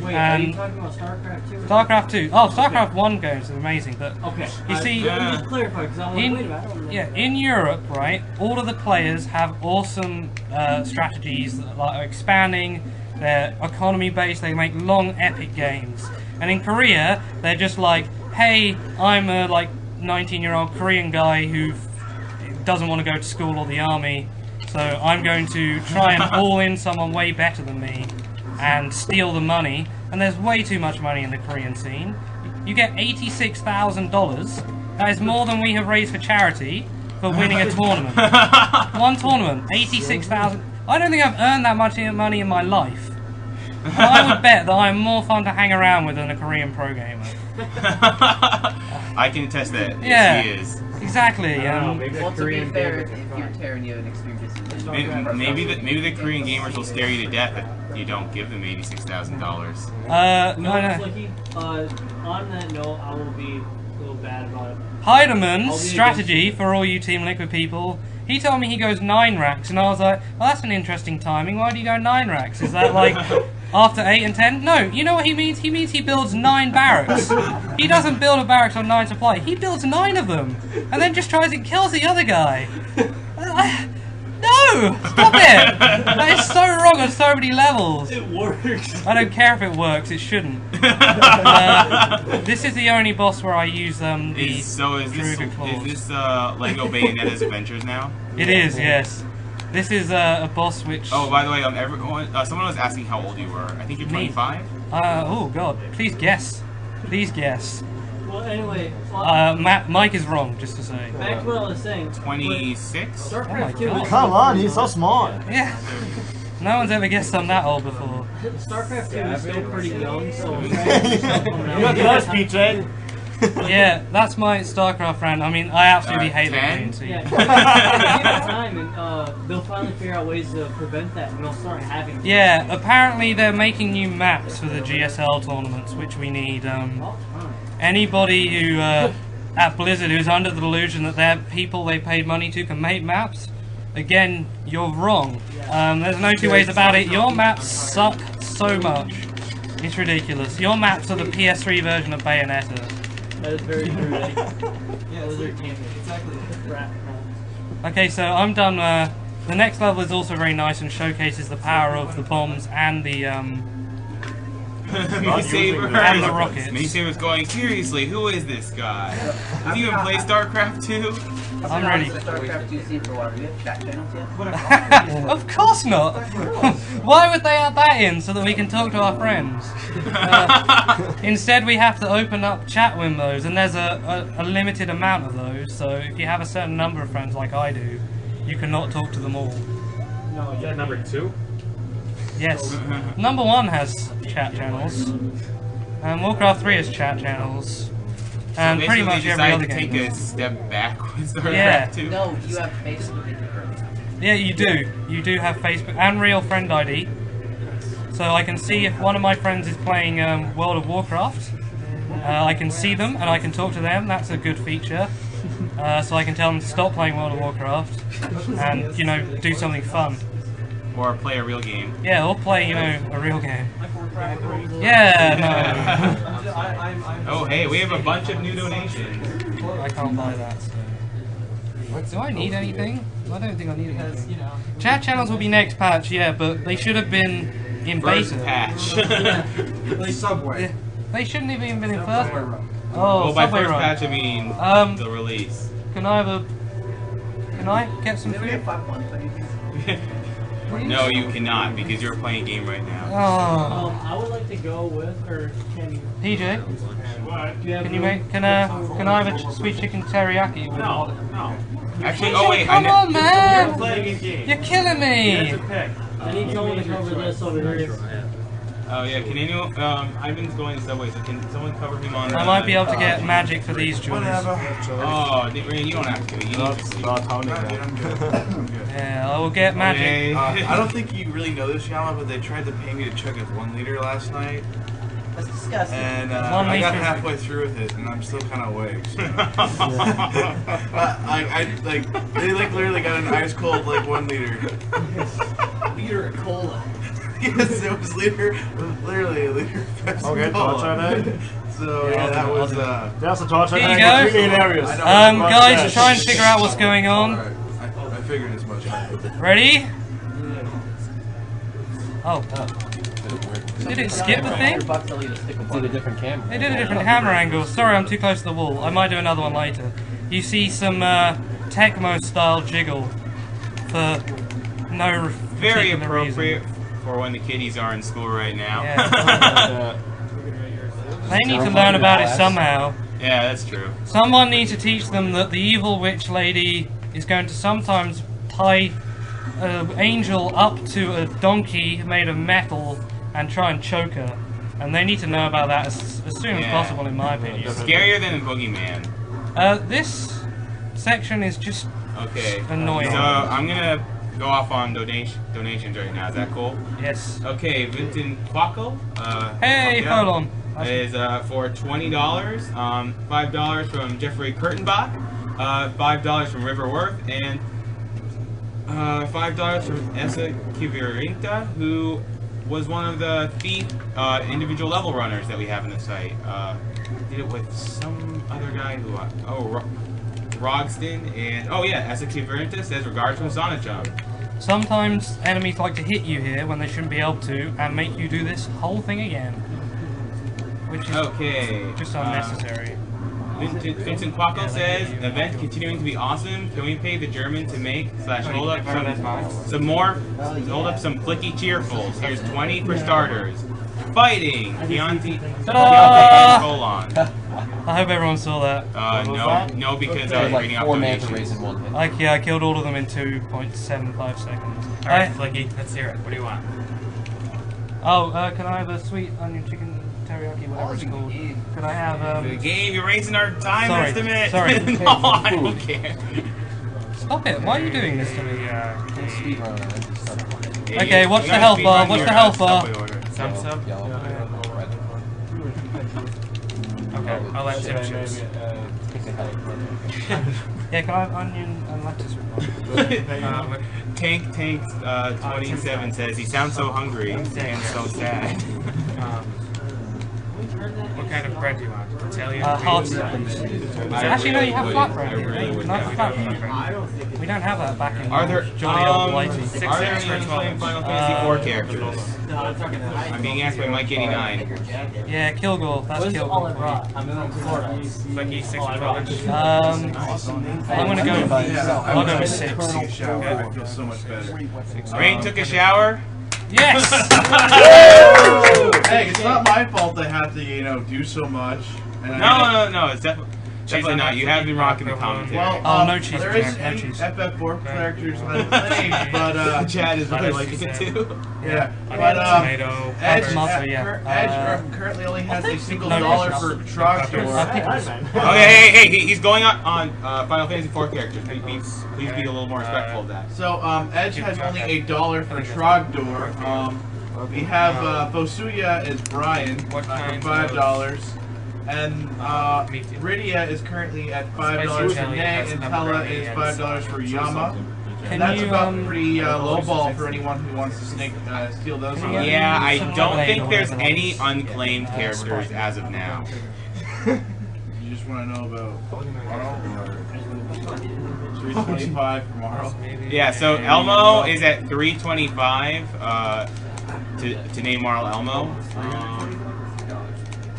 Wait, are you talking about StarCraft 2? Or StarCraft 2. Oh, StarCraft 1 games is amazing, but okay. you see, let me just clarify because I was like, wait a minute, I don't know. yeah, in Europe, right, all of the players have awesome strategies that are expanding. They're economy-based. They make long, epic games. And in Korea, they're just like, hey, I'm a like 19-year-old Korean guy who doesn't want to go to school or the army, so I'm going to try and haul in someone way better than me and steal the money. And there's way too much money in the Korean scene. You get $86,000. That is more than we have raised for charity for winning a tournament. One tournament, 86,000. I don't think I've earned that much money in my life. And I would bet that I'm more fun to hang around with than a Korean pro gamer. I can attest that. Yeah, Yes, he is. Exactly. Well, to be fair, if you're Terran, you have an extreme disadvantage. Maybe the Korean gamers will scare you to death if you don't give them $86,000. No. On that note, I will be a little bad about it. Heideman's strategy for all you Team Liquid people. He told me he goes 9 racks, and I was like, well, that's an interesting timing. Why do you go 9 racks? Is that like after 8 and 10? No, you know what he means? He means he builds 9 barracks. He doesn't build a barracks on 9 supply. He builds 9 of them, and then just tries and kills the other guy. No! Stop it! That is so wrong on so many levels. It works. I don't care if it works, it shouldn't. This is the only boss where I use the Is this Lego Bayonetta's Adventures now? It is, yes. This is a boss which... Oh, by the way, someone was asking how old you were. I think you're 25? Oh god, please guess. Please guess. Well, anyway... Mike is wrong, just to say. Back to what I was saying. 26? Oh my God. Come on, he's so smart. Yeah. No one's ever guessed I'm that old before. StarCraft 2 is still pretty young, so... You got the last pizza. Yeah, that's my StarCraft friend. I mean, I absolutely hate the game. So yeah, give it time, and they'll finally figure out ways to prevent that, and they'll start having... Yeah, apparently they're making new maps for the GSL tournaments, which we need. Anybody who, at Blizzard, who's under the delusion that their people they paid money to can make maps, again, you're wrong. There's no two ways about it. Your maps suck so much. It's ridiculous. Your maps are the PS3 version of Bayonetta. That is very true. Yeah, those are exactly. Okay, so I'm done. The next level is also very nice and showcases the power of the bombs and the and the rockets. Minisaber's going, seriously, who is this guy? Does he even play StarCraft 2? I'm ready. StarCraft 2 scene for what? Do we have chat channels yet? Of course not! Why would they add that in so that we can talk to our friends? Instead we have to open up chat windows, and there's a limited amount of those, so if you have a certain number of friends like I do, you cannot talk to them all. No, is that number 2? Yes. Number 1 has chat channels. Warcraft 3 has chat channels. And so pretty much every other game. Take a step back with StarCraft Yeah. 2. No, you have Facebook. Yeah, you do. You do have Facebook and real friend ID. So I can see if one of my friends is playing World of Warcraft. I can see them and I can talk to them. That's a good feature. So I can tell them to stop playing World of Warcraft and, you know, do something fun. Or play a real game. Yeah, or play, you know, a real game. Yeah, no. Oh, hey, we have a bunch of new donations. I can't buy that. So. Do I need anything? I don't think I need anything. Chat channels will be next patch, yeah, but they should have been in first beta. Patch. Like Subway. Yeah. They shouldn't have even been in first patch. Oh, well, by Subway first run. patch I mean the release. Can I get some food? No, you cannot, because you're playing a game right now. Oh. I would like to go with, or can you... PJ? What? Can you make, can I have a sweet chicken teriyaki? With No. Actually, PJ, come on, man! You're playing a game. You're killing me! You have to pick. I need someone to cover this over here. Oh yeah, can anyone, Ivan's going to Subway, so can someone cover him on... I might be able to get magic for these joints. Oh, Ray, you don't have to. You need to see. Yeah, I will get magic. I don't think you really know this, Yama, but they tried to pay me to chug a 1 liter last night. That's disgusting. And I got halfway through with it, and I'm still kind of awake. So. They literally got an ice cold 1 liter. Liter of cola. Yes, it was literally a liter of Pepsi Okay, torch that. So yeah, that was That's a torch. Here you go. Guys, try and figure out what's going on. Right. I figured as much. Ready? Oh. Did it skip the thing? It did a different camera. They did a different camera angle. Sorry, I'm too close to the wall. I might do another one later. You see some Tecmo style jiggle for no Very particular appropriate reason. for when the kiddies are in school right now. Yeah. They need to learn about it somehow. Yeah, that's true. Someone needs to teach them that the evil witch lady is going to sometimes tie an angel up to a donkey made of metal and try and choke her. And they need to know about that as soon as possible, in my opinion. Scarier than a boogeyman. This section is just annoying. So I'm gonna go off on donations right now. Is that cool? Yes. Okay, Vincent Quackle. Hey, hold on. Is for $20. $5 from Jeffrey Kurtenbach. $5 from Riverworth, and $5 from Essa Kivirinta, who was one of the thief individual level runners that we have in the site. Did it with some other guy who Rogston, and Essa Kivirinta says regards from Sonachum. Sometimes enemies like to hit you here when they shouldn't be able to, and make you do this whole thing again, which is just unnecessary. Vincent Quackle says, event continuing to be awesome. Can we pay the German to make / hold up some more? Hold up some Flicky cheerfuls. Here's 20 for starters. Fighting Deontay and Colon. I hope everyone saw that. No, because I was reading off donations. I killed all of them in 2.75 seconds. Alright, Flicky, let's hear it. What do you want? Oh, can I have a sweet onion chicken teriyaki, whatever it's called? Can I have the game, you're raising our time estimate. Sorry. No, I don't care. Stop it! Why are you doing this to me? Okay, what's the health bar? What's the health bar? Some sub? Okay, I'll let Tim choose. Yeah, can I have onion and lettuce with Tank 27 says he sounds so hungry and so sad. What kind of bread do you want? Italian? Hard slice. Actually, no, you have flat bread. We don't have that back in jolly old Blighty. Are there any unflamed Final Fantasy 4 characters? I'm being asked by Mike 89. Yeah, Kilgore. That's Kilgore. Flicky, 6 or 12 inches. I'm gonna go. I'll go with 6. I feel so much better. Rain took a shower. Yes! Hey, it's not my fault I have to, do so much. And No, it's definitely not. You have been rocking the commentary. Well, no cheese. There is any FF4 characters that are playing, but Chad is really liking it too. Yeah, but Edge currently only has a single $1 for Trog Door. Hey, he's going on Final Fantasy 4 characters. Please be a little more respectful of that. So Edge has only $1 for Trog Door. We have Fosuya is Brian for $5. And Rydia is currently at $5 today, and Tella is $5 for Yama. And that's about pretty lowball for anyone who wants to steal those. Yeah, I don't think there's any unclaimed characters as of now. You just want to know about tomorrow? 325 tomorrow. Yeah, so Elmo is at 325 to name Marl Elmo.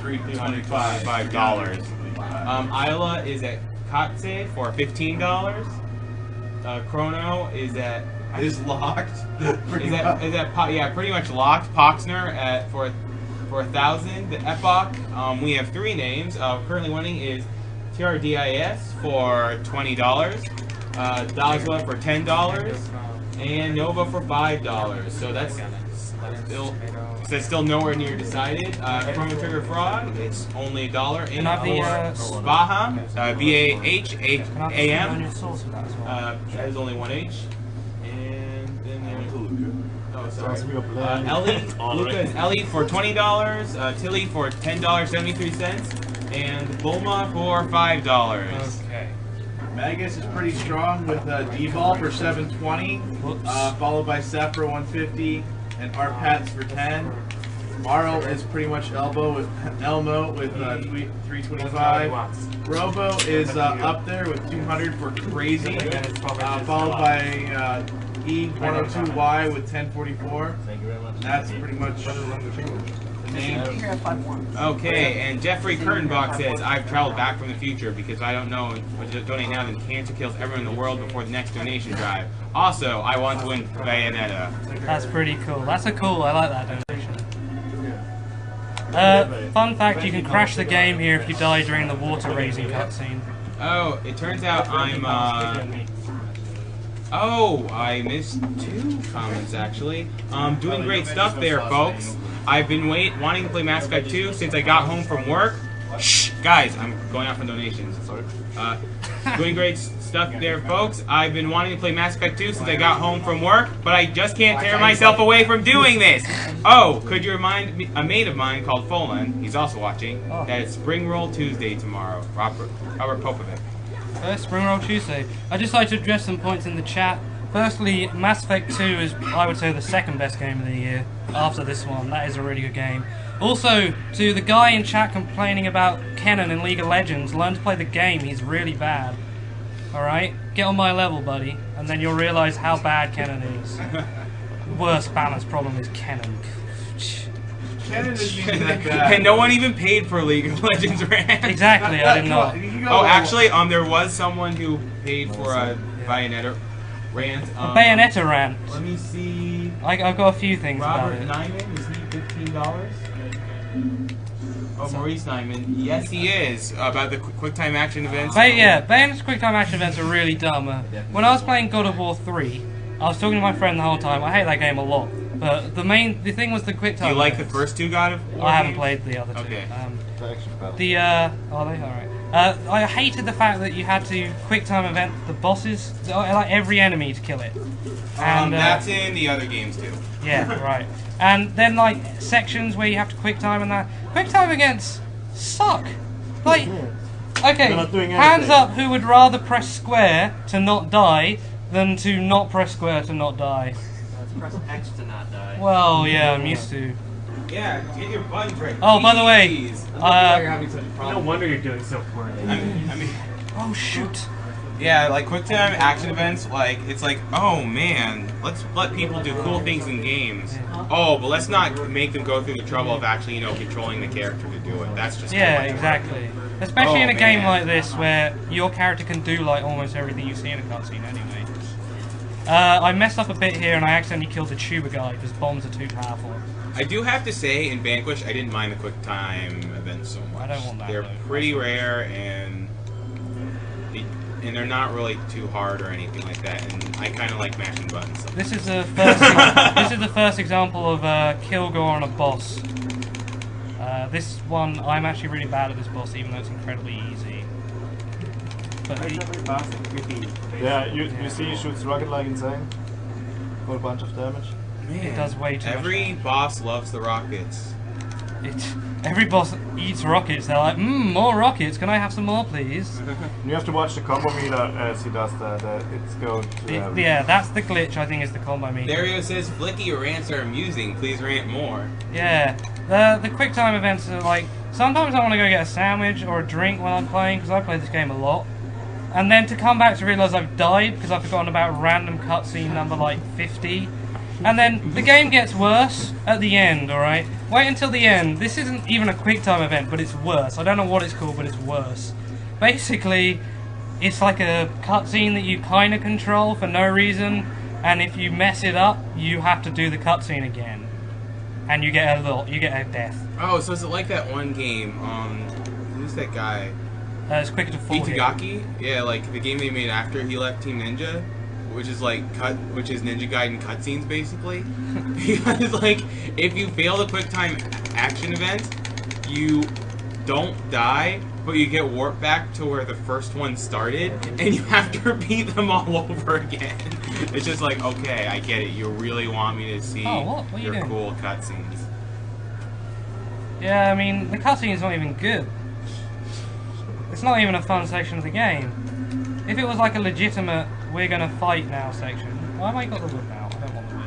$5. Isla is at Katse for $15. Chrono is at locked. Pretty much locked. Poxner for 1,000. The Epoch, we have 3 names. Currently winning is TRDIS for $20. Dazla for $10. And Nova for $5. So that's still nowhere near decided. Chrono Trigger Frog, it's only $1. And Baham, BAHAM, that is only 1H. And then Ellie, Luca is Ellie for $20. Tilly for $10.73, and Bulma for $5. Okay. Magus is pretty strong with D-Ball for $7.20, followed by Seth for $1.50. And Arpats for 10. Marl is pretty much Elmo with $3.25. Robo is up there with $200 for Crazy, followed by E102Y with $10.44. That's pretty much the name. Okay, and Jeffrey Kurtenbach says, I've traveled back from the future because I don't know what to donate now, then cancer kills everyone in the world before the next donation drive. Also, I want to win Bayonetta. That's pretty cool. That's a cool, I like that donation. Fun fact, you can crash the game here if you die during the water raising cutscene. Oh, it turns out I'm, I missed 2 comments actually. Doing great stuff there, folks. I've been wanting to play Mass Effect 2 since I got home from work. Shh, guys, I'm going off on donations. Sorry. Doing great stuff there, folks. I've been wanting to play Mass Effect 2 since I got home from work, but I just can't tear myself away from doing this. Oh, could you remind me, a mate of mine called Folan, he's also watching, that it's Spring Roll Tuesday tomorrow. Robert Popovic. Spring Roll Tuesday. I'd just like to address some points in the chat. Firstly, Mass Effect 2 is, I would say, the second best game of the year after this one. That is a really good game. Also, to the guy in chat complaining about Kennen in League of Legends, learn to play the game. He's really bad. Alright? Get on my level, buddy, and then you'll realise how bad Kennen is. The worst balance problem is Kennen. Kennen isn't even that bad. And no one even paid for League of Legends rant. Exactly, I didn't know. Oh, actually, there was someone who paid for a Bayonetta rant. A Bayonetta rant. Let me see. I've got a few things Robert about it. Nyman, is he $15? Oh, Maurice Nyman. Yes, he is. About the QuickTime action events. Bayonetta's QuickTime action events are really dumb. When I was playing God of War 3, I was talking to my friend the whole time. I hate that game a lot. But the thing was the QuickTime. Do you like the first two God of War I haven't games? played the other two. Okay. Are they? Alright. I hated the fact that you had to QuickTime event the bosses, like every enemy to kill it. And, that's in the other games too. Yeah, right. And then like sections where you have to QuickTime and that. QuickTime events suck. Like, okay, hands up who would rather press square to not die than to not press square to not die. Press X to not die. Well, yeah, I'm used to. Yeah, get your buttons right. Oh, by the way, no wonder you're doing so poorly. I mean, oh shoot. Yeah, like QuickTime action events, like it's like, oh man, let's let people do cool things in games. Oh, but let's not make them go through the trouble of actually, controlling the character to do it. That's just exactly. Especially in a game like this where your character can do like almost everything you see in a cutscene anyway. I messed up a bit here and I accidentally killed the tuba guy because bombs are too powerful. I do have to say, in Vanquish, I didn't mind the QuickTime events so much. I don't want that. They're pretty rare and they're not really too hard or anything like that. And I kind of like mashing buttons. This is the first example of Kilgore on a boss. This one, I'm actually really bad at this boss, even though it's incredibly easy. But yeah, you see he shoots rocket like insane. Got a bunch of damage. Man, it does way too much. Every boss loves the rockets. Every boss eats rockets. They're like, more rockets. Can I have some more, please? You have to watch the combo meter as he does that. It's going to... yeah, that's the glitch, I think, is the combo meter. Dario says, Flicky, your rants are amusing. Please rant more. Yeah. The QuickTime events are like, sometimes I want to go get a sandwich or a drink when I'm playing, because I play this game a lot. And then to come back to realise I've died, because I've forgotten about random cutscene number like 50. And then the game gets worse at the end, alright? Wait until the end. This isn't even a QuickTime event, but it's worse. I don't know what it's called, but it's worse. Basically, it's like a cutscene that you kind of control for no reason, and if you mess it up, you have to do the cutscene again. And you get a death. Oh, so is it like that one game, who's that guy? It's quicker to fall. Itagaki? Yeah, like the game they made after he left Team Ninja. Which is Ninja Gaiden cutscenes basically. Because like if you fail the QuickTime action event, you don't die, but you get warped back to where the first one started, and you have to repeat them all over again. It's just like, okay, I get it. You really want me to see your cool cutscenes. Yeah, I mean the cutscene's not even good. It's not even a fun section of the game. If it was like a legitimate we're gonna fight now section. Why have I got the whip out? I don't want the whip.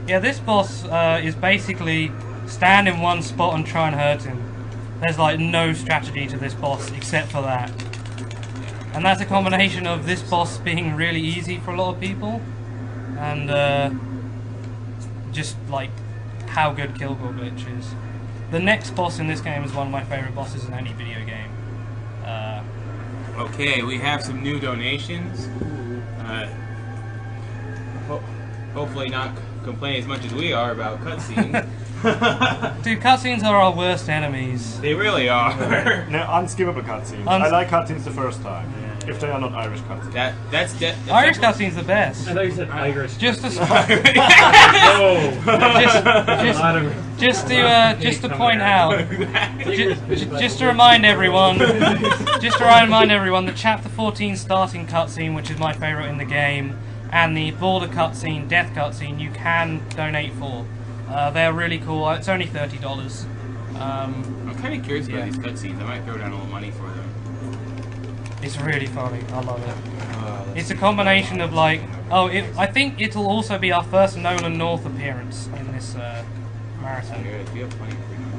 Yeah, this boss is basically stand in one spot and try and hurt him. There's like no strategy to this boss except for that. And that's a combination of this boss being really easy for a lot of people and just like how good Kilgore Glitch is. The next boss in this game is one of my favourite bosses in any video game. Okay, we have some new donations. Hopefully not complain as much as we are about cutscenes. Dude, cutscenes are our worst enemies. They really are. No, unskippable cutscenes. I like cutscenes the first time. if they are not Irish cutscenes. That's Irish cutscene's the best. I thought you said Irish. Just to just to point out, just to remind everyone, the Chapter 14 starting cutscene, which is my favourite in the game, and the border cutscene, death cutscene, you can donate for. They're really cool. It's only $30. I'm kind of curious about these cutscenes. I might throw down a little money for them. It's really funny. I love it. It's a combination of like, I think it'll also be our first Nolan North appearance in this marathon.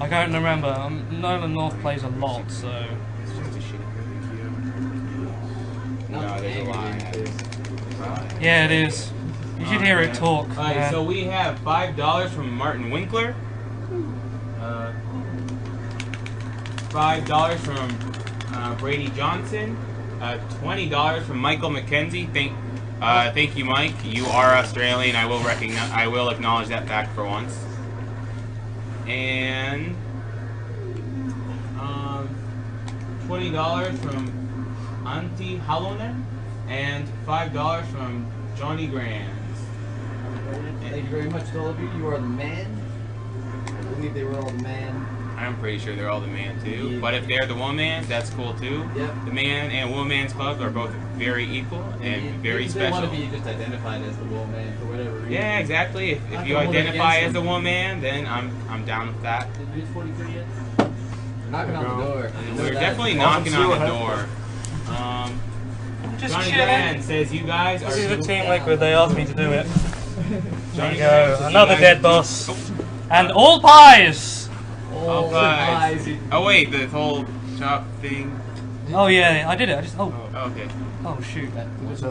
I can't remember. Nolan North plays a lot, so. It's just a shitty No, there's a lot. Yeah, it is. You should hear it talk. Alright, so we have $5 from Martin Winkler. $5 from Brady Johnson. $20 from Michael McKenzie. Thank you, Mike. You are Australian. I will acknowledge that fact for once. And $20 from Antti Halonen, and $5 from Johnny Grands. Thank you very much to all of you. You are the man. I believe they were all the man. I'm pretty sure they're all the man too. Yeah. But if they're the woman, that's cool too. Yep. The man and woman's club are both very equal and very special. They want to be just identified as the woman for whatever reason. Yeah, exactly. If you identify as a woman, then I'm down with that. Did you use 43 yet? Knocking on the door. We're definitely knocking on the door. Just Johnny chilling. Grand says you guys are. This is a Team Liquid. They asked me to do it. There you go. Another dead boss. And all pies. All pies. Oh wait, the whole chop thing. Oh yeah, I did it. Okay. Oh shoot.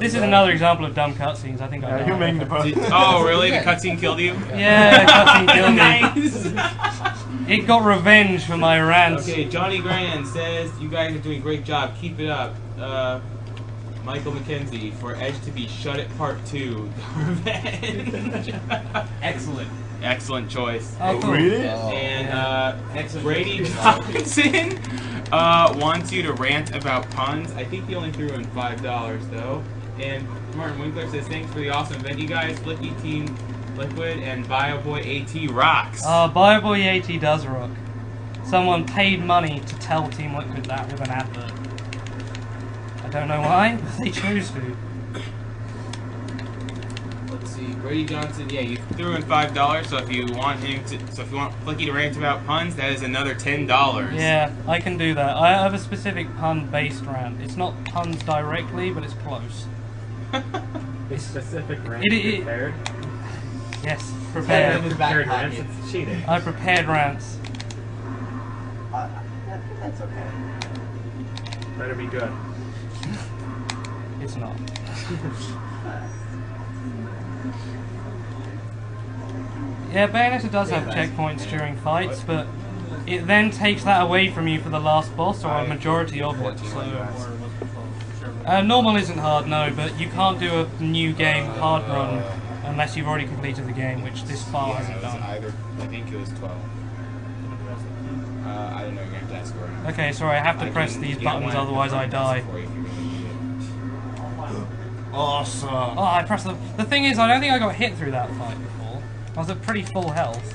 This is another example of dumb cutscenes. I think I know. You're making the point. Oh really? The cutscene killed you? Yeah, the cutscene killed me. Nice. It got revenge for my rants. Okay, Johnny Grand says you guys are doing a great job. Keep it up. Michael McKenzie for Edge to be Shut It Part 2. Revenge. Excellent choice. Oh, cool. Really? And Brady Johnson wants you to rant about puns. I think he only threw in $5 though. And Martin Winkler says thanks for the awesome event, you guys. Flicky, Team Liquid, and BioBoy AT rocks. BioBoy AT does rock. Someone paid money to tell Team Liquid that with an advert. I don't know why, but they chose to. Let's see, Brady Johnson. Yeah, you threw in $5. So if you want Flicky to rant about puns, that is another $10. Yeah, I can do that. I have a specific pun-based rant. It's not puns directly, but it's close. A specific rant prepared? Yes, prepared. Prepared rants. It's cheating. I prepared rants. That's okay. Better be good. It's not. Yeah, Bayonetta does have checkpoints during fights, but it then takes that away from you for the last boss, or a majority of it. So, normal isn't hard, no, but you can't do a new game hard run unless you've already completed the game, which this file hasn't done. I think it was 12. I don't know, you're going to have to ask her. Okay, sorry, I have to press these buttons, otherwise I die. Awesome. Oh, I pressed the... The thing is, I don't think I got hit through that fight before. I was at pretty full health.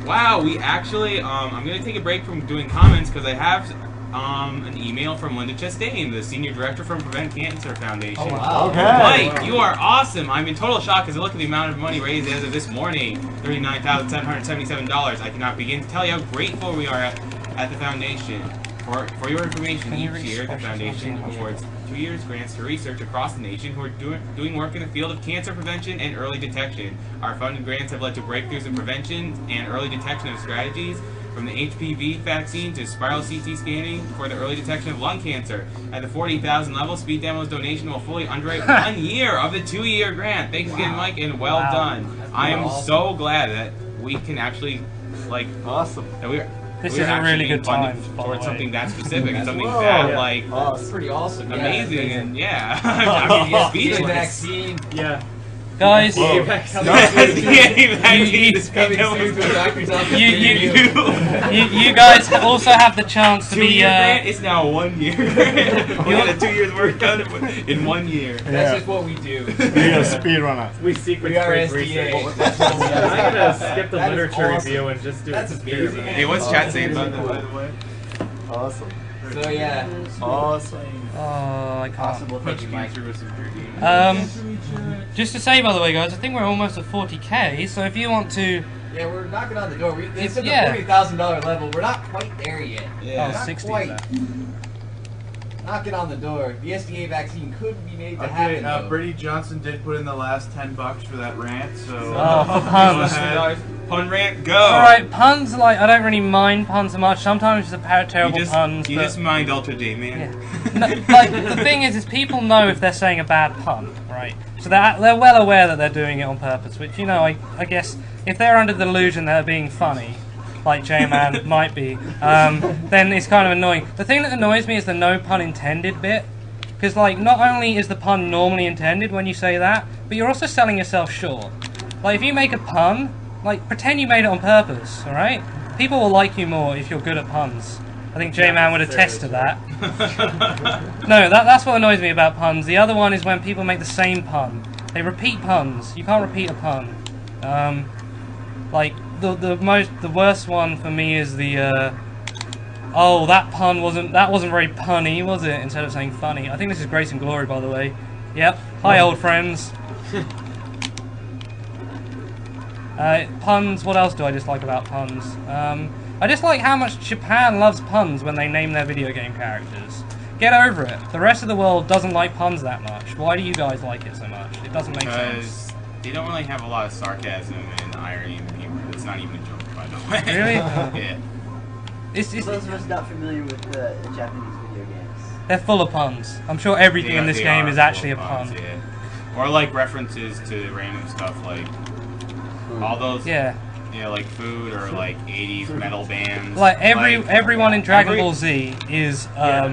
Wow, we actually, I'm going to take a break from doing comments because I have an email from Linda Chastain, the Senior Director from Prevent Cancer Foundation. Oh, wow. Okay. Mike, you are awesome. I'm in total shock as I look at the amount of money raised as of this morning, $39,777. I cannot begin to tell you how grateful we are at the foundation. For your information, each year the foundation awards 2 years grants to research across the nation who are doing work in the field of cancer prevention and early detection. Our funded grants have led to breakthroughs in prevention and early detection of strategies, from the HPV vaccine to spiral CT scanning for the early detection of lung cancer. At the 40,000 level, Speed Demo's donation will fully underwrite 1 year of the 2-year grant. Thanks again, Mike, and well done. I am so glad that we can actually, like, awesome. That we're This is a really good time towards something that specific and something that like that's pretty awesome. Amazing, yeah, and yeah. I mean, speechless. Yeah. Guys, you guys also have the chance to be. It's now 1 year. We had a 2 years work done in 1 year. That's just what we do. We're a speedrunner. We secret are scrape SDA. research. I'm gonna skip the literature awesome. review and just do That's a amazing. Hey, what's chat saying about that, by the way? Awesome. So yeah. Awesome. Oh, I can't. Possible Punch thinking, me Mike. through with some dirty. Just to say, by the way, guys, I think we're almost at 40k. So if you want to, Yeah, we're knocking on the door. It's at the Yeah. $40,000 level. We're not quite there yet. Yeah. We're not 60 quite. is that. Knocking on the door. The SDA vaccine could be made to Okay, happen. though. Brady Johnson did put in the last $10 for that rant, so. Oh, for puns. Pun rant, go! Alright, puns, like, I don't really mind puns so much. Sometimes it's a pair of terrible puns. You but just mind Ultra D, man. No, like, the thing is people know if they're saying a bad pun, right? So they're well aware that they're doing it on purpose, which, you know, I guess if they're under the delusion they're being funny, like J-Man might be, then it's kind of annoying. The thing that annoys me is the no pun intended bit. Because, like, not only is the pun normally intended when you say that, but you're also selling yourself short. Like, if you make a pun, like, pretend you made it on purpose, alright? People will like you more if you're good at puns. I think J-Man would attest to that. No, that's what annoys me about puns. The other one is when people make the same pun. They repeat puns. You can't repeat a pun. Like, the worst one for me is the, oh, that wasn't very punny, was it? Instead of saying funny. I think this is Grace and Glory, by the way. Yep. Hi, old friends. Puns, what else do I dislike about puns? I dislike how much Japan loves puns when they name their video game characters. Get over it. The rest of the world doesn't like puns that much. Why do you guys like it so much? It doesn't make sense. Because they don't really have a lot of sarcasm and irony and humor. It's not even a joke, by the way. Really? Yeah. For those of us not familiar with Japanese video games. They're full of puns. I'm sure everything in this game is actually a pun. Yeah. Or like references to random stuff like all those. Yeah. Yeah, like food or like 80s metal bands. Like everyone in Dragon Ball Z is a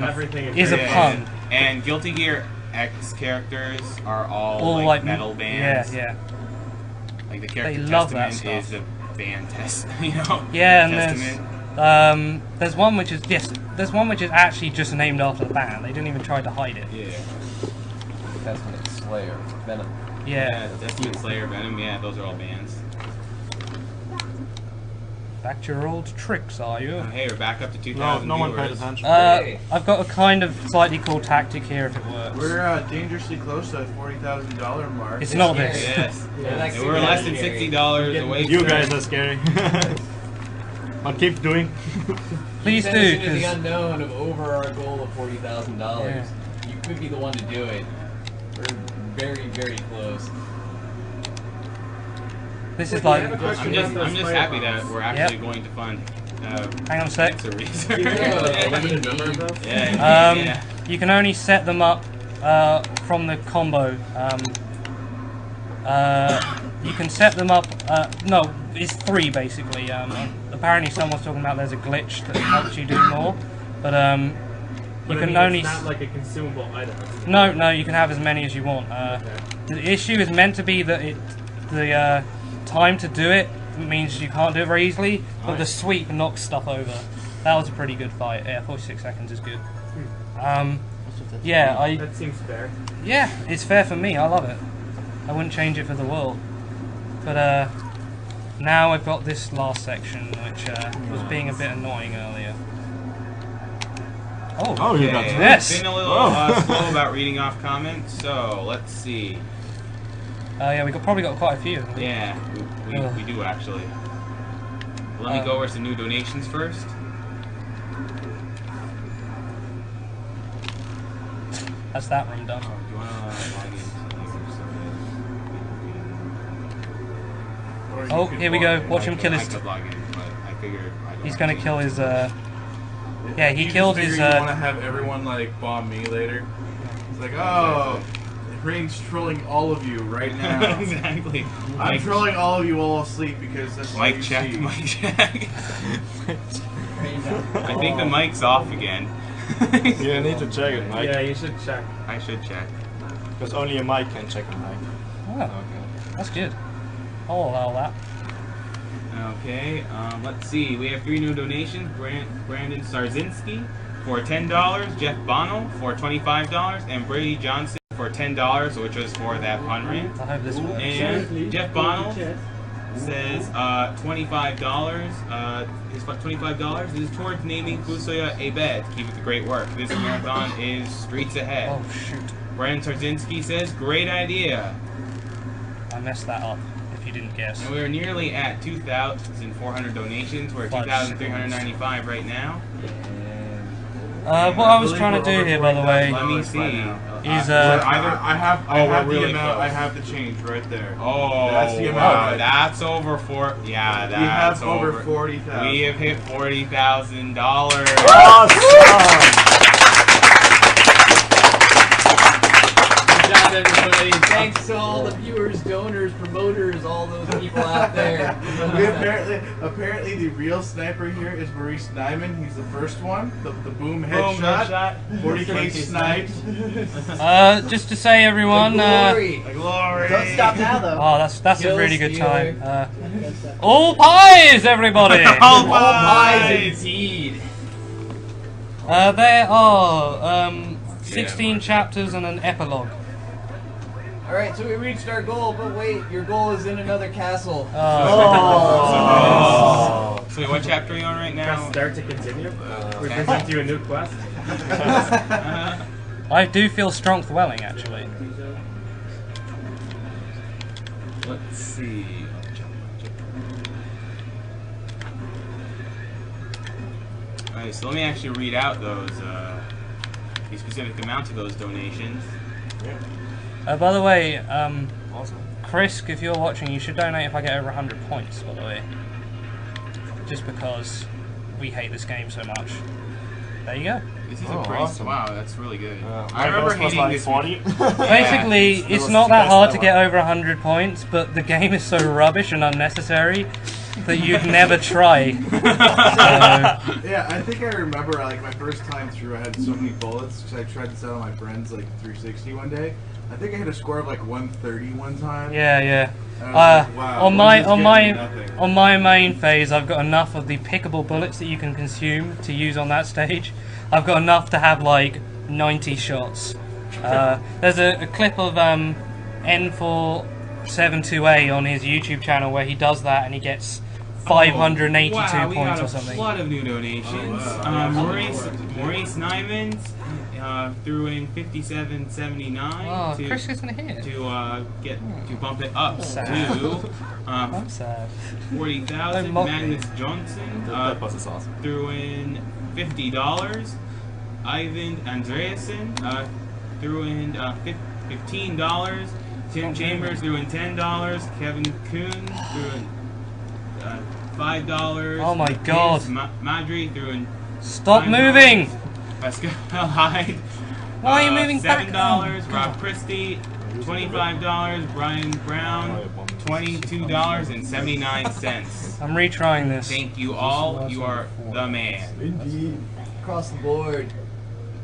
pun. And Guilty Gear X characters are all like metal bands. Yeah, yeah. Like the character love that Testament is a band test, you know. Yeah, and Testament. there's one which is there's one which is actually just named after the band. They didn't even try to hide it. Yeah. Testament, Slayer, Venom. Yeah. Testament, Slayer, Venom. Yeah, those are all bands. Back to your old tricks, are you? Hey, we're back up to 2,000 No one paid viewers. attention. I've got a kind of slightly cool tactic here if it works. We're dangerously close to the $40,000 mark. It's not this. Yes. Yeah, And we're less than $60 away. You from guys it. are scary. I'll keep doing. Please do, into the because unknown of over our goal of $40,000. You could be the one to do it. We're very, very close. this is like. I'm just happy that we're actually going to fund. Hang on a sec. Cancer research. Yeah. You can only set them up from the combo. You can set them up. No, it's 3 basically. Apparently, someone's talking about there's a glitch that helps you do more, but you can only. It's not like a consumable item. No, you can have as many as you want. The issue is meant to be that the time to do it means you can't do it very easily, but the sweep knocks stuff over. That was a pretty good fight. Yeah, 46 seconds is good. Yeah, That seems fair. Yeah, it's fair for me. I love it. I wouldn't change it for the world. But now I've got this last section, which was being a bit annoying earlier. Oh, you got this. Been a little slow about reading off comments, so let's see. Yeah, we probably got quite a few. Yeah, we do actually. Let me go over some new donations first. That's that room done. Do you want to log in? Oh, here we go. Watch him kill his. I could log in, but I figured He's gonna kill his. Yeah, he You killed just his. figure you want to have everyone like bomb me later. It's like, oh, Rain's trolling all of you right now. Exactly. I'm trolling all of you while asleep because that's all Mic you check, see. mic check. I think the mic's off again. You need to check it, Mike. Yeah, you should check. I should check. Because only a mic can check a mic. Oh. Okay. That's good. I'll allow that. Okay, let's see. We have 3 new donations. Brandon Sarzinski for $10, Jeff Bonnell for $25, and Brady Johnson for $10, which was for that pun rant. I hope this works. And Jeff Bonnell says $25. His $25 is towards naming Fusoya a bed. Keep up the great work. This marathon is streets ahead. Oh shoot. Brandon Sarzinski says, great idea. I messed that up. If you didn't guess. And we're nearly at 2,400 donations. We're at 2,395 right now. What I was trying to do here, by the way, let me see. Is I have the amount. I have the change right there. Oh, that's the amount. That's over for. Yeah, that's we have over 40,000. We have hit $40,000. Awesome! Good job, everybody. Thanks to all the viewers, donors, promoters, all those people out there. We apparently the real sniper here is Maurice Nyman. He's the first one. The boom headshot. 40K sniped. Just to say, everyone. Glory. Don't stop now, though. Oh, that's a really good time. All pies, everybody. All pies, indeed. There are 16 chapters and an epilogue. Alright, so we reached our goal, but wait, your goal is in another castle. Oh. So what chapter are you on right now? Press start to continue. We present you a new quest. I do feel strong dwelling, actually. Let's see. Alright, so let me actually read out those, the specific amount of those donations. By the way, Chris, if you're watching, you should donate if I get over 100 points, by the way. Just because we hate this game so much. There you go. This is a pretty awesome. Wow, that's really good. I remember hating this 40. Basically, it's not that hard to get over 100 points, but the game is so rubbish and unnecessary that you'd never try. Yeah, I think I remember like my first time through, I had so many bullets because I tried to set on my friends like 360 one day. I think I hit a score of like 130 one time. Yeah. Like, wow, on my main phase, I've got enough of the pickable bullets that you can consume to use on that stage. I've got enough to have like 90 shots. There's a clip of N472A on his YouTube channel where he does that and he gets 582 points or something. A lot of new donations. Maurice Nyman threw in 57.79 Chris is gonna hit to bump it up to I'm sad. 40,000. Magnus Johnson threw in $50. Ivan Andreasen threw in $15. Tim Chambers threw in $10. Kevin Kuhn threw in $5. Oh my God! Madri threw in. Stop moving! Pascal Hyde. Why are you moving back? $7. Rob Christie. $25. Brian Brown. $22.79. I'm retrying this. Thank you all. You are the man. Indeed. Across the board.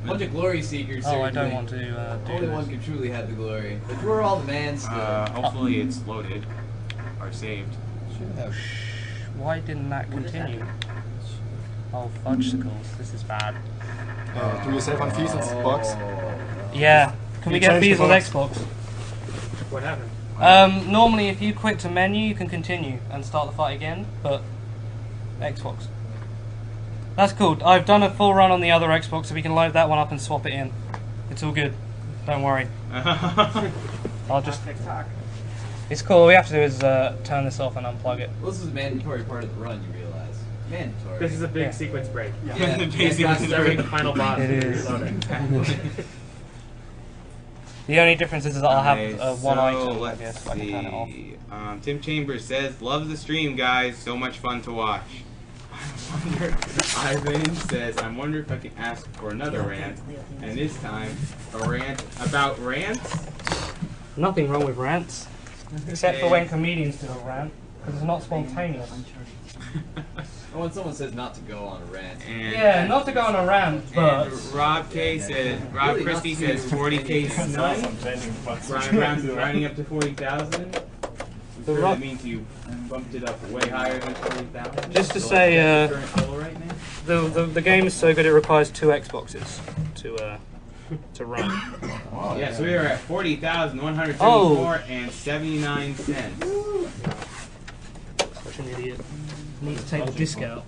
Bunch of glory seekers. Oh, I don't want to do Only one can truly have the glory. But we're all the man still. Hopefully it's loaded or saved. Why didn't that continue? Oh, fudgesicles. This is bad. Do you save on Fiesel's box? Yeah. Can we get Fiesel's Xbox? What happened? Normally if you quit to menu you can continue and start the fight again, but Xbox. That's cool. I've done a full run on the other Xbox so we can load that one up and swap it in. It's all good. Don't worry. I'll just... It's cool. All we have to do is turn this off and unplug it. Well, this is a mandatory part of the run, you realize. Mandatory. This is a big sequence break. Yeah. The final boss. It is. The only difference is that I'll have one item, I guess, if I can turn it off. Tim Chambers says, loves the stream, guys. So much fun to watch. Ivan says, I wonder if I can ask for another rant, and this time, a rant about rants? Nothing wrong with rants, except for when comedians do a rant, because it's not spontaneous. When someone says not to go on a rant. Yeah, not to go on a rant, but... Rob Christie says 40K snipe. Brian Brown's rounding up to 40,000. sure that means you bumped it up way higher than 40,000. Just to So, say, like, what's the current total right now? the game is so good it requires 2 Xboxes to run. Oh, yeah, so we are at 40,174 and 79 cents. Such an idiot. I need to take the disc out.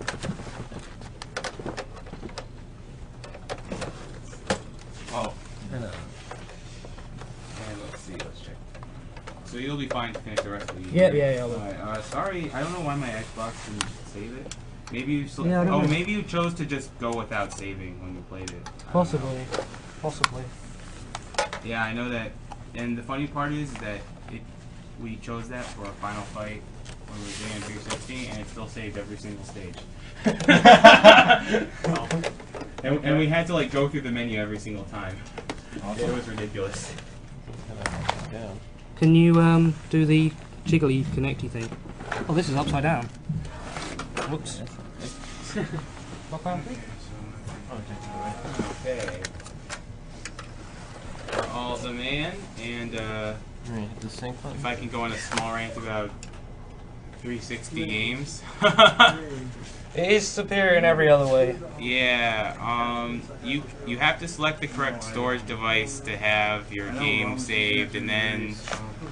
Oh. And let's see, let's check. So you'll be fine to finish the rest of the Yeah, I will. Alright, sorry, I don't know why my Xbox didn't save it. Maybe you maybe you chose to just go without saving when you played it. Possibly. Yeah, I know that. And the funny part is that we chose that for a final fight when we were doing 360, and it still saved every single stage. and we had to like go through the menu every single time. Awesome. It was ridiculous. Can you do the jiggly connecty thing? Oh, this is upside down. Whoops. Okay. We're all the man, and if I can go on a small rant about 360 games. It is superior in every other way. Yeah, you have to select the correct storage device to have your game saved, and then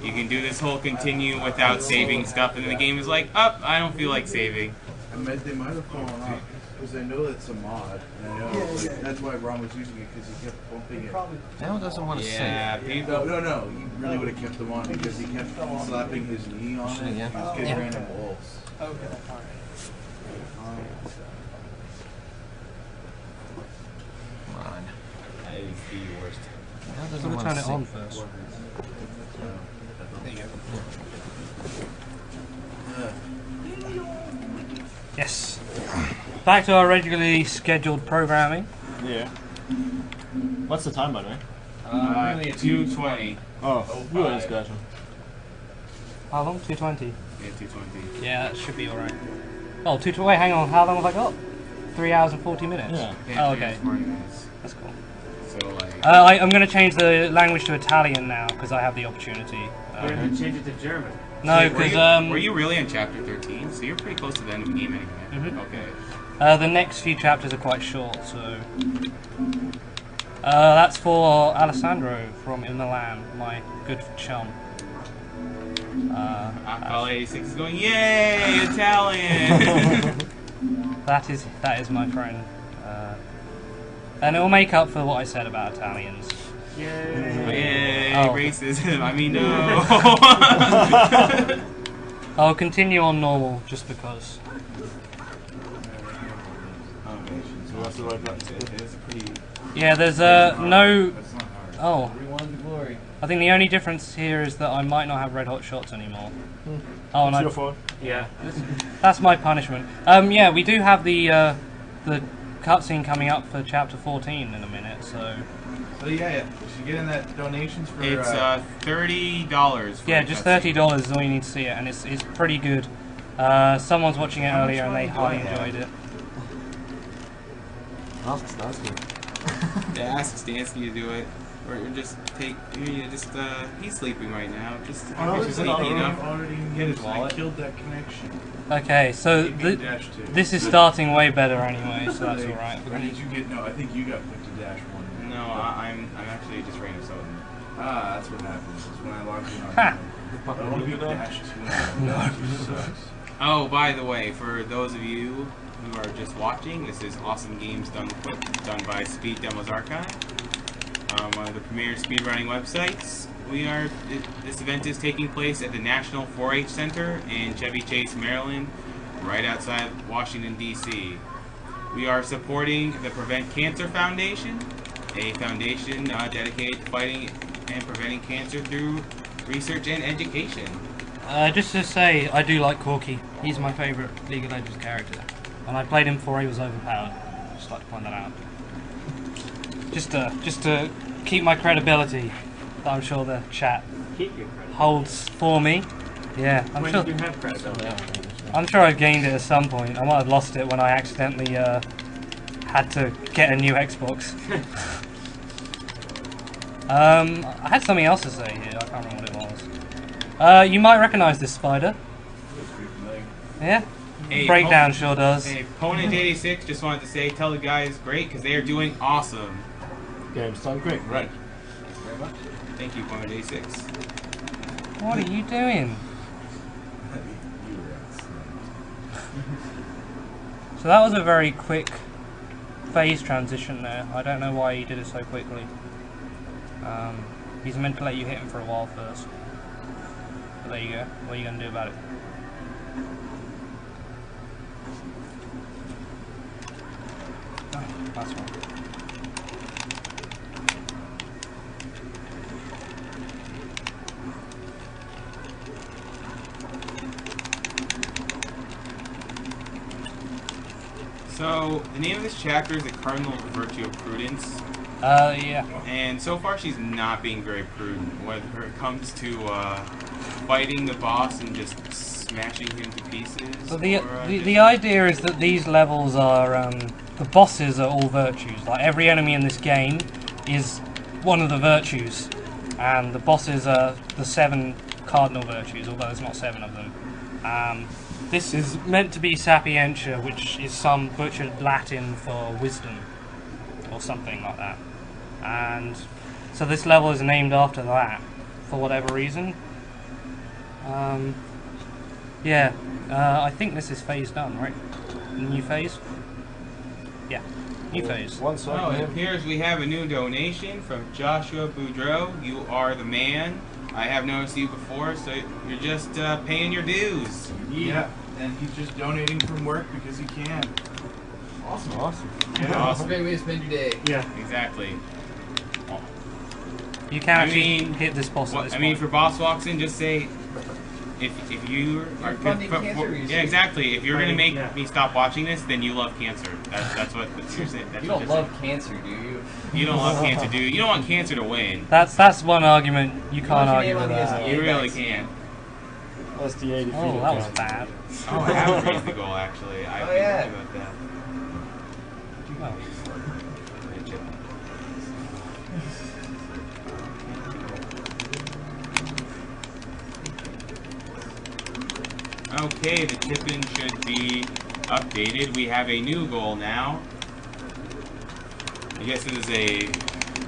you can do this whole continue without saving stuff, and then the game is like, I don't feel like saving. They might have fallen off because I know that's a mod, and I know that's why Ron was using it because he kept bumping it. Now doesn't want to yeah, save. No, he really would have kept them on because he kept slapping his knee on it. He was getting random balls. Okay, alright. Come on. That is the worst. Now doesn't I'm want gonna to turn it on save. first. There you go. Yes. Back to our regularly scheduled programming. Yeah. What's the time, by the way? 2:20. Oh, we were discussion. How long? 2:20. Yeah, 2:20. Yeah, that should be alright. Oh, 2:20. Wait, hang on. How long have I got? 3 hours and 40 minutes. Yeah. Oh, okay. 40 minutes. That's cool. So like. I'm going to change the language to Italian now because I have the opportunity. We're going to change it to German. No, because were you really on chapter 13? So you're pretty close to the end of the game anyway. Mhm. Okay. The next few chapters are quite short, so that's for Alessandro from In Milan, my good chum. Akal 86 is going, yay, Italian! that is my friend, and it will make up for what I said about Italians. Yay, Oh. racism. I mean, no. I'll continue on normal just because. Yeah, there's no. Oh. I think the only difference here is that I might not have red hot shots anymore. Oh, It's your fault. Yeah, that's my punishment. Yeah, we do have the cutscene coming up for chapter 14 in a minute, so. So yeah, you should get in that donations for. It's $30. Yeah, just $30 is all you need to see it, and it's pretty good. Someone's watching it earlier and they highly enjoyed it. Ask Stansky. Yeah, ask Stansky to do it. Or just he's sleeping right now. Just sleepy enough. Get his wallet. I killed that connection. Okay, so this is starting way better anyway, so that's alright. Or did you get? No, I think you got put to dash 1. No, I'm actually just Rain of Soden. Ah, that's what happens. Is when I logged in on. Ha! I want to be dash 2. Oh, by the way, for those of you who are just watching, this is Awesome Games Done Quick, done by Speed Demos Archive, one of the premier speedrunning websites. This event is taking place at the National 4-H Center in Chevy Chase, Maryland, right outside Washington, D.C. We are supporting the Prevent Cancer Foundation, a foundation dedicated to fighting and preventing cancer through research and education. Just to say, I do like Corky. He's my favourite League of Legends character. And I played him before he was overpowered. Just like to point that out. Just to keep my credibility that I'm sure the chat holds for me. Yeah, I'm sure. You have credibility. I'm sure I've gained it at some point. I might have lost it when I accidentally had to get a new Xbox. I had something else to say here. I can't remember what it was. You might recognize this spider. Yeah? Hey, Breakdown sure does. Hey, Ponage86 just wanted to say, tell the guys great, because they are doing awesome. Game's done great, right. Very much. Thank you, Ponage86. What are you doing? So that was a very quick phase transition there. I don't know why he did it so quickly. He's meant to let you hit him for a while first. But there you go. What are you going to do about it? Oh, that's one. So, the name of this chapter is The Cardinal Virtue of Prudence. Yeah. And so far she's not being very prudent, whether it comes to fighting the boss and just smashing him to pieces. So the idea is that these levels are, the bosses are all virtues. Like every enemy in this game is one of the virtues. And the bosses are the 7 cardinal virtues, although there's not 7 of them. This is meant to be Sapientia, which is some butchered Latin for wisdom, or something like that. And so this level is named after that, for whatever reason. Yeah, I think this is phase done, right? New phase? Yeah, new phase. Oh, it appears we have a new donation from Joshua Boudreau. You are the man. I have noticed you before, so you're just paying your dues. Yeah, and he's just donating from work because he can. Awesome, awesome. Yeah, awesome. Great way to spend your day. Yeah, exactly. You can actually hit this boss at this I mean, point. for boss walks in, just say if you are funding cancer research. yeah, exactly. If you're gonna make me stop watching this, then you love cancer. That's what you're saying. That's You what don't you're love saying. cancer, do you? You don't love cancer, do you? You don't want cancer to win. That's one argument you can't argue with that. You really can't. That's the 80 feet. Oh, that was bad. Oh, I haven't raised the goal actually. I've been thinking about that. Okay, the tipping should be updated. We have a new goal now. I guess it is a,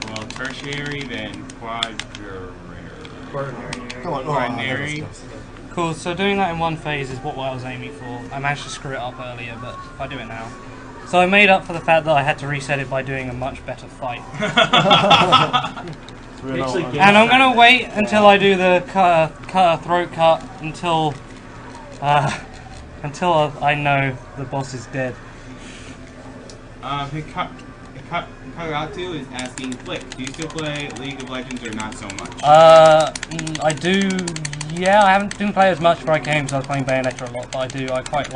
well, tertiary, then quaternary. Come on, Quaternary. Cool, so doing that in one phase is what I was aiming for. I managed to screw it up earlier, but if I do it now. So I made up for the fact that I had to reset it by doing a much better fight. And I'm going to wait until I do the throat cut until I know the boss is dead. Karatu is asking, Flick, do you still play League of Legends or not so much? I do, yeah, I didn't play as much for I came because I was playing Bayonetta a lot, but I do, I quite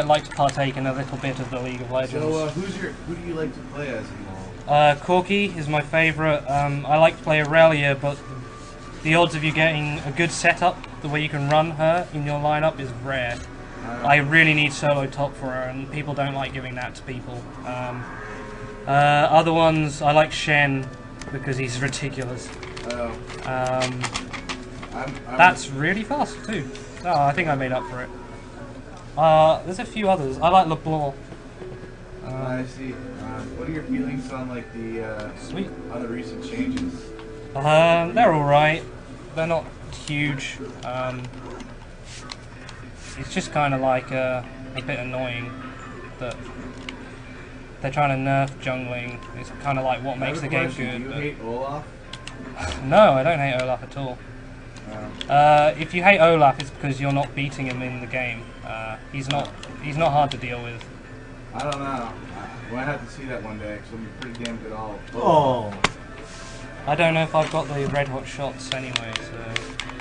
like to partake in a little bit of the League of Legends. So, who do you like to play as in LoL? Corki is my favourite. I like to play Aurelia, but the odds of you getting a good setup, the way you can run her in your lineup, is rare. I really need solo top for her, and people don't like giving that to people. Other ones, I like Shen, because he's ridiculous. That's really fast, too. Oh, I think I made up for it. There's a few others. I like LeBlanc. I see. What are your feelings on like the on the recent changes? They're alright. They're not huge. It's just kind of like a bit annoying that they're trying to nerf jungling. It's kind of like what makes the game good. Do you hate Olaf? No, I don't hate Olaf at all. If you hate Olaf, it's because you're not beating him in the game. He's not hard to deal with. I don't know. We'll have to see that one day because I'm pretty damn good all. Oh. I don't know if I've got the red hot shots anyway, so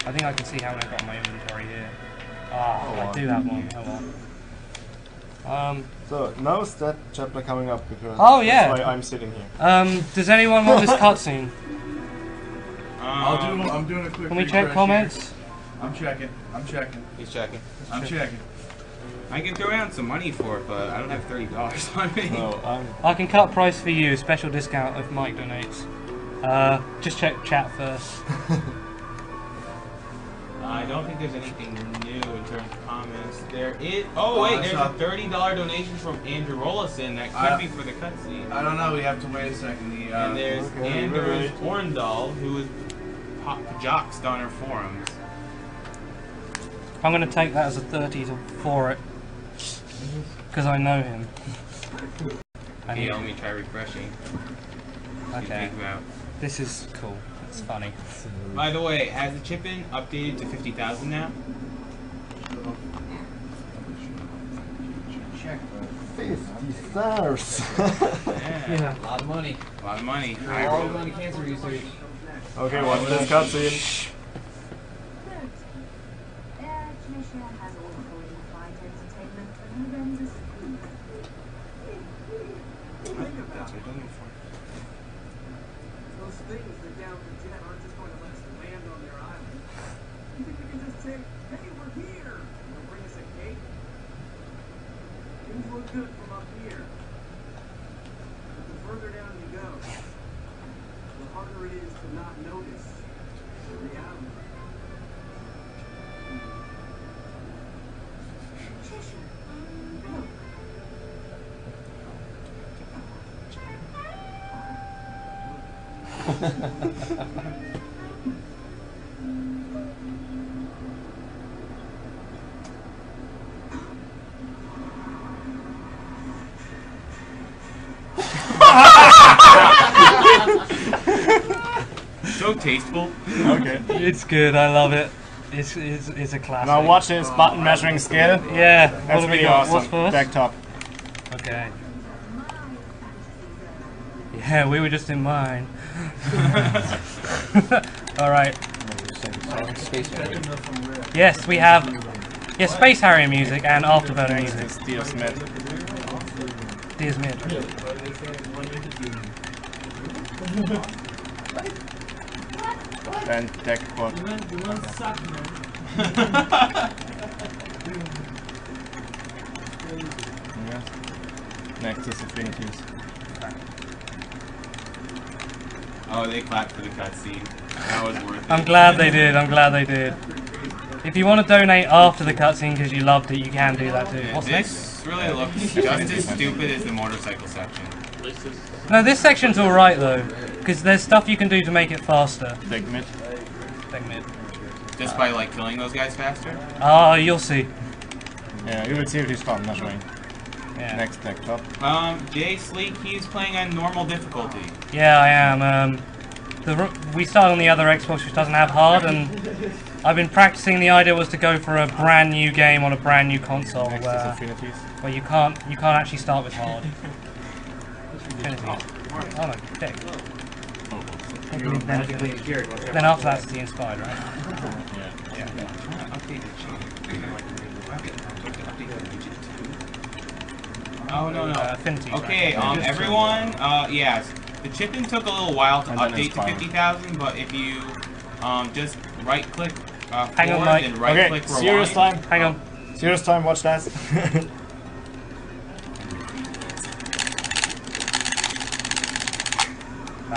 I think I can see how I got my inventory here. I do have one. Oh well. So now is that chapter coming up because oh yeah. that's why I'm sitting here. Does anyone want this cutscene? I'm doing a quick. Can we check comments? Here. I'm checking. He's checking. I'm checking. I can throw down some money for it, but I don't have $30 on me. No, I can cut price for you, special discount if Mike donates. Just check chat first. I don't think there's anything new in terms of comments. There is. Oh wait, there's a $30 donation from Andrew Rollison that could be for the cutscene. I don't know. We have to wait a second. And there's Andrew Orndal, who is joxed on our forums. I'm going to take that as a 30 for it. Because I know him. Okay, let me try refreshing. Okay. This is cool. It's funny. By the way, has the chip been updated to 50,000 now? Check. 50 stars. Yeah. A lot of money. A lot of money. All going to cancer research. Okay, watch this cutscene. Those things that down the jet aren't just going to let us land on their island. You think we can just say, hey, we're here, and they'll bring us a cake? Things look good from up here. But the further down you go, the harder it is to not notice the reality. So tasteful. Okay. It's good, I love it. It's a classic. Now watch this button measuring scale. Yeah, That's what really What's awesome. first? Back top. Okay. Yeah, we were just in mine. Alright. Yes, we have Space Harrier music and Afterburner music. Steve Smith. Steve Smith. And deck bot. You want to suck, man. Yeah. Next is Affinities. Oh, they clapped for the cutscene. That was worth it. I'm glad they did, I'm glad they did. If you want to donate after the cutscene because you loved it, you can do that too. What's next? This really looks just as stupid as the motorcycle section. No, this section's alright though, because there's stuff you can do to make it faster. Deck mid. Deck mid. Just by like killing those guys faster? Oh, you'll see. Yeah, you will see if you start measuring. Yeah. Next deck top. Jay Sleek, he's playing on normal difficulty. Yeah, I am. We started on the other Xbox which doesn't have hard, and I've been practicing. The idea was to go for a brand new game on a brand new console where you can't actually start with hard. Affinities. Oh no, deck. Then after that's the Inspired, right? Yeah. Oh no. Affinities, Okay, right? everyone, yes. The chipping took a little while to update to 50,000, but if you just right click Hang on, forward Mike. and right click rewind. Serious time. Hang on. Serious time, watch that.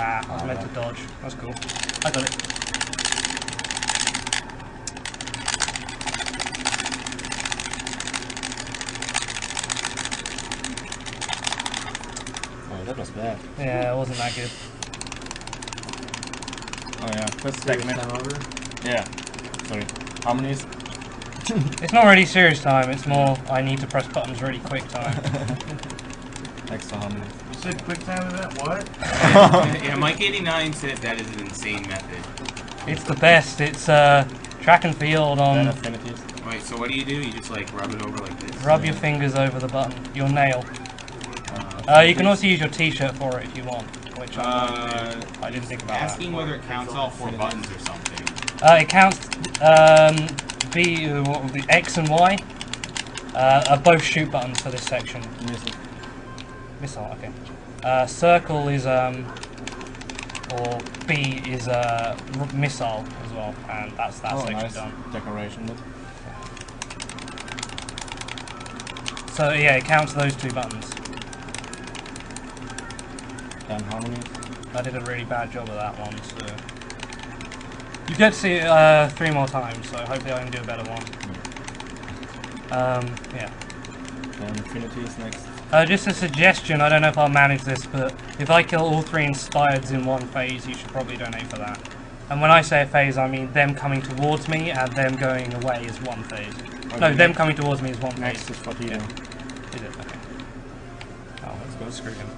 I meant to dodge. That's cool. I got it. Oh, that was bad. Yeah, it wasn't that good. Oh yeah, that's deck mid. Yeah. Sorry. Harmonies. It's not really serious time, it's more I need to press buttons really quick time. Extra harmonies. You said quick time event? What? Yeah, Mike89 said that is an insane method. It's the best. It's track and field Then on. affinities. Wait, so what do? You just like rub it over like this? Rub your fingers over the button. Your nail. You can also use your T-shirt for it if you want. Which I didn't think about. Asking whether it counts all 4 buttons or something. It counts what would be X and Y are both shoot buttons for this section. Missile, okay. Circle is or B is missile as well, and that's that section nice. done. Decoration. So yeah, it counts those 2 buttons. Then harmonies. I did a really bad job of that one, so. You get to see it 3 more times, so hopefully I can do a better one. Yeah. And Infinity is next. Just a suggestion, I don't know if I'll manage this, but if I kill all 3 inspireds in one phase, you should probably donate for that. And when I say a phase, I mean them coming towards me and them going away is one phase. Okay, no, them coming towards me is one phase. Next is Flicky. Yeah. Is it? Okay. Oh, let's go screw him.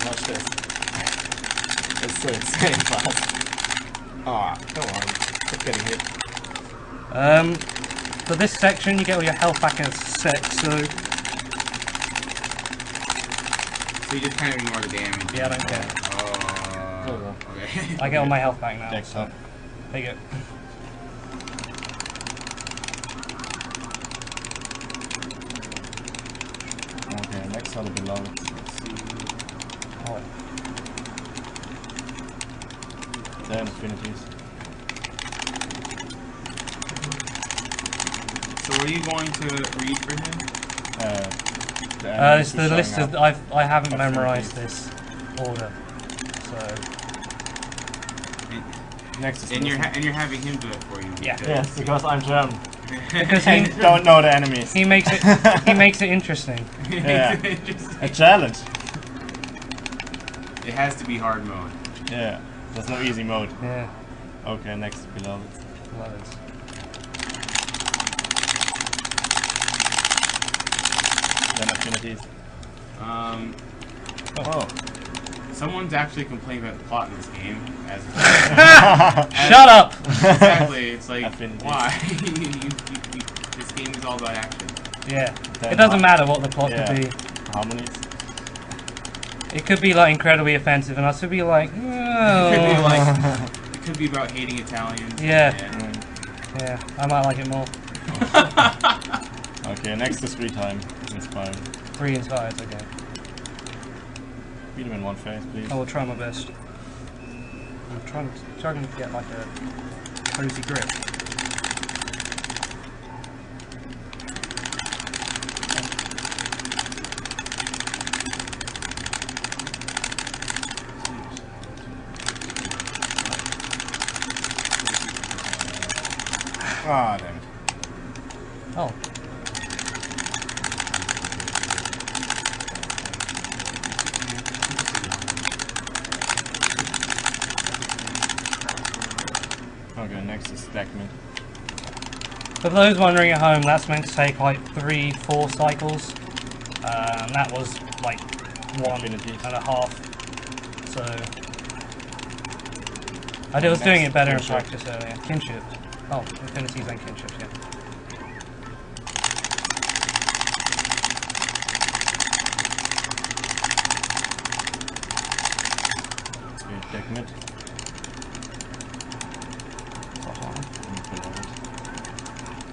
Watch this. It's so insane fast. Ah, come on. Stop getting hit. For this section, you get all your health back in a sec, so... So you just kind of ignore the damage? Yeah, I don't care. Oh, okay. I get all my health back now. Next up. There you go. Okay, next are the beloved. Let's see. Oh. They're Infinities. So are you going to read for him? It's the list of... I haven't memorized this order, so... Next is and you're having him do it for you. Yeah. Yes, because I'm German. Because he don't know the enemies. He makes it. He makes it interesting. Yeah. A challenge. It has to be hard mode. Yeah. There's no easy mode. Yeah. Okay, next beloved. Then Affinities. Oh. Someone's actually complaining about the plot in this game. Shut up! Exactly. It's like, Affinities. why? This game is all about action. Yeah. Then It doesn't matter what the plot yeah. could be. Harmonies. It could be like incredibly offensive, and I should be like, oh. It could be like, it could be about hating Italians. Yeah. Yeah. I might like it more. Okay, next is 3 time. Inspired. 3 inspired, okay. Beat him in one phase, please. I will try my best. I'm trying to get like a cozy grip. Ah, damn it. Oh. Okay, next is Stack Mid. For those wondering at home, that's meant to take like 3-4 cycles. That was like 1.5. So I was doing it better in practice earlier. Kinship. Oh, infinities and kinships, yeah. Stack Mid.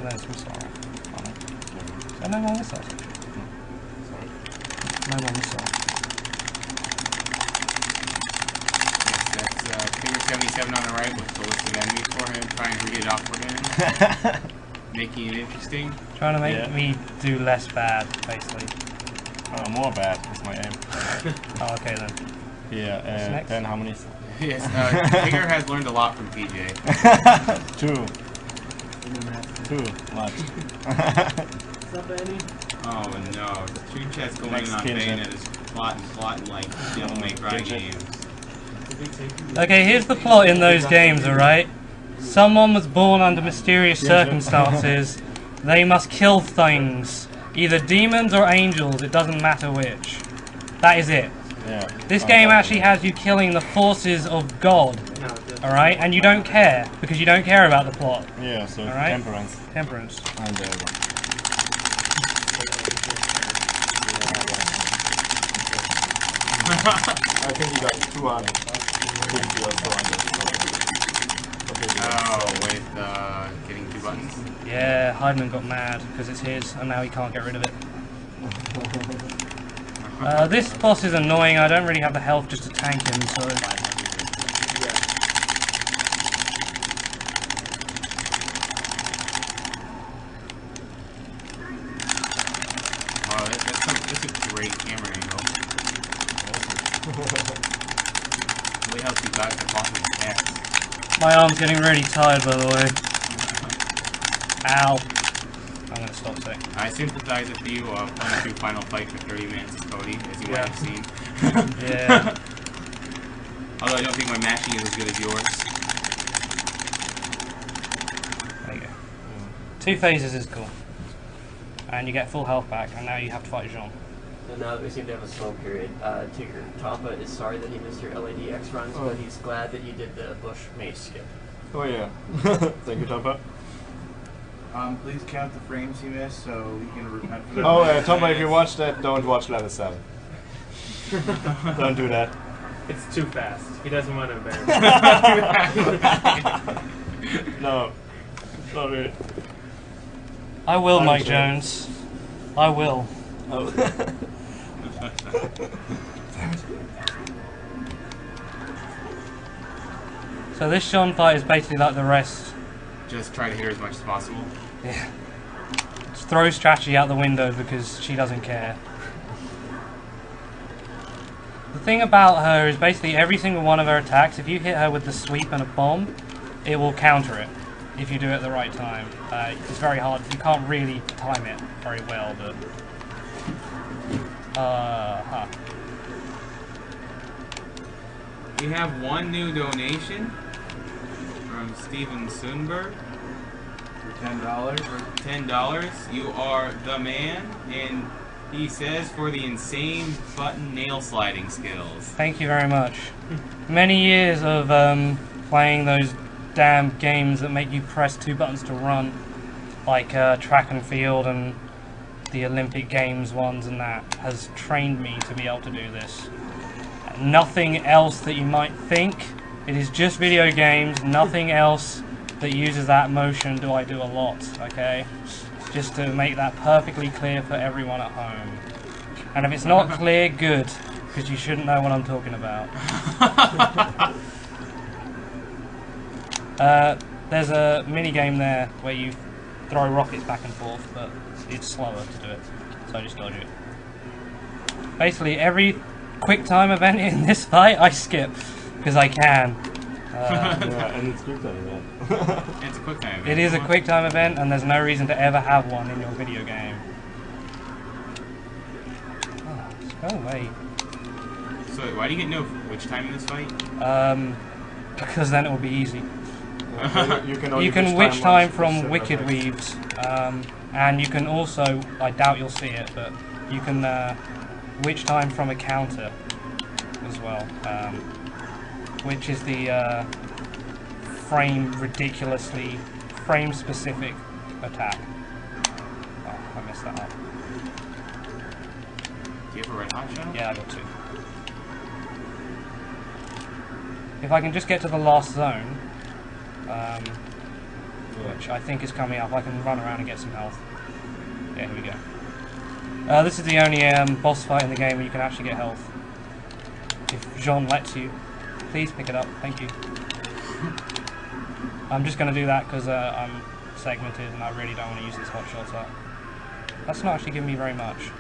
That is missile. Oh, no more missiles. No more missiles. Yes, that's Finger 77 on the right with the list of enemies for him, trying to read it off for him. Making it interesting. Trying to make me do less bad, basically. More bad is my aim. Oh, okay then. Yeah, 10 harmonies. Yes, Finger has learned a lot from PJ. 2. Too much. Oh no, Two Chats going Next in on kinship. Bayonetta is plotting like Devil May Cry games. Okay, here's the plot in those games, alright? Someone was born under mysterious circumstances. They must kill things. Either demons or angels, it doesn't matter which. That is it. Yeah. This game actually has you killing the forces of God. Alright? And you don't care, because you don't care about the plot. Yeah, so Alright? Temperance. Temperance. And I think you got 200. Oh, with getting 2 buttons? Yeah, Heidemann got mad because it's his, and now he can't get rid of it. This boss is annoying. I don't really have the health just to tank him, so... Oh, that's a great camera angle. really helps you guys to possibly cast. My arm's getting really tired, by the way. Ow. I'm gonna stop saying. I sympathize with you playing through Final Fight for 30 minutes, Cody, as you might have seen. Yeah. Although I don't think my mashing is as good as yours. There you go. 2 phases is cool. And you get full health back, and now you have to fight Jean. So now that we seem to have a slow period, Tigger, Tampa is sorry that he missed your LADX runs, but he's glad that you did the Bush Mace skip. Oh yeah. Thank you, Tampa. Please count the frames you missed so we can repent for that. Oh, Tampa, if you watch that, don't watch level 7. Don't do that. It's too fast. He doesn't want to embarrass No. Not really. I will, Mike Jones. I will. Oh. So this Jean fight is basically like the rest. Just try to hit her as much as possible. Yeah. Just throw strategy out the window because she doesn't care. The thing about her is basically every single one of her attacks, if you hit her with the sweep and a bomb, it will counter it if you do it at the right time. It's very hard. You can't really time it very well, but... We have one new donation from Steven Sundberg. For $10. $10. You are the man, and he says for the insane button nail sliding skills. Thank you very much. Many years of playing those damn games that make you press 2 buttons to run, like track and field and the Olympic Games ones, and that has trained me to be able to do this. Nothing else that you might think. It is just video games. Nothing else that uses that motion do I do a lot, okay? Just to make that perfectly clear for everyone at home. And if it's not clear, good, because you shouldn't know what I'm talking about. There's a mini game there where you throw rockets back and forth, but it's slower to do it, so I just dodge it. Basically, every quick time event in this fight, I skip, because I can. Yeah, and it's quick time event. It's a quick time event. It is a quick time event, and there's no reason to ever have one in your video game. Oh, just go away. So why do you get no which time in this fight? Because then it will be easy. You can witch time from Wicked Weaves, and you can also, I doubt you'll see it, but you can witch time from a counter as well, which is the frame specific attack. Oh, I messed that up. Do you have a red hot shot? Yeah, I got 2. If I can just get to the last zone, which I think is coming up, I can run around and get some health. Yeah, here we go. This is the only boss fight in the game where you can actually get health. If Jean lets you, please pick it up. Thank you. I'm just going to do that because I'm segmented and I really don't want to use this hot shots up. That's not actually giving me very much.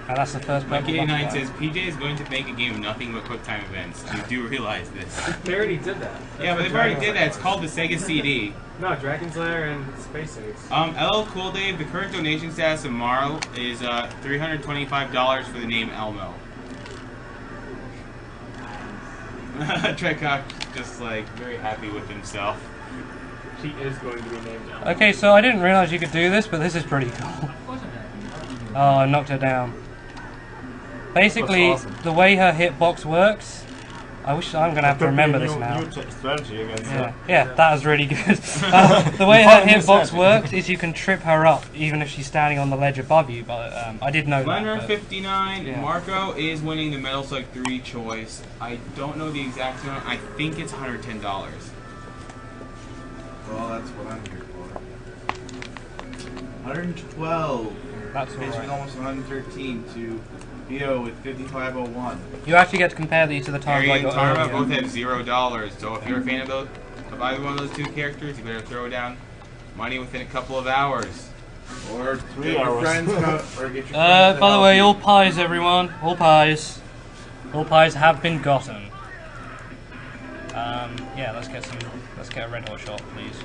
And that's the first purple Mikey89 button. says PJ is going to make a game of nothing but quick time events. You do realize this. They already did that. Yeah, but they've already did that. It's called the Sega CD. No, Dragon Slayer and Space Ace. LL Cool Dave, the current donation status of Morrow is $325 for the name Elmo. Trekok just like very happy with himself. She is going to be named Elmo. Okay, so I didn't realize you could do this, but this is pretty cool. Oh, I knocked her down. Basically, awesome. the way her hitbox works, I wish I'm gonna have to remember this now. New strategy against Yeah, that was really good. The way her hitbox works is you can trip her up even if she's standing on the ledge above you. But I did know that. Leonard 59, yeah. Marco is winning the Metal Slug 3 choice. I don't know the exact amount. I think it's $110. Well, that's what I'm here for. 112. That's basically almost 113 to Bio with 5501. You actually get to compare these to the times Harry I and got Tarma earlier. both have $0. So if you're a fan of either one of those 2 characters, you better throw down money within a couple of hours. Or 3 get your hours. friends or get your friends By to the help way, you. all pies, everyone. All pies. All pies have been gotten. Yeah, let's get a red hot shot, please.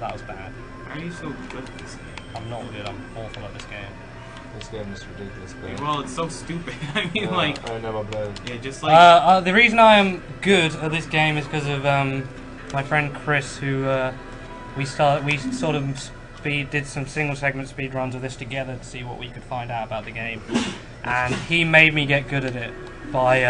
That was bad. How are you so good at this game? I'm not good, I'm awful at this game. This game is ridiculous, man. Well, it's so stupid. I mean, like... I never played. Yeah, just like... the reason I am good at this game is because of my friend Chris, who we sort of did some single segment speed runs of this together to see what we could find out about the game, and he made me get good at it by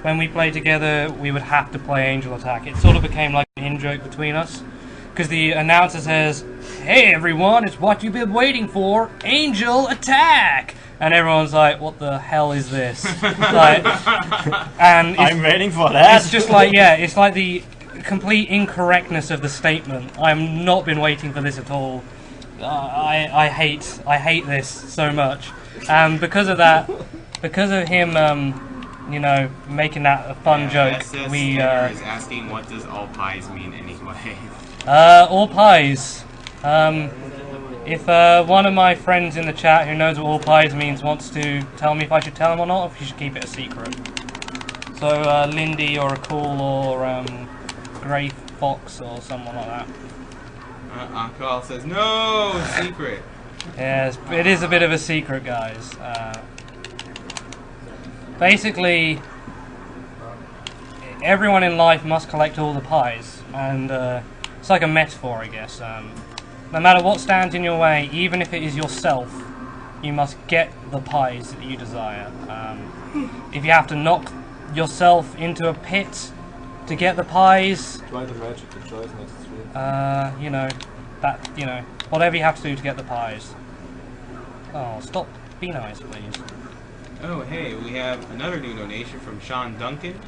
when we played together we would have to play Angel Attack. It sort of became like an in-joke between us, because the announcer says, "Hey everyone, it's what you've been waiting for, Angel Attack!" And everyone's like, "What the hell is this?" Like, and I'm waiting for that. It's just like, yeah, it's like the complete incorrectness of the statement. I've not been waiting for this at all. I hate this so much. And because of that, because of him, you know, making that a fun joke, SS we is asking, what does all pies mean anyway? all pies. If one of my friends in the chat who knows what all pies means wants to tell me if I should tell him or not, or if you should keep it a secret. So Lindy or a Cool or Grey Fox or someone like that. Carl says, no, secret. Yes, it is a bit of a secret, guys. Basically, everyone in life must collect all the pies, and it's like a metaphor, I guess. No matter what stands in your way, even if it is yourself, you must get the pies that you desire. If you have to knock yourself into a pit to get the pies, Try the magic, the choice next to you know, whatever you have to do to get the pies. Oh, stop. Be nice, please. Oh, hey, we have another new donation from Sean Duncan.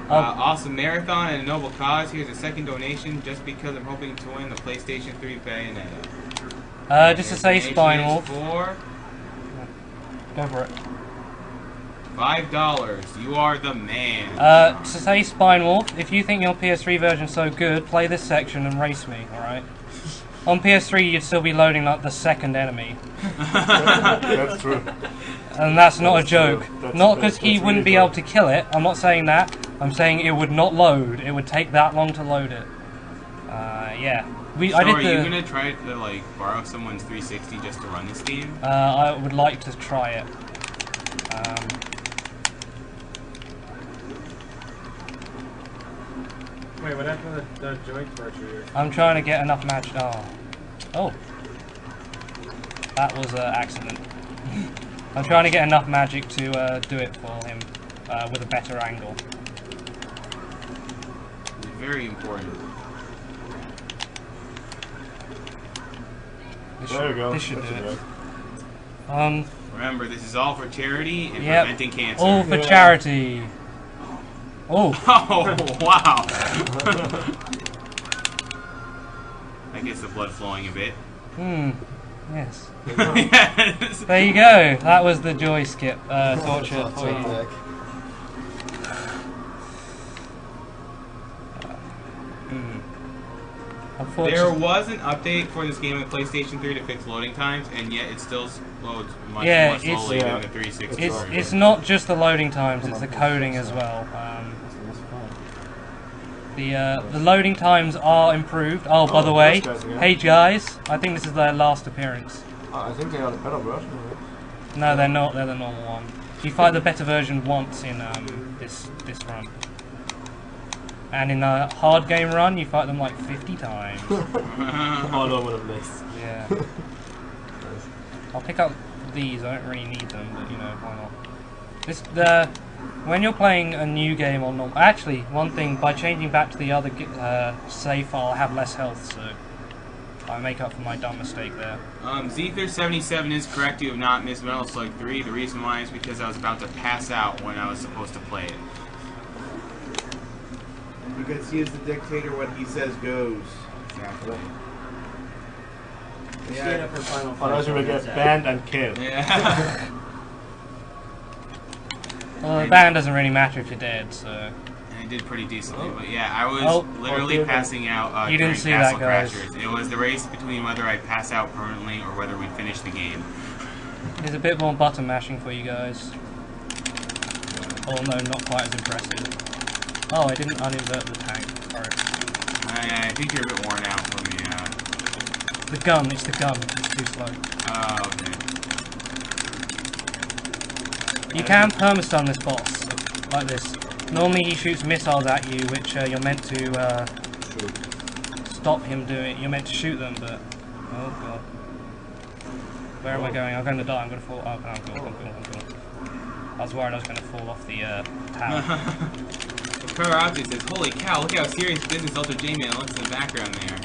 Oh. Awesome marathon and a noble cause. Here's a second donation just because I'm hoping to win the PlayStation 3 Bayonetta. Just to say, Spinewolf. Go for it. $5. You are the man. To say, Spinewolf, if you think your PS3 version's so good, play this section and race me, alright? On PS3, you'd still be loading like the second enemy. That's true. And that's not a joke. Not because he wouldn't be able to kill it. I'm not saying that. I'm saying it would not load. It would take that long to load it. Yeah. So are you gonna try to like borrow someone's 360 just to run this game? I would like to try it. Wait, what happened to the joint torture? I'm trying to get enough magic. Oh. That was an accident. I'm trying to get enough magic to do it for him with a better angle. Very important. There you go. This should do it. Remember, this is all for charity and Yep. preventing cancer. All for charity. Oh. Oh, wow. I guess the blood flowing a bit. Yes. Yes. There you go. That was the joy skip torture for you. There was an update for this game on the PlayStation 3 to fix loading times, and yet it still loads much more slowly than the 360. It's not just the loading times; it's the coding as well. The loading times are improved. Oh, by the way, hey guys, I think this is their last appearance. I think they are the better version of it. No, they're not. They're the normal one. You fight the better version once in this run. And in a hard game run, you fight them like 50 times. All over the place. Yeah. I'll pick up these. I don't really need them, but you know, why not? When you're playing a new game on normal, actually, one thing, by changing back to the other save file, I have less health, so I make up for my dumb mistake there. Zether77 is correct. You have not missed Metal Slug 3. The reason why is because I was about to pass out when I was supposed to play it. Because he is the dictator, what he says goes. Exactly. Yeah. Otherwise you will get banned and killed. Yeah. Well, the ban doesn't really matter if you're dead, so... And I did pretty decently, but yeah, I was literally passing out you during didn't see Castle that, guys. Crashers. It was the race between whether I'd pass out permanently or whether we'd finish the game. There's a bit more button mashing for you guys. Oh no, not quite as impressive. Oh, I didn't uninvert the tank. Sorry. I think you're a bit worn out from the. The gun. It's the gun. It's too slow. Oh, okay. You can permastun this boss like this. Normally he shoots missiles at you, which you're meant to stop him doing. You're meant to shoot them, but oh god. Where am I going? I'm going to die. I'm going to fall. Oh, I'm cool. I was worried I was going to fall off the tower. Karate says, "Holy cow! Look how serious business Ultra J-Man looks in the background there."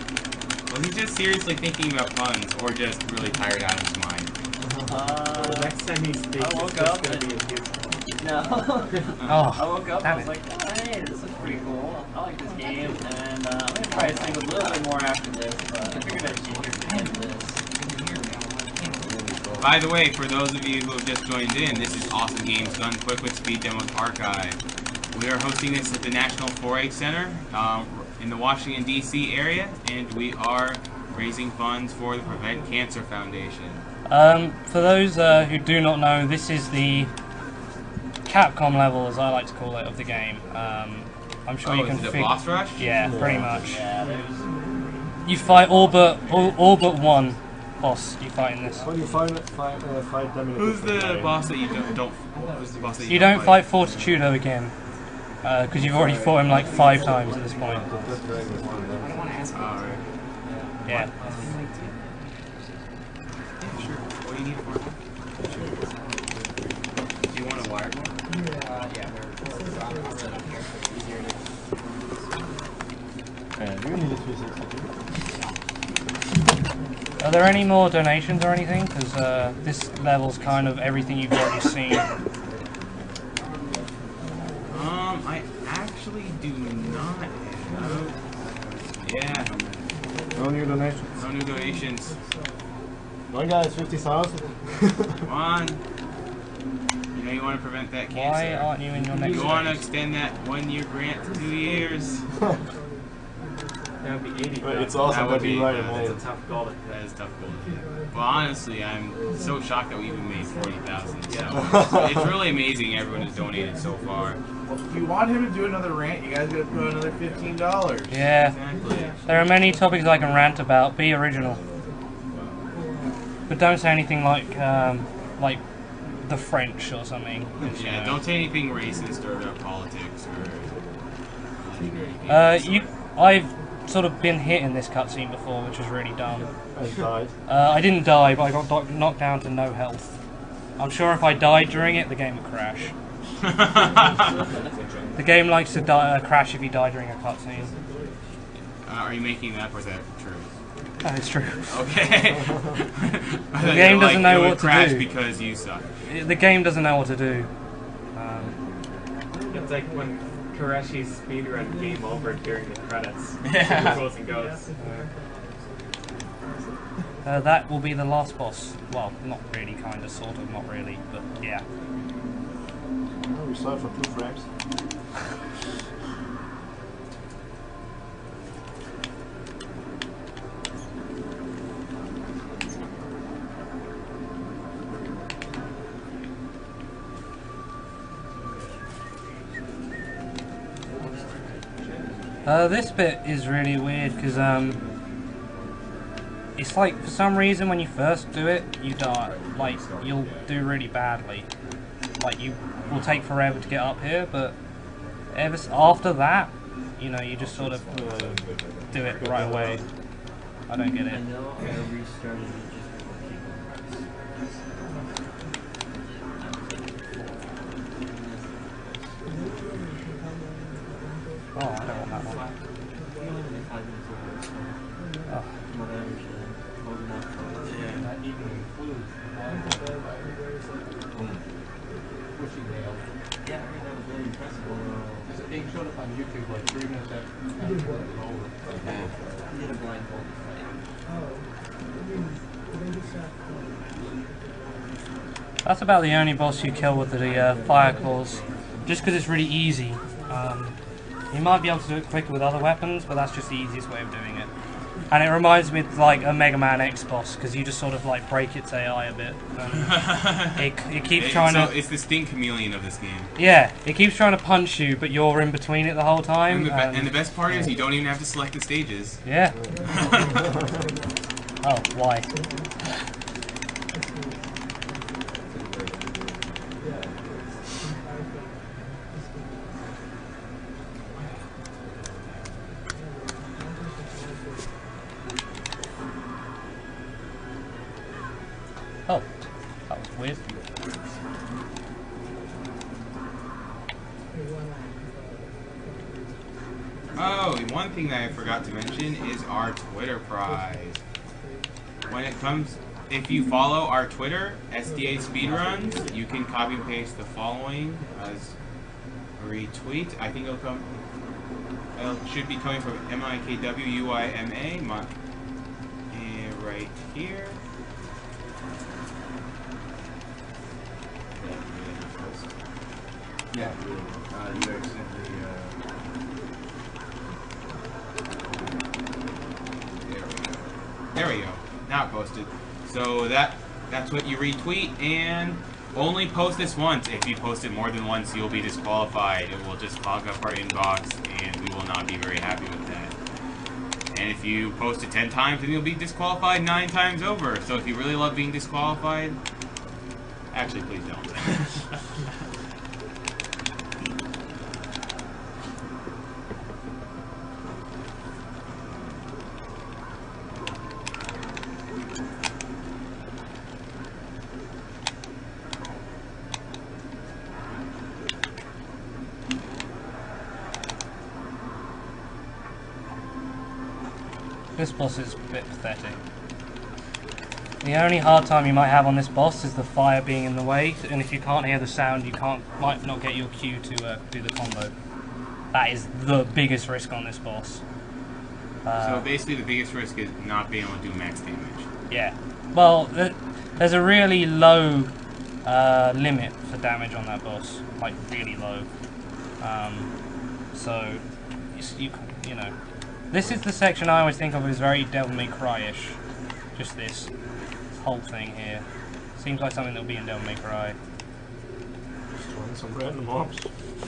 Well, he's just seriously thinking about puns, or just really tired out of his mind. The next time he speaks, I woke it's just up gonna and- be a huge No. Oh, I woke up and I damn was it. like, oh, hey, this is pretty cool. I like this game, and I'm going to try to sleep a little bit more after this, but I figured I'd be here to end this. By the way, for those of you who have just joined in, this is Awesome Games Done Quick with Speed Demos Archive. We are hosting this at the National 4-H Center in the Washington, D.C. area, and we are raising funds for the Prevent Cancer Foundation. For those who do not know, this is the Capcom level, as I like to call it, of the game. I'm sure you can is it a boss rush? Yeah, pretty much. Yeah, You fight all but one boss you fight in this. When you fight them in a Who's different the way. boss that you don't who's the boss that You don't fight Fortitudo again, because you've already fought him like 5 times at this point. Alright. Yeah. Sure. What do you need for it? Do you want a wired one? Do you need a 360? Are there any more donations or anything? Because this level's kind of everything you've already seen. I actually do not have. Yeah. No new donations. No new donations. One guy is 50,000. Come on. You know you want to prevent that cancer. Why aren't you in your next You want to phase? extend that 1-year grant to 2 years. That would be 80. But it's awesome that we write them all. That's a tough goal. That is tough goal. Well, honestly, I'm so shocked that we even made 40,000. So it's really amazing everyone has donated so far. If you want him to do another rant, you guys gotta put another $15. Yeah. Exactly. There are many topics I can rant about. Be original. But don't say anything like the French or something. Yeah, don't say anything racist or about politics or. I've sort of been hit in this cutscene before, which was really dumb. And died. I didn't die, but I got knocked down to no health. I'm sure if I died during it, the game would crash. The game likes to crash if you die during a cutscene. Are you making that up or is that true? That is true. Okay. The game doesn't know what to crash do. because you suck. The game doesn't know what to do. It's like when Koreshi's speedrun game over during the credits. Yeah. Goes and goes. That will be the last boss. Well, not really, kind of, sort of, not really, but yeah. Oh, we start for 2 frames. This bit is really weird because it's like for some reason when you first do it, you die. Like you'll do really badly. Like you will take forever to get up here, but after that, you know, you just sort of do it right away. I don't get it. I know I restarted it Oh, I don't want that one. Oh. Yeah, I mean, that was really impressive. Because it being showed up on YouTube like 3 minutes after it was over. He did a blindfold fight. That's about the only boss you kill with the fire claws. Just because it's really easy. You might be able to do it quicker with other weapons, but that's just the easiest way of doing it. And it reminds me of like a Mega Man X boss because you just sort of like break its AI a bit. It keeps trying to. It's the stink chameleon of this game. Yeah, it keeps trying to punch you, but you're in between it the whole time. And the best part is you don't even have to select the stages. Yeah. Oh, why? Oh, that was weird. Oh, and one thing that I forgot to mention is our Twitter prize. When it comes, if you follow our Twitter, SDA Speedruns, you can copy and paste the following as a retweet. I think it'll come, it should be coming from MIKWUIMA, and right here. Yeah, you accidentally, there we go. Now posted. So that's what you retweet, and only post this once. If you post it more than once, you'll be disqualified. It will just clog up our inbox, and we will not be very happy with that. And if you post it 10 times, then you'll be disqualified 9 times over. So if you really love being disqualified, actually, please don't. This boss is a bit pathetic. The only hard time you might have on this boss is the fire being in the way, and if you can't hear the sound, you might not get your cue to do the combo. That is the biggest risk on this boss. So basically the biggest risk is not being able to do max damage. Yeah. Well, there's a really low limit for damage on that boss. Like, really low. So, you know. This is the section I always think of as very Devil May Cry-ish. Just this whole thing here. Seems like something that'll be in Devil May Cry. Just throwing some random mobs.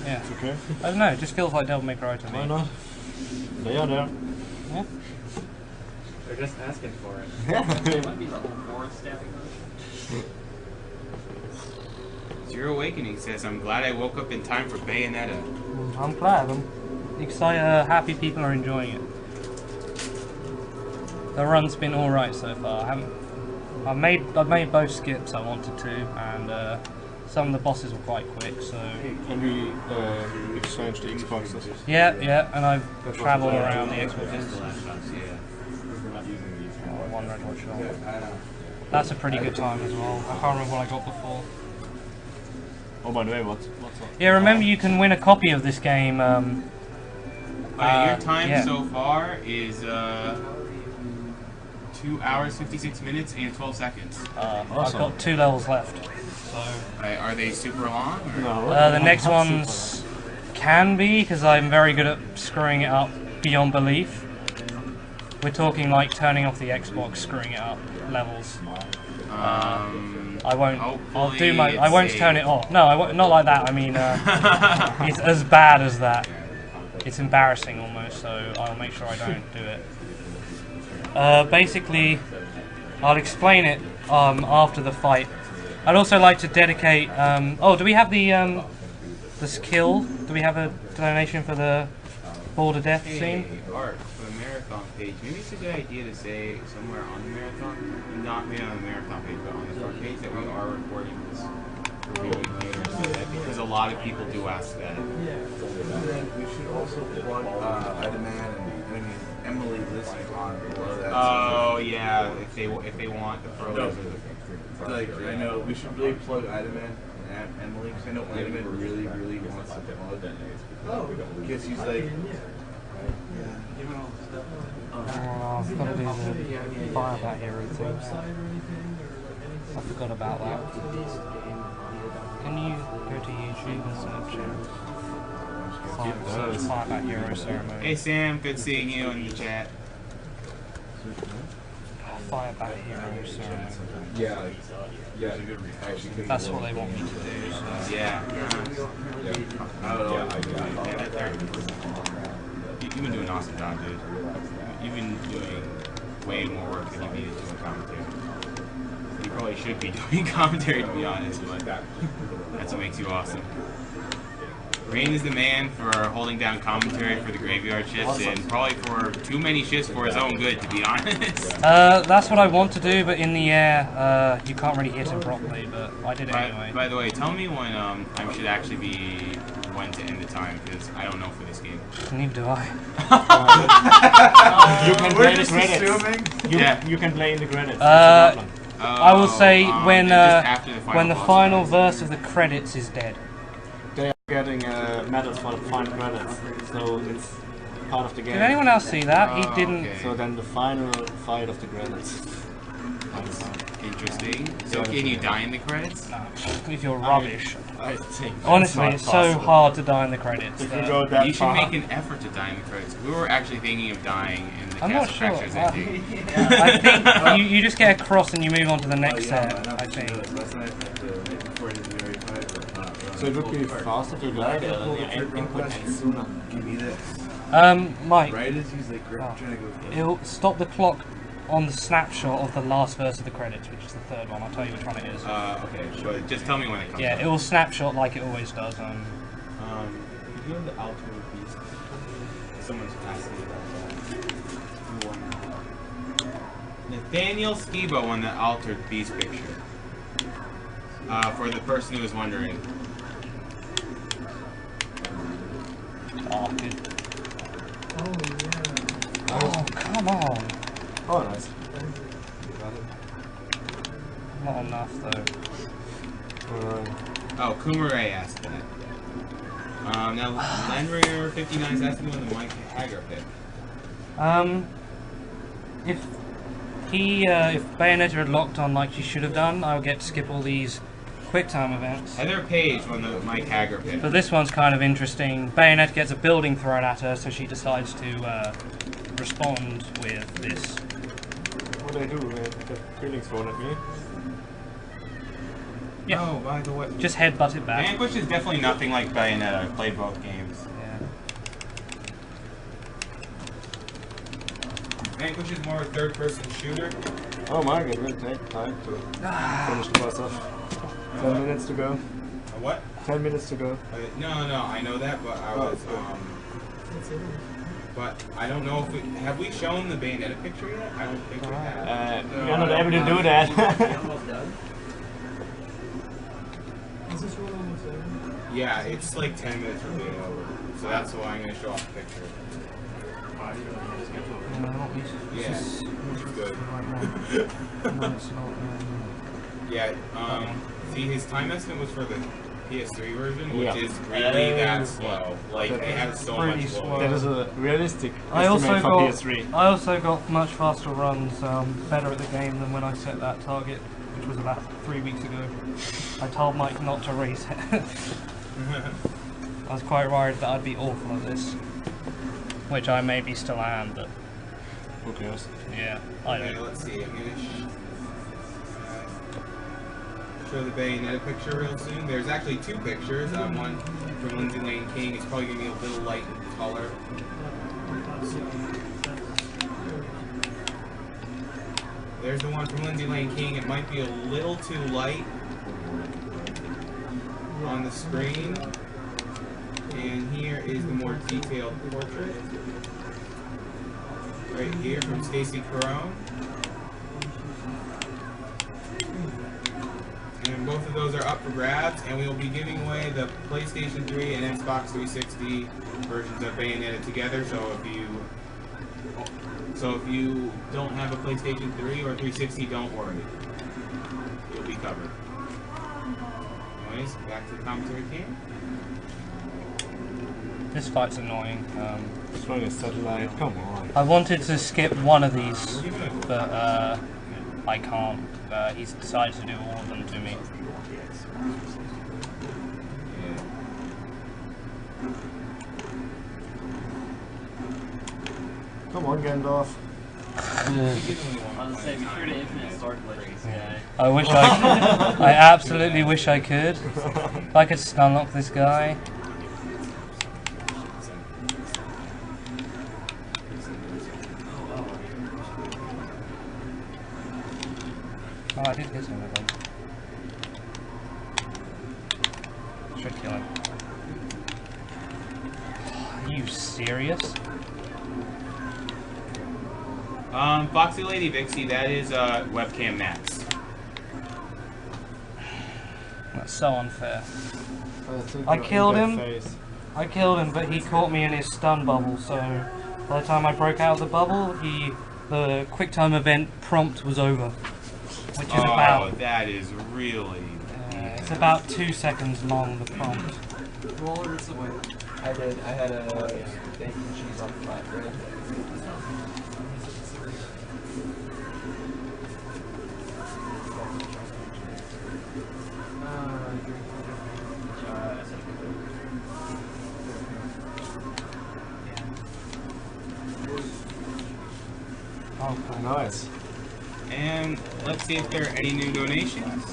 Yeah. It's okay. I don't know, it just feels like Devil May Cry to me. Why not? They are there. Yeah. They're just asking for it. It might be the whole board stabbing motion. Zero Awakening says, I'm glad I woke up in time for Bayonetta. I'm glad. I'm excited. Happy people are enjoying it. The run's been all right so far. I've made both skips I wanted to, and some of the bosses were quite quick. So. And we exchanged the Xboxes. Yeah, and I've travelled around the Xboxes. One red hot shot. That's a pretty good time as well. I can't remember what I got before. Oh, by the way, what's up? Yeah, remember you can win a copy of this game. Your time so far is 2 hours, 56 minutes, and 12 seconds. Awesome. I've got 2 levels left. So. Are they super long? Or? No. The next ones can be, because I'm very good at screwing it up beyond belief. We're talking like turning off the Xbox, screwing it up levels. I won't. I'll do my. I won't turn it off. No, I won't, not like that. I mean, it's as bad as that. It's embarrassing almost. So I'll make sure I don't do it. Basically, I'll explain it after the fight. I'd also like to dedicate. Oh, do we have the skill? Do we have a donation for the border death scene? Art for the marathon page. Maybe it's a good idea to say somewhere on the marathon, not maybe on the marathon page, but on the front page that we are recording this review here, so that, because a lot of people do ask that. And then we should also plug Idaman and Emily listening on below that. Oh yeah, if they want the pros. Like I know we should really plug Idaman and Emily because I know Idaman really wants to plug. Oh, because he's like. I've got to do the fire bat hero thing. I forgot about that. Can you go to YouTube and search fire bat hero ceremony? Hey Sam, good seeing you in the chat. Fire back hero, so Yeah. Yeah. that's what they want me to do. So. Yeah. I don't know. You've been doing an awesome job, dude. You've been doing way more work than you needed to in commentary. You probably should be doing commentary, to be honest, but that's what makes you awesome. Rain is the man for holding down commentary for the graveyard shifts, and probably for too many shifts for his own good, to be honest. That's what I want to do, but in the air, you can't really hit him properly, but I did it anyway. By the way, tell me when I should actually be when to end the time, because I don't know for this game. Neither do I. You can play the credits. You can play in the credits. I will say when the boss final verse of the credits is dead. They are getting medals for the final credits, so it's part of the game. Did anyone else see that? He didn't. Okay. So then the final fight of the credits. Interesting. So can you die in the credits? No, if you're rubbish. I think. Honestly, it's so hard to die in the credits. If you go that You should far. make an effort to die in the credits. We were actually thinking of dying in the I'm not cast sure. of Fractures ending. I think you just get a cross and you move on to the next set, I think. So it would be faster to load it and the input ends sooner. Give me this. Mike, Right as he's like trying to go. it'll stop the clock on the snapshot of the last verse of the credits, which is the third one. I'll tell you which one it is. Okay, but just tell me when it comes Yeah, up. it will snapshot like it always does. If you have the Alto Beast, someone's asking about that. Nathaniel Skibo won the Altered Beast picture. For the person who was wondering. Oh, good. Oh, come on. Oh, nice. Not enough, though. Oh, Kumare asked that. Now, Landrier 59 is asking when the Mike Hager pick. If Bayonetta had locked on like she should have done, I would get to skip all these quick time events. Heather Page won the Mike Hager pick. But this one's kind of interesting. Bayonetta gets a building thrown at her, so she decides to respond with this. What do I do? They get buildings thrown at me. Yeah. Oh, by the way. Just headbutt it back. Vanquish is definitely nothing like Bayonetta. I've played both games. Yeah. Vanquish is more a third-person shooter. Oh my god, it will take time to finish the boss off. 10 minutes to go. What? 10 minutes to go. No, I know that, but I was, but I don't know if have we shown the Bayonetta picture yet? I don't think we have. You're not able to do that. Almost done. Is this one almost over? Yeah, it's like 10 minutes from being over, so that's why I'm going to show off the picture. Yeah, which is good. Yeah, see, his time estimate was for the PS3 version, which is really that slow. Like, they have so much slow. That is a realistic I estimate for PS3. I also got much faster runs, better at the game than when I set that target, which was about 3 weeks ago. I told Mike not to reset. I was quite worried that I'd be awful at this, which I maybe still am, but who cares? Yeah, I Okay, don't. let's see. I'm gonna show the Bayonetta picture real soon. There's actually two pictures. One from Lindsay Lane King. It's probably gonna be a little light in color. There's the one from Lindsay Lane King. It might be a little too light on the screen. And here is the more detailed portrait. Right here from Stacy Carone. And both of those are up for grabs, and we will be giving away the PlayStation 3 and Xbox 360 versions of Bayonetta together. So if you don't have a PlayStation 3 or 360, don't worry. You'll be covered. Anyways, back to the commentary cam. This fight's annoying. This one is satellite. Come on. I wanted to skip one of these, but I can't. He's decided to do all of them to me. Come on, Gandalf. I'll say, be sure to infinite sword glitch this guy. I wish I absolutely wish I could. If I could stunlock this guy. Oh, I did hit him, I think. Should kill him. Are you serious? Foxy Lady Vixie, that is webcam Max. That's so unfair. I killed him. I killed him, but he caught me in his stun bubble. So by the time I broke out of the bubble, the quick time event prompt was over, which is about. That is really. It's about 2 seconds long. The prompt. I did. I had a bacon cheese on flatbread. Oh, nice. And let's see if there are any new donations.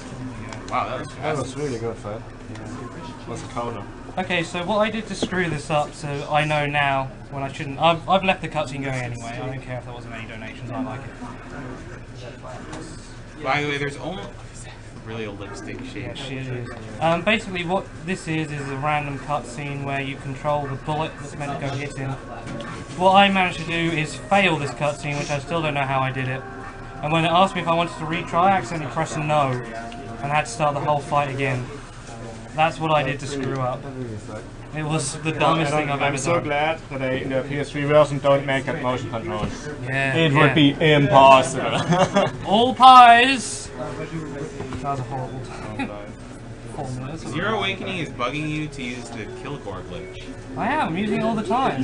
Wow, that was fast. That was really good, Fred. What's a counter? Okay, so what I did to screw this up, so I know now when I shouldn't. I've left the cutscene going anyway. I don't care if there wasn't any donations. I like it. By the way, there's almost really a lipstick shade. Yeah, she is. Basically, what this is a random cutscene where you control the bullet that's meant to go hit him. What I managed to do is fail this cutscene, which I still don't know how I did it. And when it asked me if I wanted to retry, I accidentally pressed no, and had to start the whole fight again. That's what I did to screw up. It was the dumbest thing I've ever done. I'm so glad that they, in the PS3 version, don't make it motion controls. Yeah, it would be impossible. All pies! That was a horrible time. 4 minutes. Zero Awakening is bugging you to use the kill core glitch. I am. I'm using it all the time.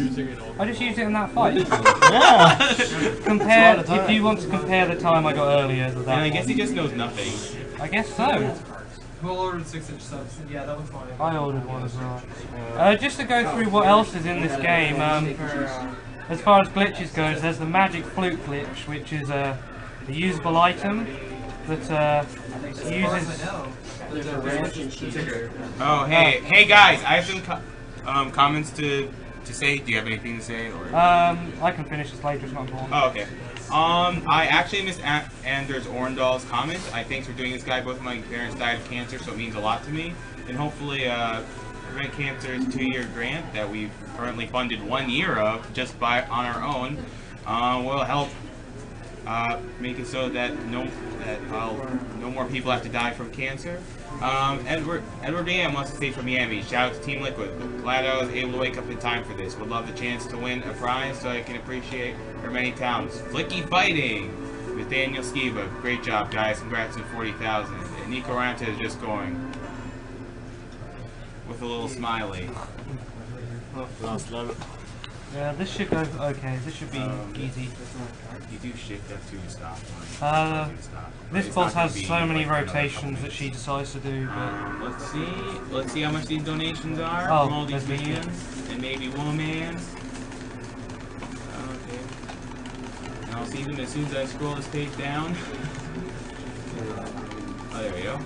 I just used it in that fight. Yeah! If you want to compare the time I got earlier to that And I guess one. he just knows nothing. I guess so. Who ordered 6-inch subs? Yeah, that was fine. I ordered one as well. Just to go through what else is in this game, as far as glitches goes, there's the magic flute glitch, which is a usable item that uses... Oh, hey guys, I have some comments to say. Do you have anything to say? Or I can finish this later, it's not important. Oh, okay. I actually missed Anders Orndal's comment. Thanks for doing this, guy. Both of my parents died of cancer, so it means a lot to me. And hopefully, Prevent Cancer's 2-year grant that we've currently funded 1 year of just on our own will help make it so that no more people have to die from cancer. Edward AM wants to say from Miami, shout out to Team Liquid. Glad I was able to wake up in time for this. Would love the chance to win a prize so I can appreciate our many talents. Flicky Fighting! Nathaniel Skiba, great job guys, congrats on 40,000. And Nico Ranta is just going with a little smiley. Last level. Yeah, this should go okay, this should be easy. You do shift F2 to stop. This boss has so many rotations that she decides to do, but... Let's see how much these donations are from all these mans and maybe woman. Okay. And I'll see them as soon as I scroll this page down. Oh, there we go.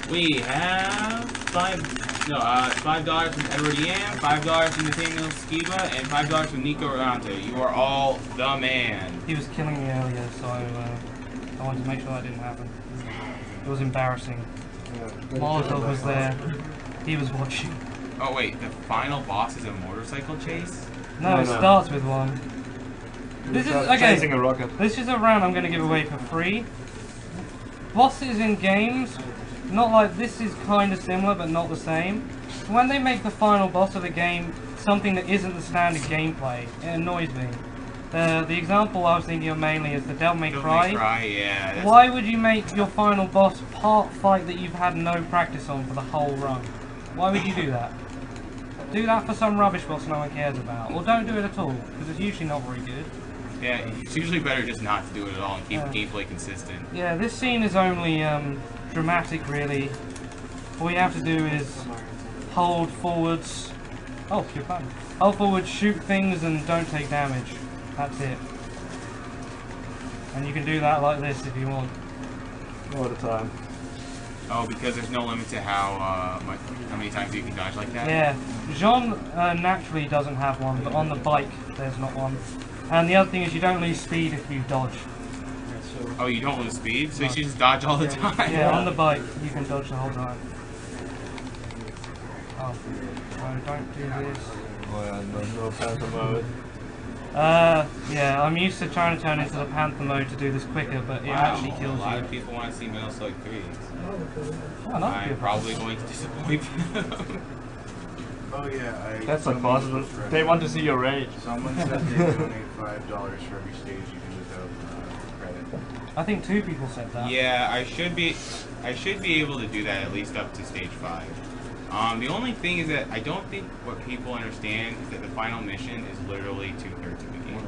We have $5 from Edward Yam, $5 from Nathaniel Skiba, and $5 from Nico Ranta. You are all the man. He was killing me earlier, so I wanted to make sure that didn't happen. It was embarrassing. Molotov was there. He was watching. Oh wait, the final boss is a motorcycle chase? No, it starts with one. This is chasing a rocket. This is a round I'm going to give away for free. Bosses in games, not like this is kind of similar but not the same. When they make the final boss of a game something that isn't the standard gameplay, it annoys me. The example I was thinking of mainly is the Devil May Cry. Yeah, why would you make your final boss part fight that you've had no practice on for the whole run? Why would you do that? Do that for some rubbish boss no one cares about. Or don't do it at all, because it's usually not very good. Yeah, it's usually better just not to do it at all and keep the gameplay consistent. Yeah, this scene is only dramatic really. All you have to do is hold forwards Oh, your button. Hold forward, shoot things, and don't take damage. That's it. And you can do that like this if you want. All the time. Oh, because there's no limit to how many times you can dodge like that? Yeah. Jean naturally doesn't have one, but on the bike there's not one. And the other thing is you don't lose speed if you dodge. Oh, you don't lose speed? So you should just dodge all the time? Yeah, on the bike you can dodge the whole time. Oh, no, don't do this. Oh yeah, no phantom mode. Yeah, I'm used to trying to turn into the Panther mode to do this quicker, but it actually kills A lot you. of people want to see Metal Slug 3. Oh, I'm probably going to disappoint them. Oh yeah, That's not possible. They want to see your rage. Someone said they donate $5 for every stage you do without credit. I think 2 people said that. Yeah, I should be able to do that at least up to stage 5. The only thing is that I don't think what people understand is that the final mission is literally 2/3 of the game.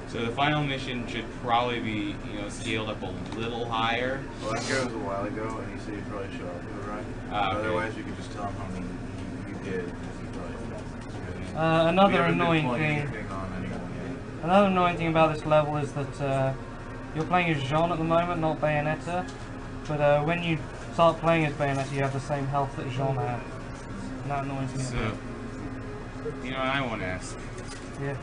So the final mission should probably be, scaled up a little higher. Well, that guy was a while ago, and he said he'd probably show up to the run. Okay. Otherwise, you could just tell him how many you did. Another annoying thing. Another annoying thing about this level is that you're playing as Jean at the moment, not Bayonetta. But when you start playing as Bayonetta, you have the same health that Jean had. And that annoys me. So, I want to ask. Yeah.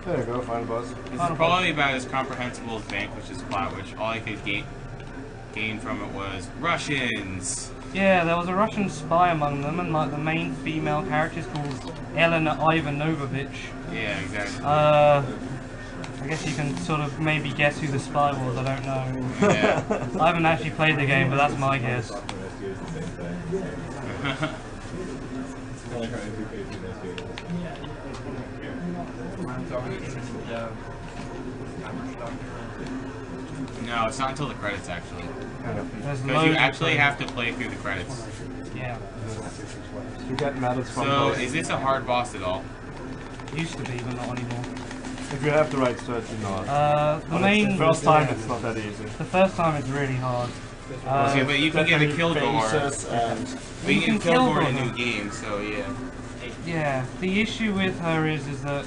There you go, final boss. This is probably about as comprehensible as Vanquish's plot, which all I could gain from it was Russians. Yeah, there was a Russian spy among them, and like the main female character is called Elena Ivanovich. Yeah, exactly. I guess you can sort of maybe guess who the spy was, I don't know. Yeah. I haven't actually played the game, but that's my guess. No, it's not until the credits, actually. Because you actually have to play through the credits. Yeah. You get medals from So, those. is this a hard boss at all? Used to be, but not anymore. If you have the right strategy, not. The first time it's not that easy. The first time it's really hard. Okay, but you can get a kill door. But you can kill door in a new her. game, so yeah. Yeah, the issue with her is that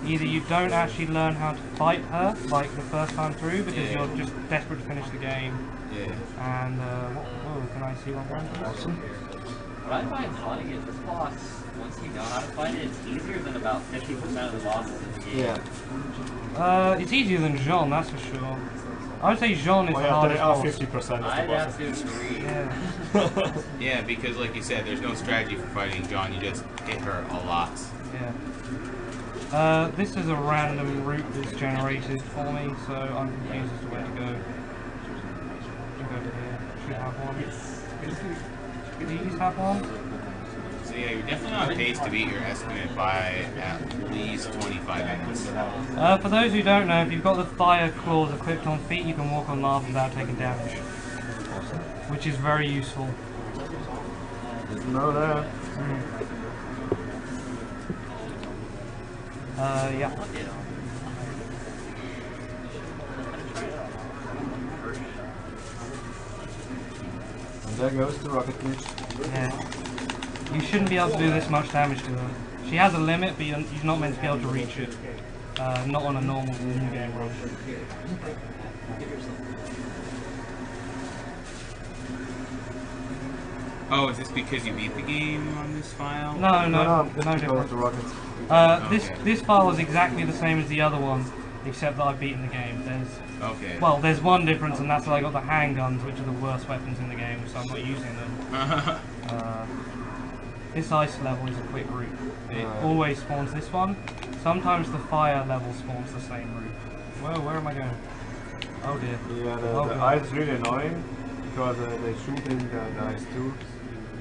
either you don't actually learn how to fight her, like the first time through, because you're just desperate to finish the game. Yeah. And, whoa, can I see one? Awesome. What I find funny is this boss, once you know how to fight it, it's easier than about 50% of the bosses in the game. Yeah. It's easier than Jean, that's for sure. I would say Jean is the hardest boss. 50% of the I'd have to bosses. agree. Yeah. Yeah, because like you said, there's no strategy for fighting John, you just hit her a lot. Yeah. This is a random route that's generated for me, so I'm confused as to where to go. Should go to here. Should have one. These have one? So yeah, you're definitely on pace to beat your estimate by at least 25 minutes. For those who don't know, if you've got the fire claws equipped on feet, you can walk on lava without taking damage. Which is very useful. Didn't know that. Yeah. And there goes the rocket boost. Yeah. You shouldn't be able to do this much damage to her. She has a limit, but you're not meant to be able to reach it. Not on a normal new game run. Oh, is this because you beat the game on this file? No, no difference. difference. Okay. This file is exactly the same as the other one, except that I've beaten the game. There's one difference, and that's that I got the handguns, which are the worst weapons in the game, so I'm not using them. This ice level is a quick route. It always spawns this one. Sometimes the fire level spawns the same route. Whoa, where am I going? Oh dear. Yeah, the ice is really annoying because they shoot in the ice too.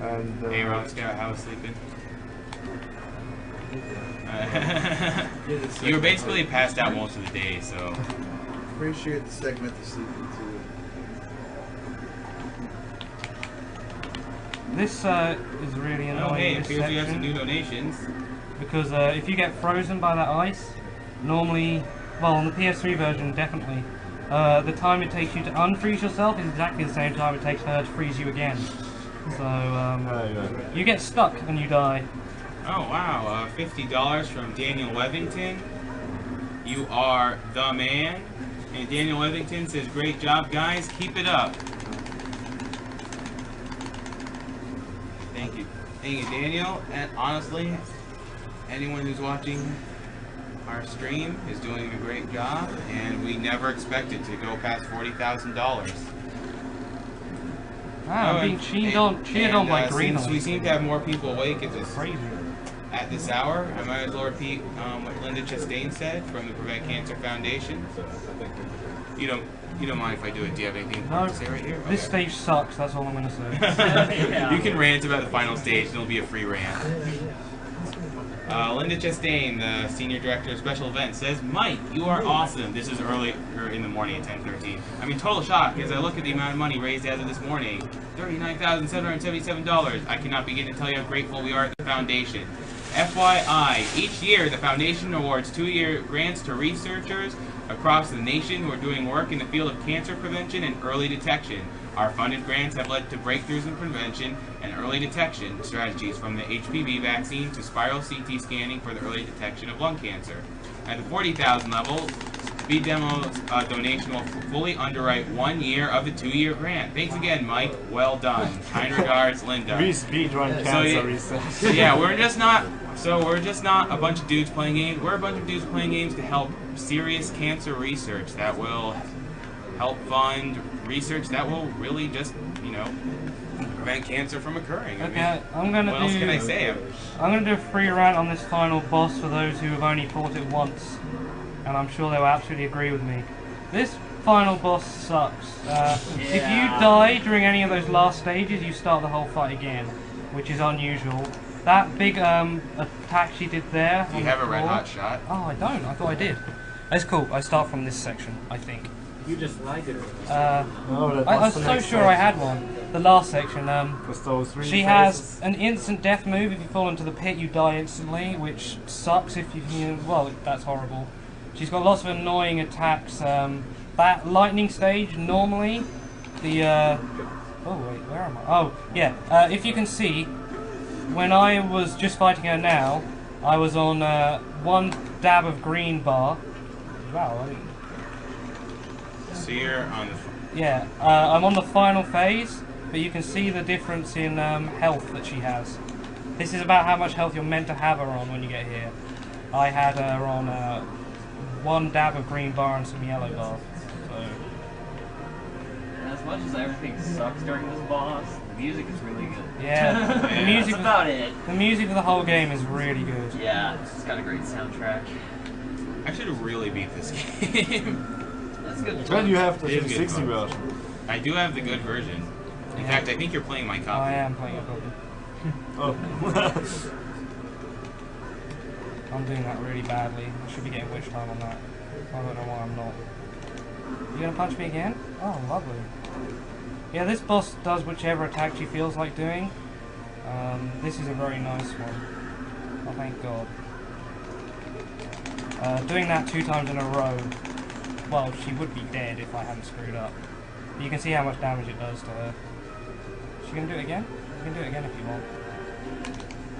And hey, Rock Scout, how was sleeping? You were basically passed out most of the day, so. Appreciate the segment of sleeping too. This is really annoying. Oh, hey, it this appears we have some section, new donations. because if you get frozen by that ice, normally, well, on the PS3 version definitely, the time it takes you to unfreeze yourself is exactly the same time it takes her to freeze you again. So you get stuck and you die. Oh wow, $50 from Daniel Wevington. You are the man. And Daniel Wevington says, great job guys, keep it up. Thank you. Thank you, Daniel. And honestly, anyone who's watching our stream is doing a great job, and we never expected to go past $40,000. I'm being cheated on by green. Since we seem to have more people awake at this hour, I might as well repeat what Linda Chastain said from the Prevent Cancer Foundation. You don't mind if I do it? Do you have anything to say right here? This stage sucks, that's all I'm going to say. Yeah. You can rant about the final stage, and it'll be a free rant. Linda Chastain, the Senior Director of Special Events, says, Mike, you are awesome. This is early in the morning at 10:13. I mean, total shock as I look at the amount of money raised as of this morning. $39,777. I cannot begin to tell you how grateful we are at the Foundation. FYI, each year the Foundation awards 2-year grants to researchers across the nation who are doing work in the field of cancer prevention and early detection. Our funded grants have led to breakthroughs in prevention and early detection strategies, from the HPV vaccine to spiral CT scanning for the early detection of lung cancer. At the $40,000 level, Speed Demo's donation will fully underwrite 1 year of the 2-year grant. Thanks again, Mike. Well done. Kind regards, Linda. We speedrun cancer research. So yeah, we're just not a bunch of dudes playing games. We're a bunch of dudes playing games to help serious cancer research that will help fund research that will really just, prevent cancer from occurring. Okay, what else can I say? I'm going to do a free rant on this final boss for those who have only fought it once, and I'm sure they'll absolutely agree with me. This final boss sucks. If you die during any of those last stages, you start the whole fight again, which is unusual. That big attack she did there. Do you have a red hot shot? Oh, I don't. I thought I did. That's cool. I start from this section, I think. You just like it. I was so sure I had one. The last section. She has an instant death move. If you fall into the pit, you die instantly, which sucks if you. Well, that's horrible. She's got lots of annoying attacks. That lightning stage, normally, the. Oh wait, where am I? Oh yeah. If you can see, when I was just fighting her now, I was on 1 dab of green bar. Wow. So you're on the... Yeah, I'm on the final phase, but you can see the difference in health that she has. This is about how much health you're meant to have her on when you get here. I had her on 1 dab of green bar and some yellow bar. So. As much as everything sucks during this boss, the music is really good. Yeah, the music. That's about it. The music of the whole game is really good. Yeah, it's got a great soundtrack. I should really beat this game. That's good. Then you have the 360 version. I do have the good version. In fact, I think you're playing my copy. I am playing a copy. Oh. I'm doing that really badly. I should be getting witch time on that. I don't know why I'm not. You gonna punch me again? Oh, lovely. Yeah, this boss does whichever attack she feels like doing. This is a very nice one. Oh, thank God. Doing that 2 times in a row. Well, she would be dead if I hadn't screwed up. But you can see how much damage it does to her. She gonna do it again? You can do it again if you want.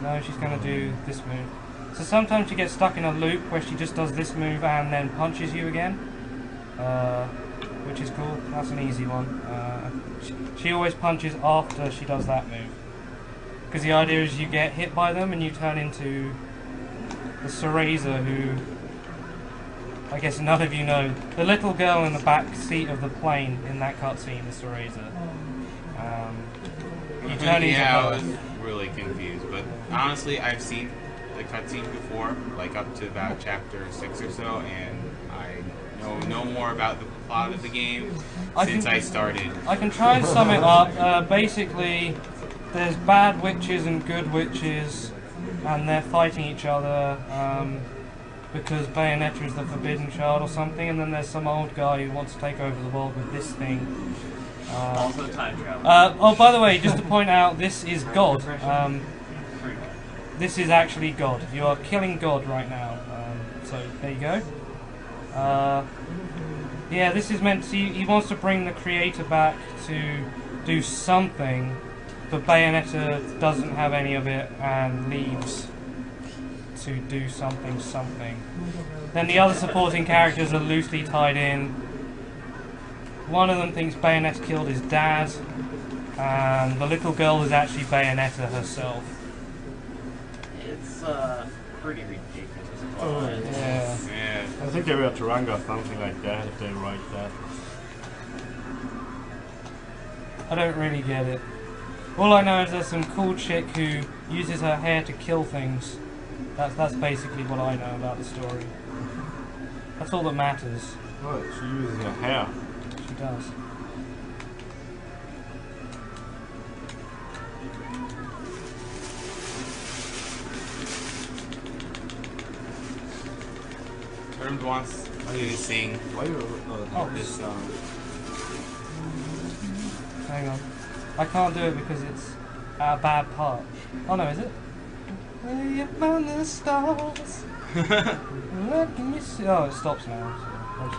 No, she's gonna do this move. So sometimes she gets stuck in a loop where she just does this move and then punches you again. Which is cool. That's an easy one. She always punches after she does that move. Because the idea is you get hit by them and you turn into the Cereza, who I guess none of you know. The little girl in the back seat of the plane in that cutscene is Cereza. You turn into I her. was really confused, but honestly, I've seen the cutscene before, like up to about chapter 6 or so, and I know no more about the plot of the game since I started. I can try and sum it up. Basically, there's bad witches and good witches, and they're fighting each other because Bayonetta is the forbidden child or something, and then there's some old guy who wants to take over the world with this thing. Also time travel. Oh, by the way, just to point out, this is God. This is actually God. You are killing God right now. So there you go. Yeah, this is meant to. He wants to bring the creator back to do something, but Bayonetta doesn't have any of it and leaves to do something. Then the other supporting characters are loosely tied in. One of them thinks Bayonetta killed his dad, and the little girl is actually Bayonetta herself. It's pretty ridiculous. Yeah. I think they were Taranga or something like that if they write that. I don't really get it. All I know is there's some cool chick who uses her hair to kill things. That's basically what I know about the story. That's all that matters. Oh, she uses her hair. She does. Herb wants you to sing this song. Hang on. I can't do it because it's a bad part. Oh no, is it? Way up on the stars. What can you see? Oh, it stops now. So I'm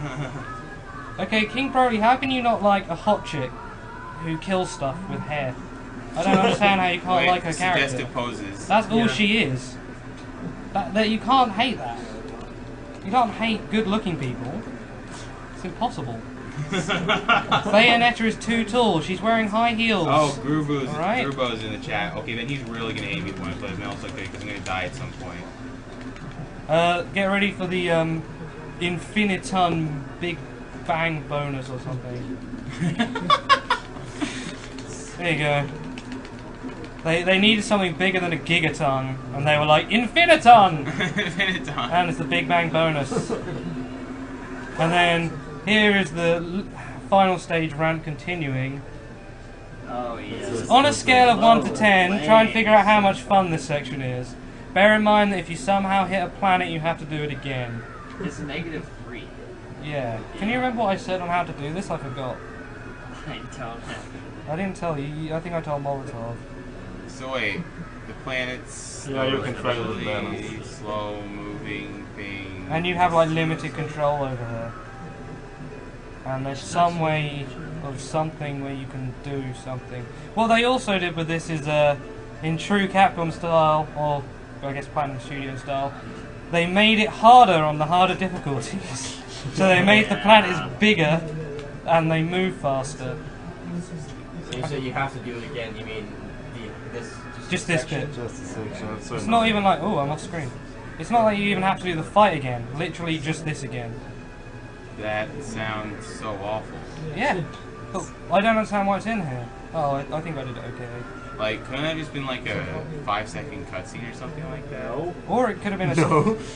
sorry. Okay, King Brody, how can you not like a hot chick who kills stuff with hair? I don't understand how you can't like her character. Suggestive poses. That's all she is. That you can't hate that. You can't hate good-looking people. It's impossible. Bayonetta is too tall. She's wearing high heels. Oh, Grubo's in the chat. Okay, then he's really gonna hate me when I play Metal Slug because I'm gonna die at some point. Get ready for the Infiniton Big Bang bonus or something. There you go. They needed something bigger than a gigaton, and they were like, Infiniton! Infiniton. And it's the Big Bang bonus. And then here is the final stage rant continuing. Oh, yes. On a scale of 1 to 10, try and figure out how much fun this section is. Bear in mind that if you somehow hit a planet, you have to do it again. It's -3. Yeah. Can you remember what I said on how to do this? I forgot. I don't know. I didn't tell you. I think I told Molotov. So wait, the planets. Yeah, you can travel with really them. slow moving thing. And you have like limited control over her. And there's some way of something where you can do something. What they also did with this is, in true Capcom style, or I guess Platinum Studio style, they made it harder on the harder difficulties. So they made the planets bigger and they move faster. So you say you have to do it again, you mean this? Just this bit. Just a section. It's not even like, oh, I'm off screen. It's not like you even have to do the fight again. Literally just this again. That sounds so awful. Yeah. But I don't understand why it's in here. Oh, I think I did it okay. Like, couldn't that just been like a 5-second cutscene or something like that? No. Or it could have been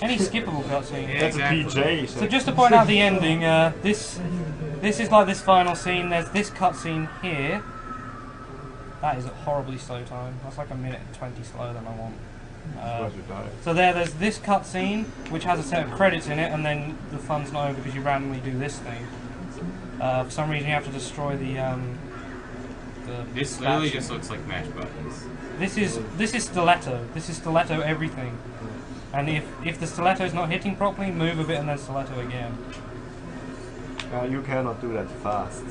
any skippable cutscene. Yeah, That's exactly. a PJ. So just to point out the ending, this is like this final scene. There's this cutscene here. That is a horribly slow time. That's like 1:20 slower than I want. So there's this cutscene, which has a set of credits in it, and then the fun's not over because you randomly do this thing. For some reason, you have to destroy the This literally just looks like mash buttons. This is stiletto. This is stiletto everything. And if the stiletto is not hitting properly, move a bit and then stiletto again. You cannot do that fast.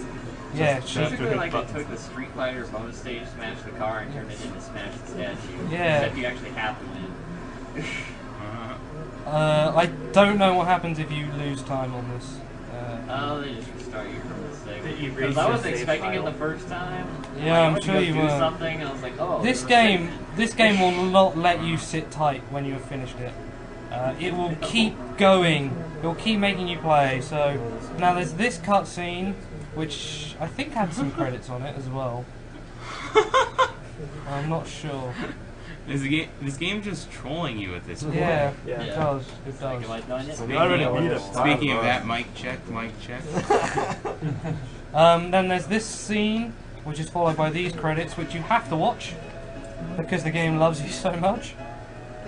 Yeah, basically like they took the Street Fighter bonus stage, smashed the car, and turned it into Smash the Statue. Yeah. Except you actually have to win. I don't know what happens if you lose time on this. Oh, they just restart you from this thing. You Because I was expecting it the first time. Yeah, like, I'm sure you do were. something, and I was like, oh. This game will not let you sit tight when you have finished it. It will keep going. It will keep making you play. So now there's this cutscene, which I think had some credits on it as well. I'm not sure. This game just trolling you at this point. Yeah, it does. It does. Speaking of that, mic check. Then there's this scene, which is followed by these credits, which you have to watch because the game loves you so much.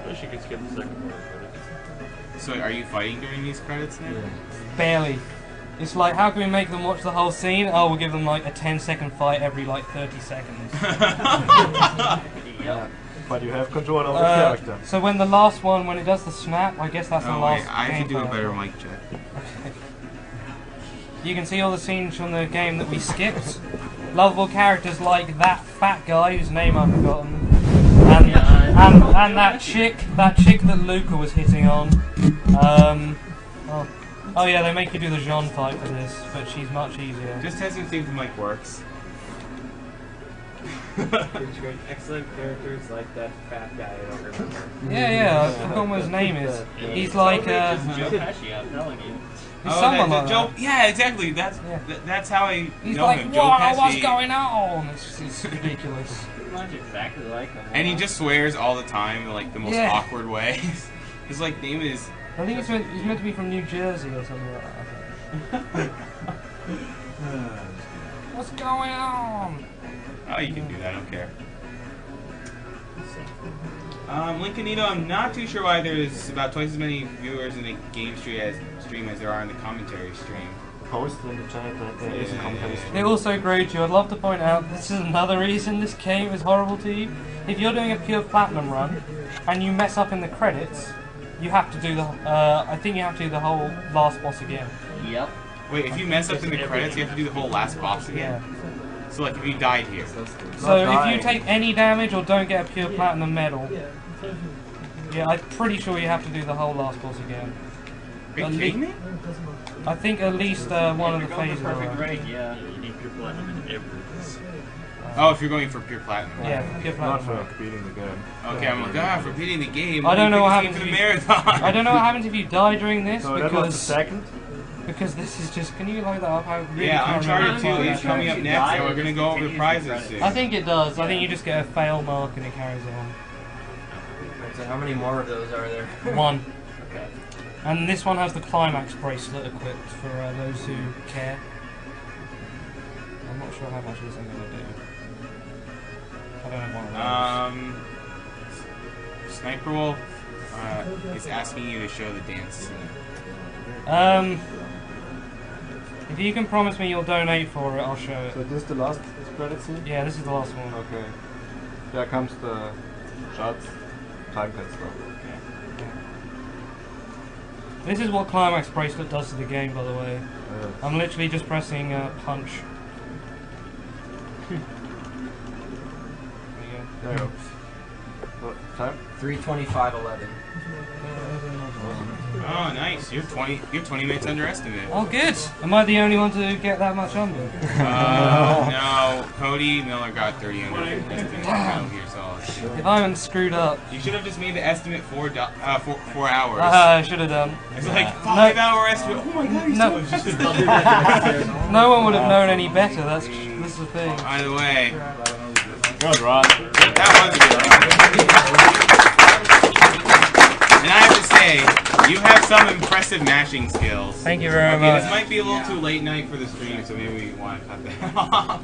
I wish you could skip the second part of credits. So, are you fighting during these credits now? Barely. It's like, how can we make them watch the whole scene? Oh, we'll give them like a 10-second fight every like 30 seconds. Yep. But you have control of the character. So when the last one, when it does the snap, I guess that's the last. Wait, I can do a better mic check. Okay. you can see all the scenes from the game that we skipped. Lovable characters like that fat guy whose name I've forgotten, and that chick that Luca was hitting on. Oh yeah, they make you do the Jean fight for this, but she's much easier. Just testing to see if the mic works. Excellent characters like that fat guy I don't remember. Yeah, I forgot what his name is. He's like Joe Pesci, I'm telling you. He's someone like Joe, that. yeah, exactly. That's how I He's know like, him. "Whoa, Joe Pesci. what's going on?" It's ridiculous. Pretty much exactly like him. And he just swears all the time in like the most awkward ways. His like name is. I think he's meant to be from New Jersey or something like that. What's going on? Oh, you can do that. I don't care. Lincolnito, I'm not too sure why there's about twice as many viewers in the game stream as there are in the commentary stream. Post in the chat that there is a commentary stream. They also agree to you. I'd love to point out this is another reason this game is horrible to you. If you're doing a pure platinum run and you mess up in the credits, you have to do the. I think you have to do the whole last boss again. Yep. Wait, if you mess up in the credits, you have to do the whole last boss again. Yeah. So like if you died here. So if you take any damage or don't get a pure platinum medal, yeah, I'm pretty sure you have to do the whole last boss again. Are you kidding me? I think at least one of the phases. Perfect rank, yeah. You need pure platinum in every. Oh, if you're going for pure platinum. Yeah, pure platinum. Not for beating the game. Okay, I'm like, for beating the game. I don't know what happens for if the you, marathon. I don't know what happens if you die during this So because that was the second. Because this is just. Can you load that up? I really Yeah, can't remember Uncharted 2 is coming up next, and we're gonna go over the prizes soon. I think it does. I think you just get a fail mark and it carries on. So how many more of those are there? One. Okay. And this one has the climax bracelet equipped for those who care. I'm not sure how much this I'm gonna do. I don't have one of those. Sniper Wolf is asking you to show the dance scene. If you can promise me you'll donate for it, I'll show it. So this is the last credit scene? Yeah, this is the last one. Okay. There comes the shots. Time pad stuff. Okay. This is what climax bracelet does to the game, by the way. I'm literally just pressing punch. There you go. What time? 3:25:11. Oh, nice. You're 20 minutes underestimated. Oh, good. Am I the only one to get that much under? No. Cody Miller got 30 under. If I haven't screwed up. You should have just made the estimate 4 hours. I should have done. It's like 5-hour estimate. Oh my god, he's no one would have known any better. That's the thing. By the way. Good, Rod. That was good. And I have to say, you have some impressive mashing skills. Thank you very much. This might be a little too late night for the stream, so maybe we want to cut that off.